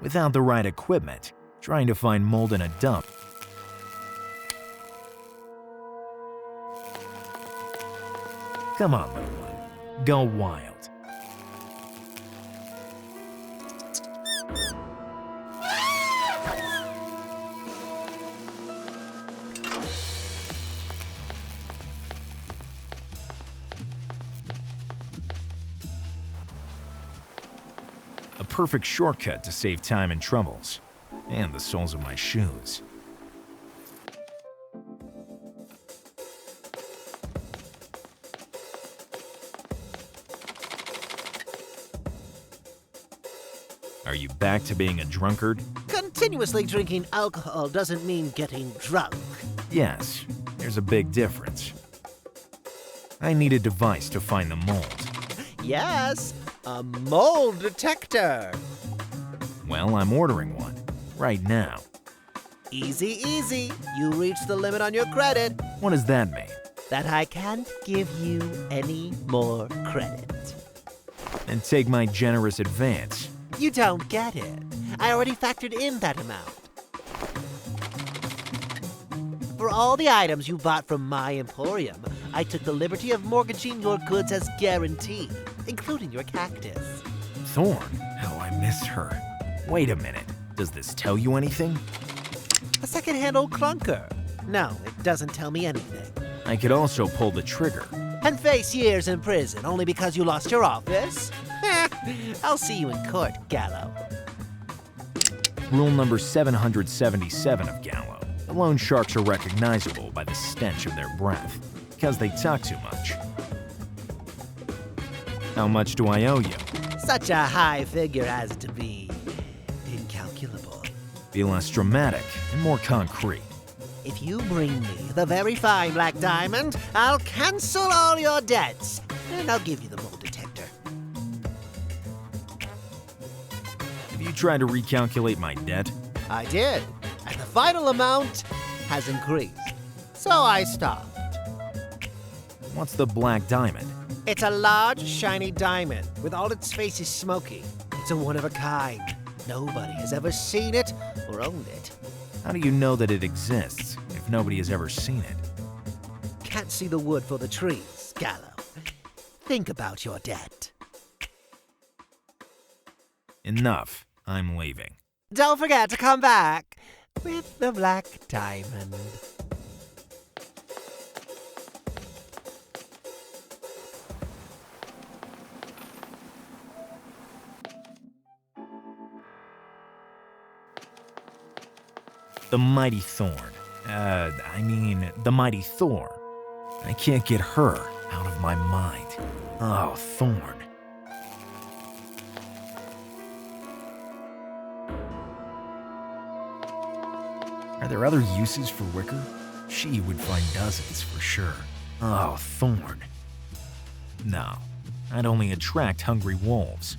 Without the right equipment, trying to find mold in a dump. Come on, little one. Go wild. A perfect shortcut to save time and troubles, and the soles of my shoes. Are you back to being a drunkard? Continuously drinking alcohol doesn't mean getting drunk. Yes, there's a big difference. I need a device to find the mold. Yes, a mold detector. Well, I'm ordering one, right now. Easy, easy. You reached the limit on your credit. What does that mean? That I can't give you any more credit. And take my generous advance. You don't get it. I already factored in that amount. For all the items you bought from my emporium, I took the liberty of mortgaging your goods as guaranteed, including your cactus. Thorn? How I miss her. Wait a minute. Does this tell you anything? A second-hand old clunker. No, it doesn't tell me anything. I could also pull the trigger. And face years in prison only because you lost your office? I'll see you in court, Gallo. Rule number 777 of Gallo. The loan sharks are recognizable by the stench of their breath, because they talk too much. How much do I owe you? Such a high figure as to be incalculable. Be less dramatic and more concrete. If you bring me the very fine black diamond, I'll cancel all your debts, and I'll give you the mold detector. Have you tried to recalculate my debt? I did, and the final amount has increased. So I stopped. What's the black diamond? It's a large, shiny diamond, with all its faces smoky. It's a one of a kind. Nobody has ever seen it or owned it. How do you know that it exists if nobody has ever seen it? Can't see the wood for the trees, Gallo. Think about your debt. Enough. I'm leaving. Don't forget to come back with the black diamond. The mighty thorn. The mighty Thor. I can't get her out of my mind. Oh, Thorn. Are there other uses for wicker? She would find dozens for sure. Oh, Thorn. No, I'd only attract hungry wolves.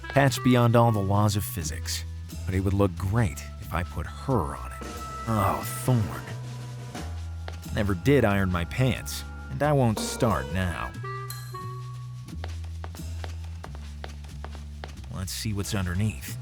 Patched beyond all the laws of physics, but it would look great if I put her on it. Oh, Thorn. Never did iron my pants, and I won't start now. Let's see what's underneath.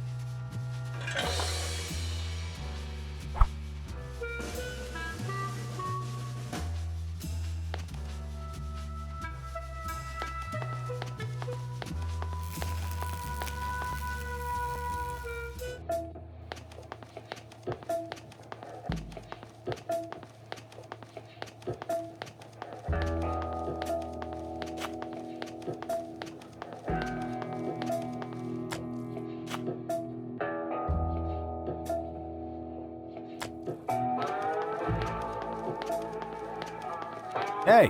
Hey!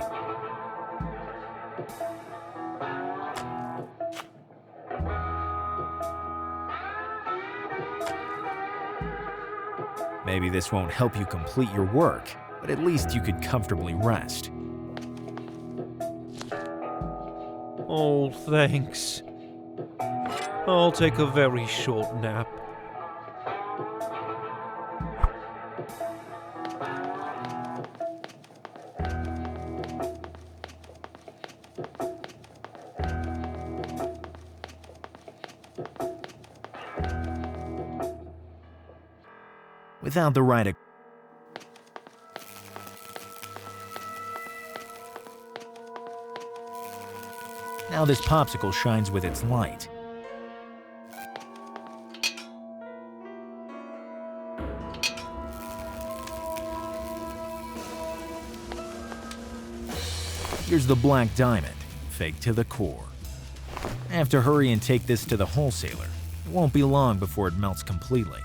Maybe this won't help you complete your work, but at least you could comfortably rest. Oh, thanks. I'll take a very short nap. Without the right... Now this popsicle shines with its light. Here's the black diamond, fake to the core. I have to hurry and take this to the wholesaler. It won't be long before it melts completely.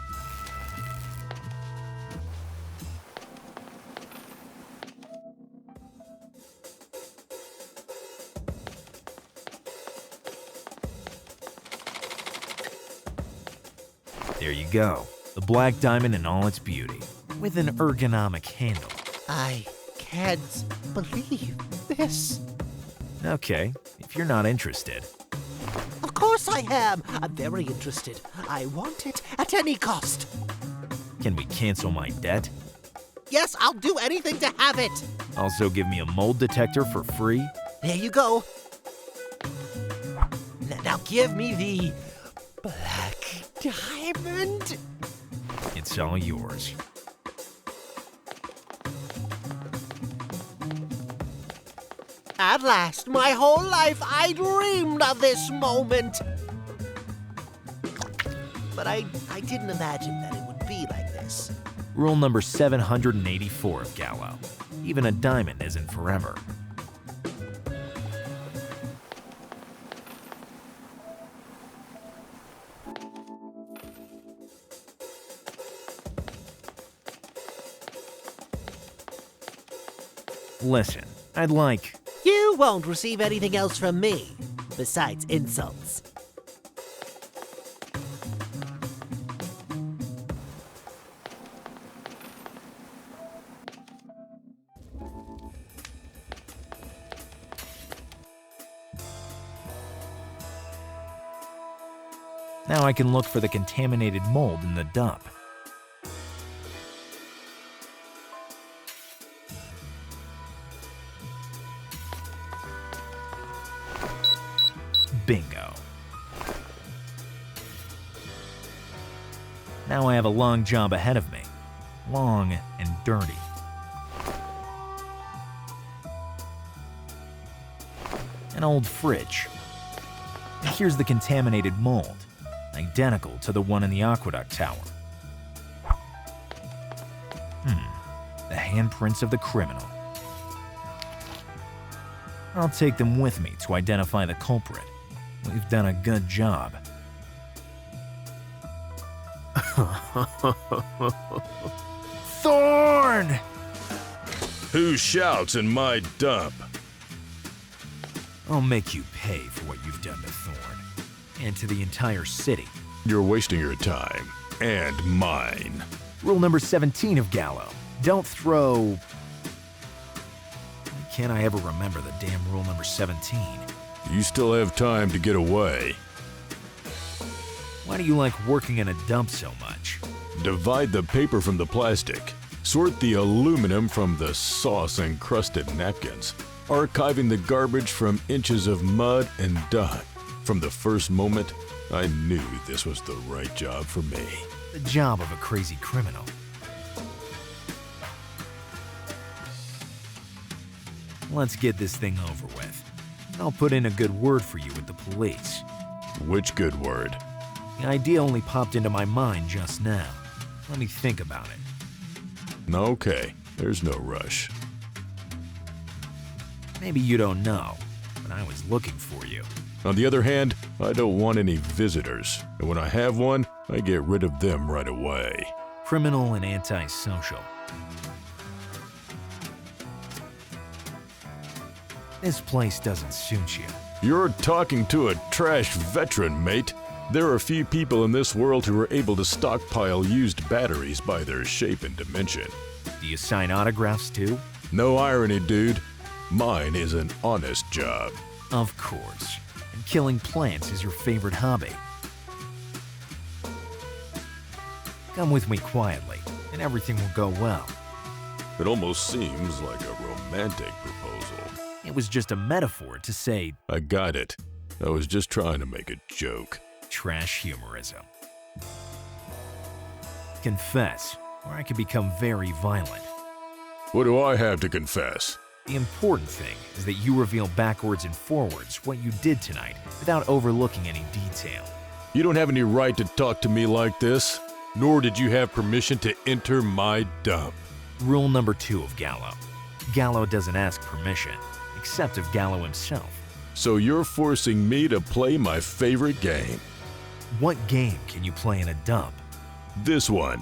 There you go, the black diamond in all its beauty, with an ergonomic handle. I can't believe this. Okay, if you're not interested. Of course I am. I'm very interested. I want it at any cost. Can we cancel my debt? Yes, I'll do anything to have it. Also give me a mold detector for free? There you go. Now give me the black diamond. It's all yours. At last, my whole life I dreamed of this moment. But I didn't imagine that it would be like this. Rule number 784 of Gallo. Even a diamond isn't forever. Listen, I'd like... You won't receive anything else from me, besides insults. Now I can look for the contaminated mold in the dump. Bingo. Now I have a long job ahead of me. Long and dirty. An old fridge. And here's the contaminated mold, identical to the one in the aqueduct tower. The handprints of the criminal. I'll take them with me to identify the culprit. We've done a good job. Thorn! Who shouts in my dump? I'll make you pay for what you've done to Thorn, and to the entire city. You're wasting your time, and mine. Rule number 17 of Gallo. Don't throw... Why can't I ever remember the damn rule number 17? You still have time to get away. Why do you like working in a dump so much? Divide the paper from the plastic. Sort the aluminum from the sauce-encrusted napkins. Archiving the garbage from inches of mud and dust. From the first moment, I knew this was the right job for me. The job of a crazy criminal. Let's get this thing over with. I'll put in a good word for you with the police. Which good word? The idea only popped into my mind just now. Let me think about it. Okay, there's no rush. Maybe you don't know, but I was looking for you. On the other hand, I don't want any visitors, and when I have one, I get rid of them right away. Criminal and antisocial. This place doesn't suit you. You're talking to a trash veteran, mate. There are few people in this world who are able to stockpile used batteries by their shape and dimension. Do you sign autographs too? No irony, dude. Mine is an honest job. Of course. And killing plants is your favorite hobby. Come with me quietly, and everything will go well. It almost seems like a romantic proposal. It was just a metaphor to say... I got it. I was just trying to make a joke. Trash humorism. Confess, or I could become very violent. What do I have to confess? The important thing is that you reveal backwards and forwards what you did tonight without overlooking any detail. You don't have any right to talk to me like this, nor did you have permission to enter my dump. Rule number 2 of Gallo. Gallo doesn't ask permission, except of Gallo himself. So you're forcing me to play my favorite game. What game can you play in a dump? This one.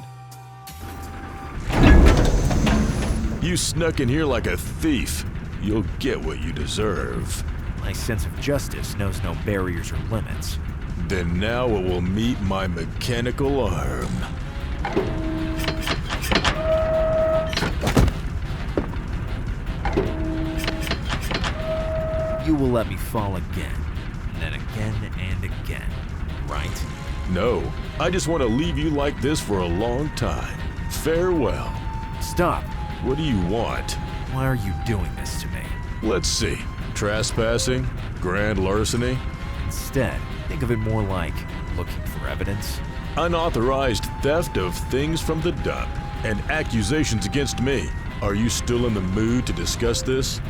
You snuck in here like a thief. You'll get what you deserve. My sense of justice knows no barriers or limits. Then now it will meet my mechanical arm. You will let me fall again, and then again and again, right? No, I just want to leave you like this for a long time. Farewell. Stop. What do you want? Why are you doing this to me? Let's see. Trespassing? Grand larceny? Instead, think of it more like looking for evidence. Unauthorized theft of things from the dump and accusations against me. Are you still in the mood to discuss this?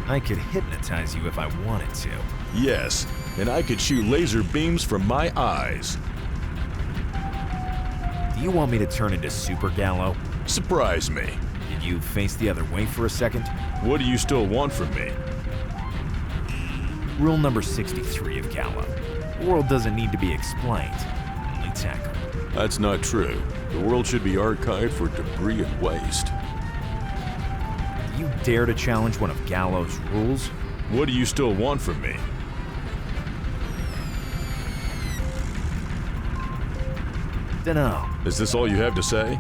I could hypnotize you if I wanted to. Yes, and I could shoot laser beams from my eyes. Do you want me to turn into Super Gallo? Surprise me. Did you face the other way for a second? What do you still want from me? Rule number 63 of Gallo. The world doesn't need to be explained, only tackled. That's not true. The world should be archived for debris and waste. Do you dare to challenge one of Gallo's rules? What do you still want from me? Dunno. Is this all you have to say?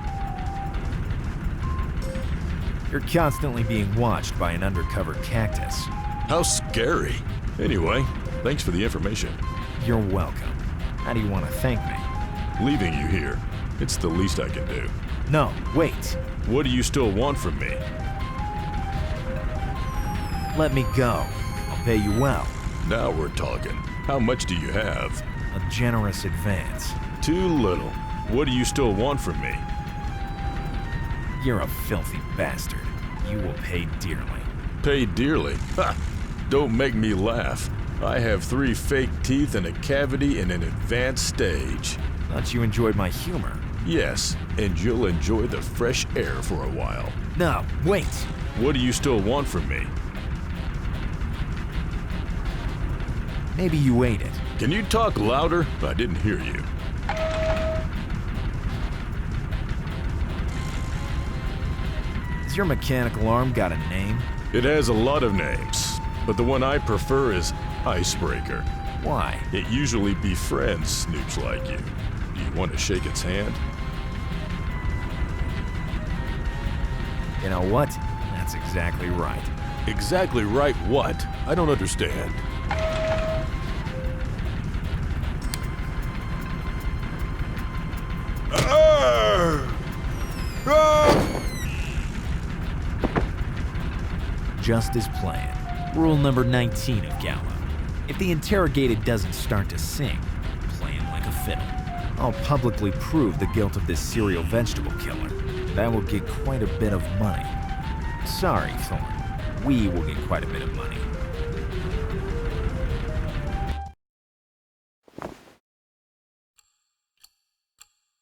You're constantly being watched by an undercover cactus. How scary. Anyway, Thanks for the information. You're welcome. How do you want to thank me? Leaving you here. It's the least I can do. No, wait. What do you still want from me? Let me go. I'll pay you well. Now we're talking. How much do you have? A generous advance. Too little. What do you still want from me? You're a filthy bastard. You will pay dearly. Pay dearly? Ha! Don't make me laugh. I have 3 fake teeth and a cavity in an advanced stage. Thought you enjoyed my humor. Yes, and you'll enjoy the fresh air for a while. No, wait. What do you still want from me? Maybe you ate it. Can you talk louder? I didn't hear you. Has your mechanical arm got a name? It has a lot of names, but the one I prefer is Icebreaker. Why? It usually befriends snoops like you. Do you want to shake its hand? You know what? That's exactly right. Exactly right what? I don't understand. Just as planned. Rule number 19 of Gallo. If the interrogated doesn't start to sing, play him like a fiddle. I'll publicly prove the guilt of this serial vegetable killer. That will get quite a bit of money. Sorry, Thorn. We will get quite a bit of money.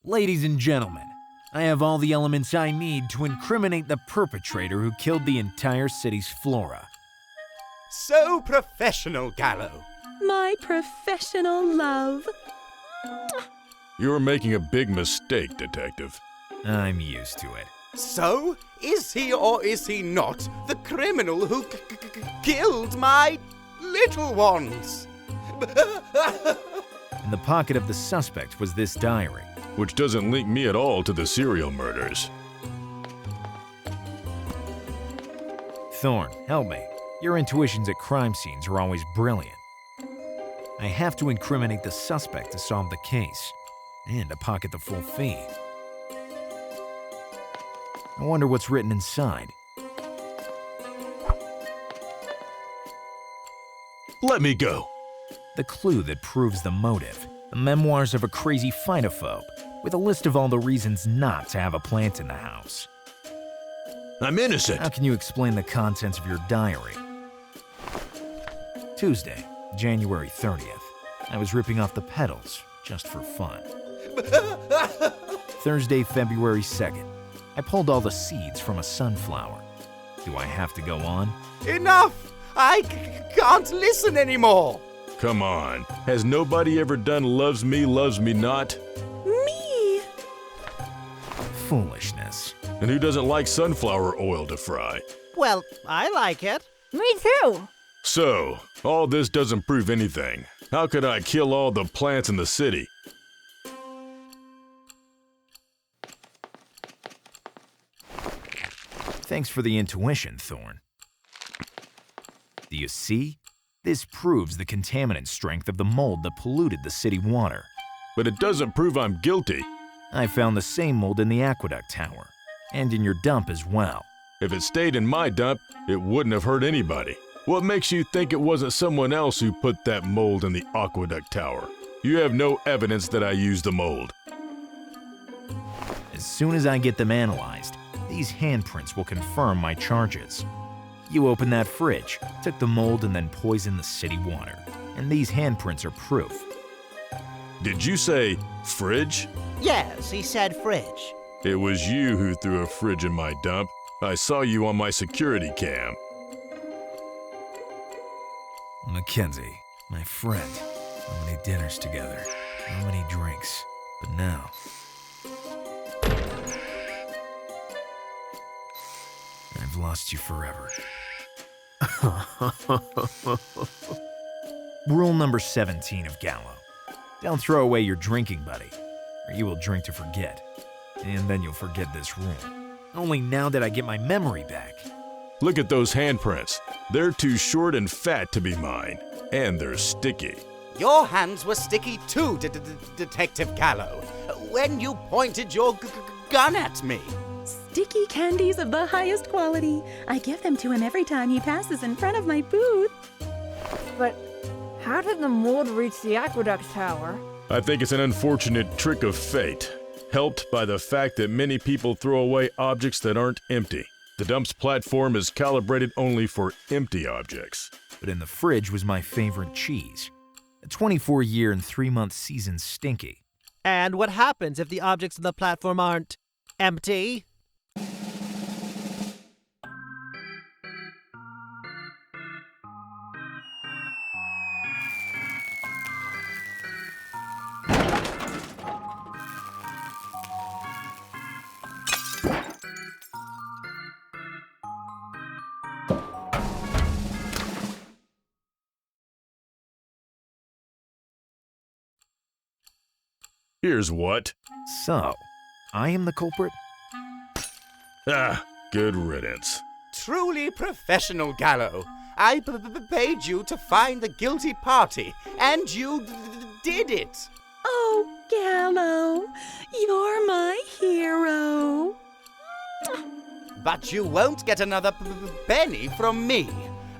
Ladies and gentlemen, I have all the elements I need to incriminate the perpetrator who killed the entire city's flora. So professional, Gallo. My professional love. You're making a big mistake, Detective. I'm used to it. So, is he or is he not the criminal who killed my little ones? In the pocket of the suspect was this diary. Which doesn't link me at all to the serial murders. Thorn, help me. Your intuitions at crime scenes are always brilliant. I have to incriminate the suspect to solve the case, and to pocket the full fee. I wonder what's written inside. Let me go. The clue that proves the motive. The memoirs of a crazy phytophobe, with a list of all the reasons not to have a plant in the house. I'm innocent. How can you explain the contents of your diary? Tuesday, January 30th. I was ripping off the petals, just for fun. Thursday, February 2nd. I pulled all the seeds from a sunflower. Do I have to go on? Enough! I can't listen anymore! Come on. Has nobody ever done Loves Me Not? Me! Foolishness. And who doesn't like sunflower oil to fry? Well, I like it. Me too. So, all this doesn't prove anything. How could I kill all the plants in the city? Thanks for the intuition, Thorn. Do you see? This proves the contaminant strength of the mold that polluted the city water. But it doesn't prove I'm guilty. I found the same mold in the aqueduct tower, and in your dump as well. If it stayed in my dump, it wouldn't have hurt anybody. What makes you think it wasn't someone else who put that mold in the aqueduct tower? You have no evidence that I used the mold. As soon as I get them analyzed, these handprints will confirm my charges. You opened that fridge, took the mold, and then poisoned the city water. And these handprints are proof. Did you say fridge? Yes, he said fridge. It was you who threw a fridge in my dump. I saw you on my security cam. Mackenzie, my friend. How many dinners together? How many drinks? But now... I've lost you forever. Rule number 17 of Gallo. Don't throw away your drinking buddy, or you will drink to forget. And then you'll forget this rule. Only now that I get my memory back. Look at those handprints. They're too short and fat to be mine. And they're sticky. Your hands were sticky too, Detective Gallo, when you pointed your gun at me. Sticky candies of the highest quality. I give them to him every time he passes in front of my booth. But how did the mold reach the aqueduct tower? I think it's an unfortunate trick of fate, helped by the fact that many people throw away objects that aren't empty. The dump's platform is calibrated only for empty objects. But in the fridge was my favorite cheese. A 24-year and 3-month seasoned Stinky. And what happens if the objects on the platform aren't empty? Here's what. So, I am the culprit? Ah, good riddance. Truly professional, Gallo. I paid you to find the guilty party, and you did it. Oh, Gallo, you're my hero. But you won't get another penny from me.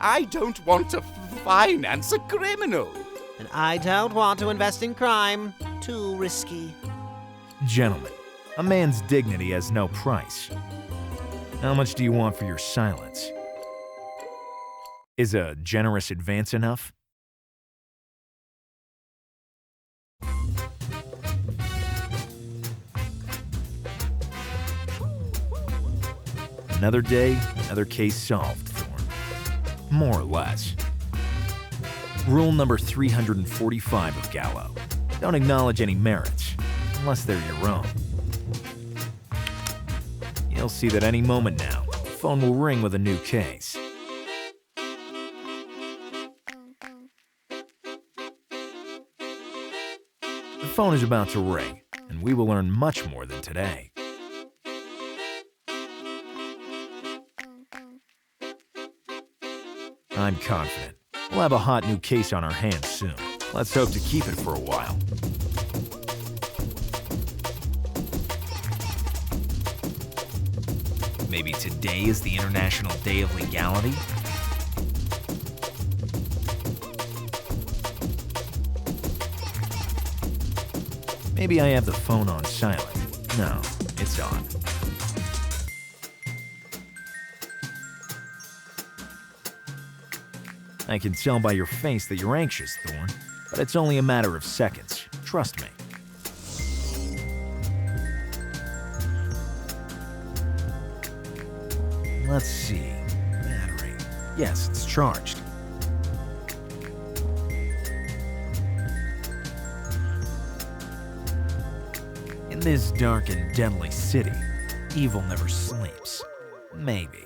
I don't want to finance a criminal. And I don't want to invest in crime. Too risky. Gentlemen, a man's dignity has no price. How much do you want for your silence? Is a generous advance enough? Another day, another case solved, Thorn. More or less. Rule number 345 of Gallo. Don't acknowledge any merits, unless they're your own. You'll see that any moment now, the phone will ring with a new case. The phone is about to ring, and we will learn much more than today. I'm confident. We'll have a hot new case on our hands soon. Let's hope to keep it for a while. Maybe today is the International Day of Legality? Maybe I have the phone on silent. No, it's on. I can tell by your face that you're anxious, Thorn, but it's only a matter of seconds. Trust me. Let's see. Battery. Yes, it's charged. In this dark and deadly city, evil never sleeps. Maybe.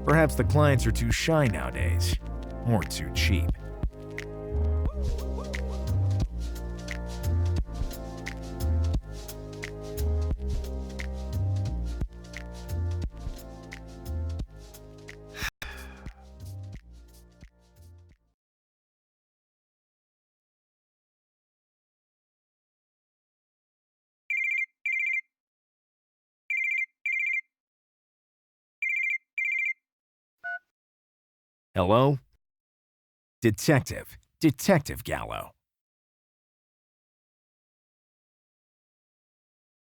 Perhaps the clients are too shy nowadays, or too cheap. Hello? Detective Gallo.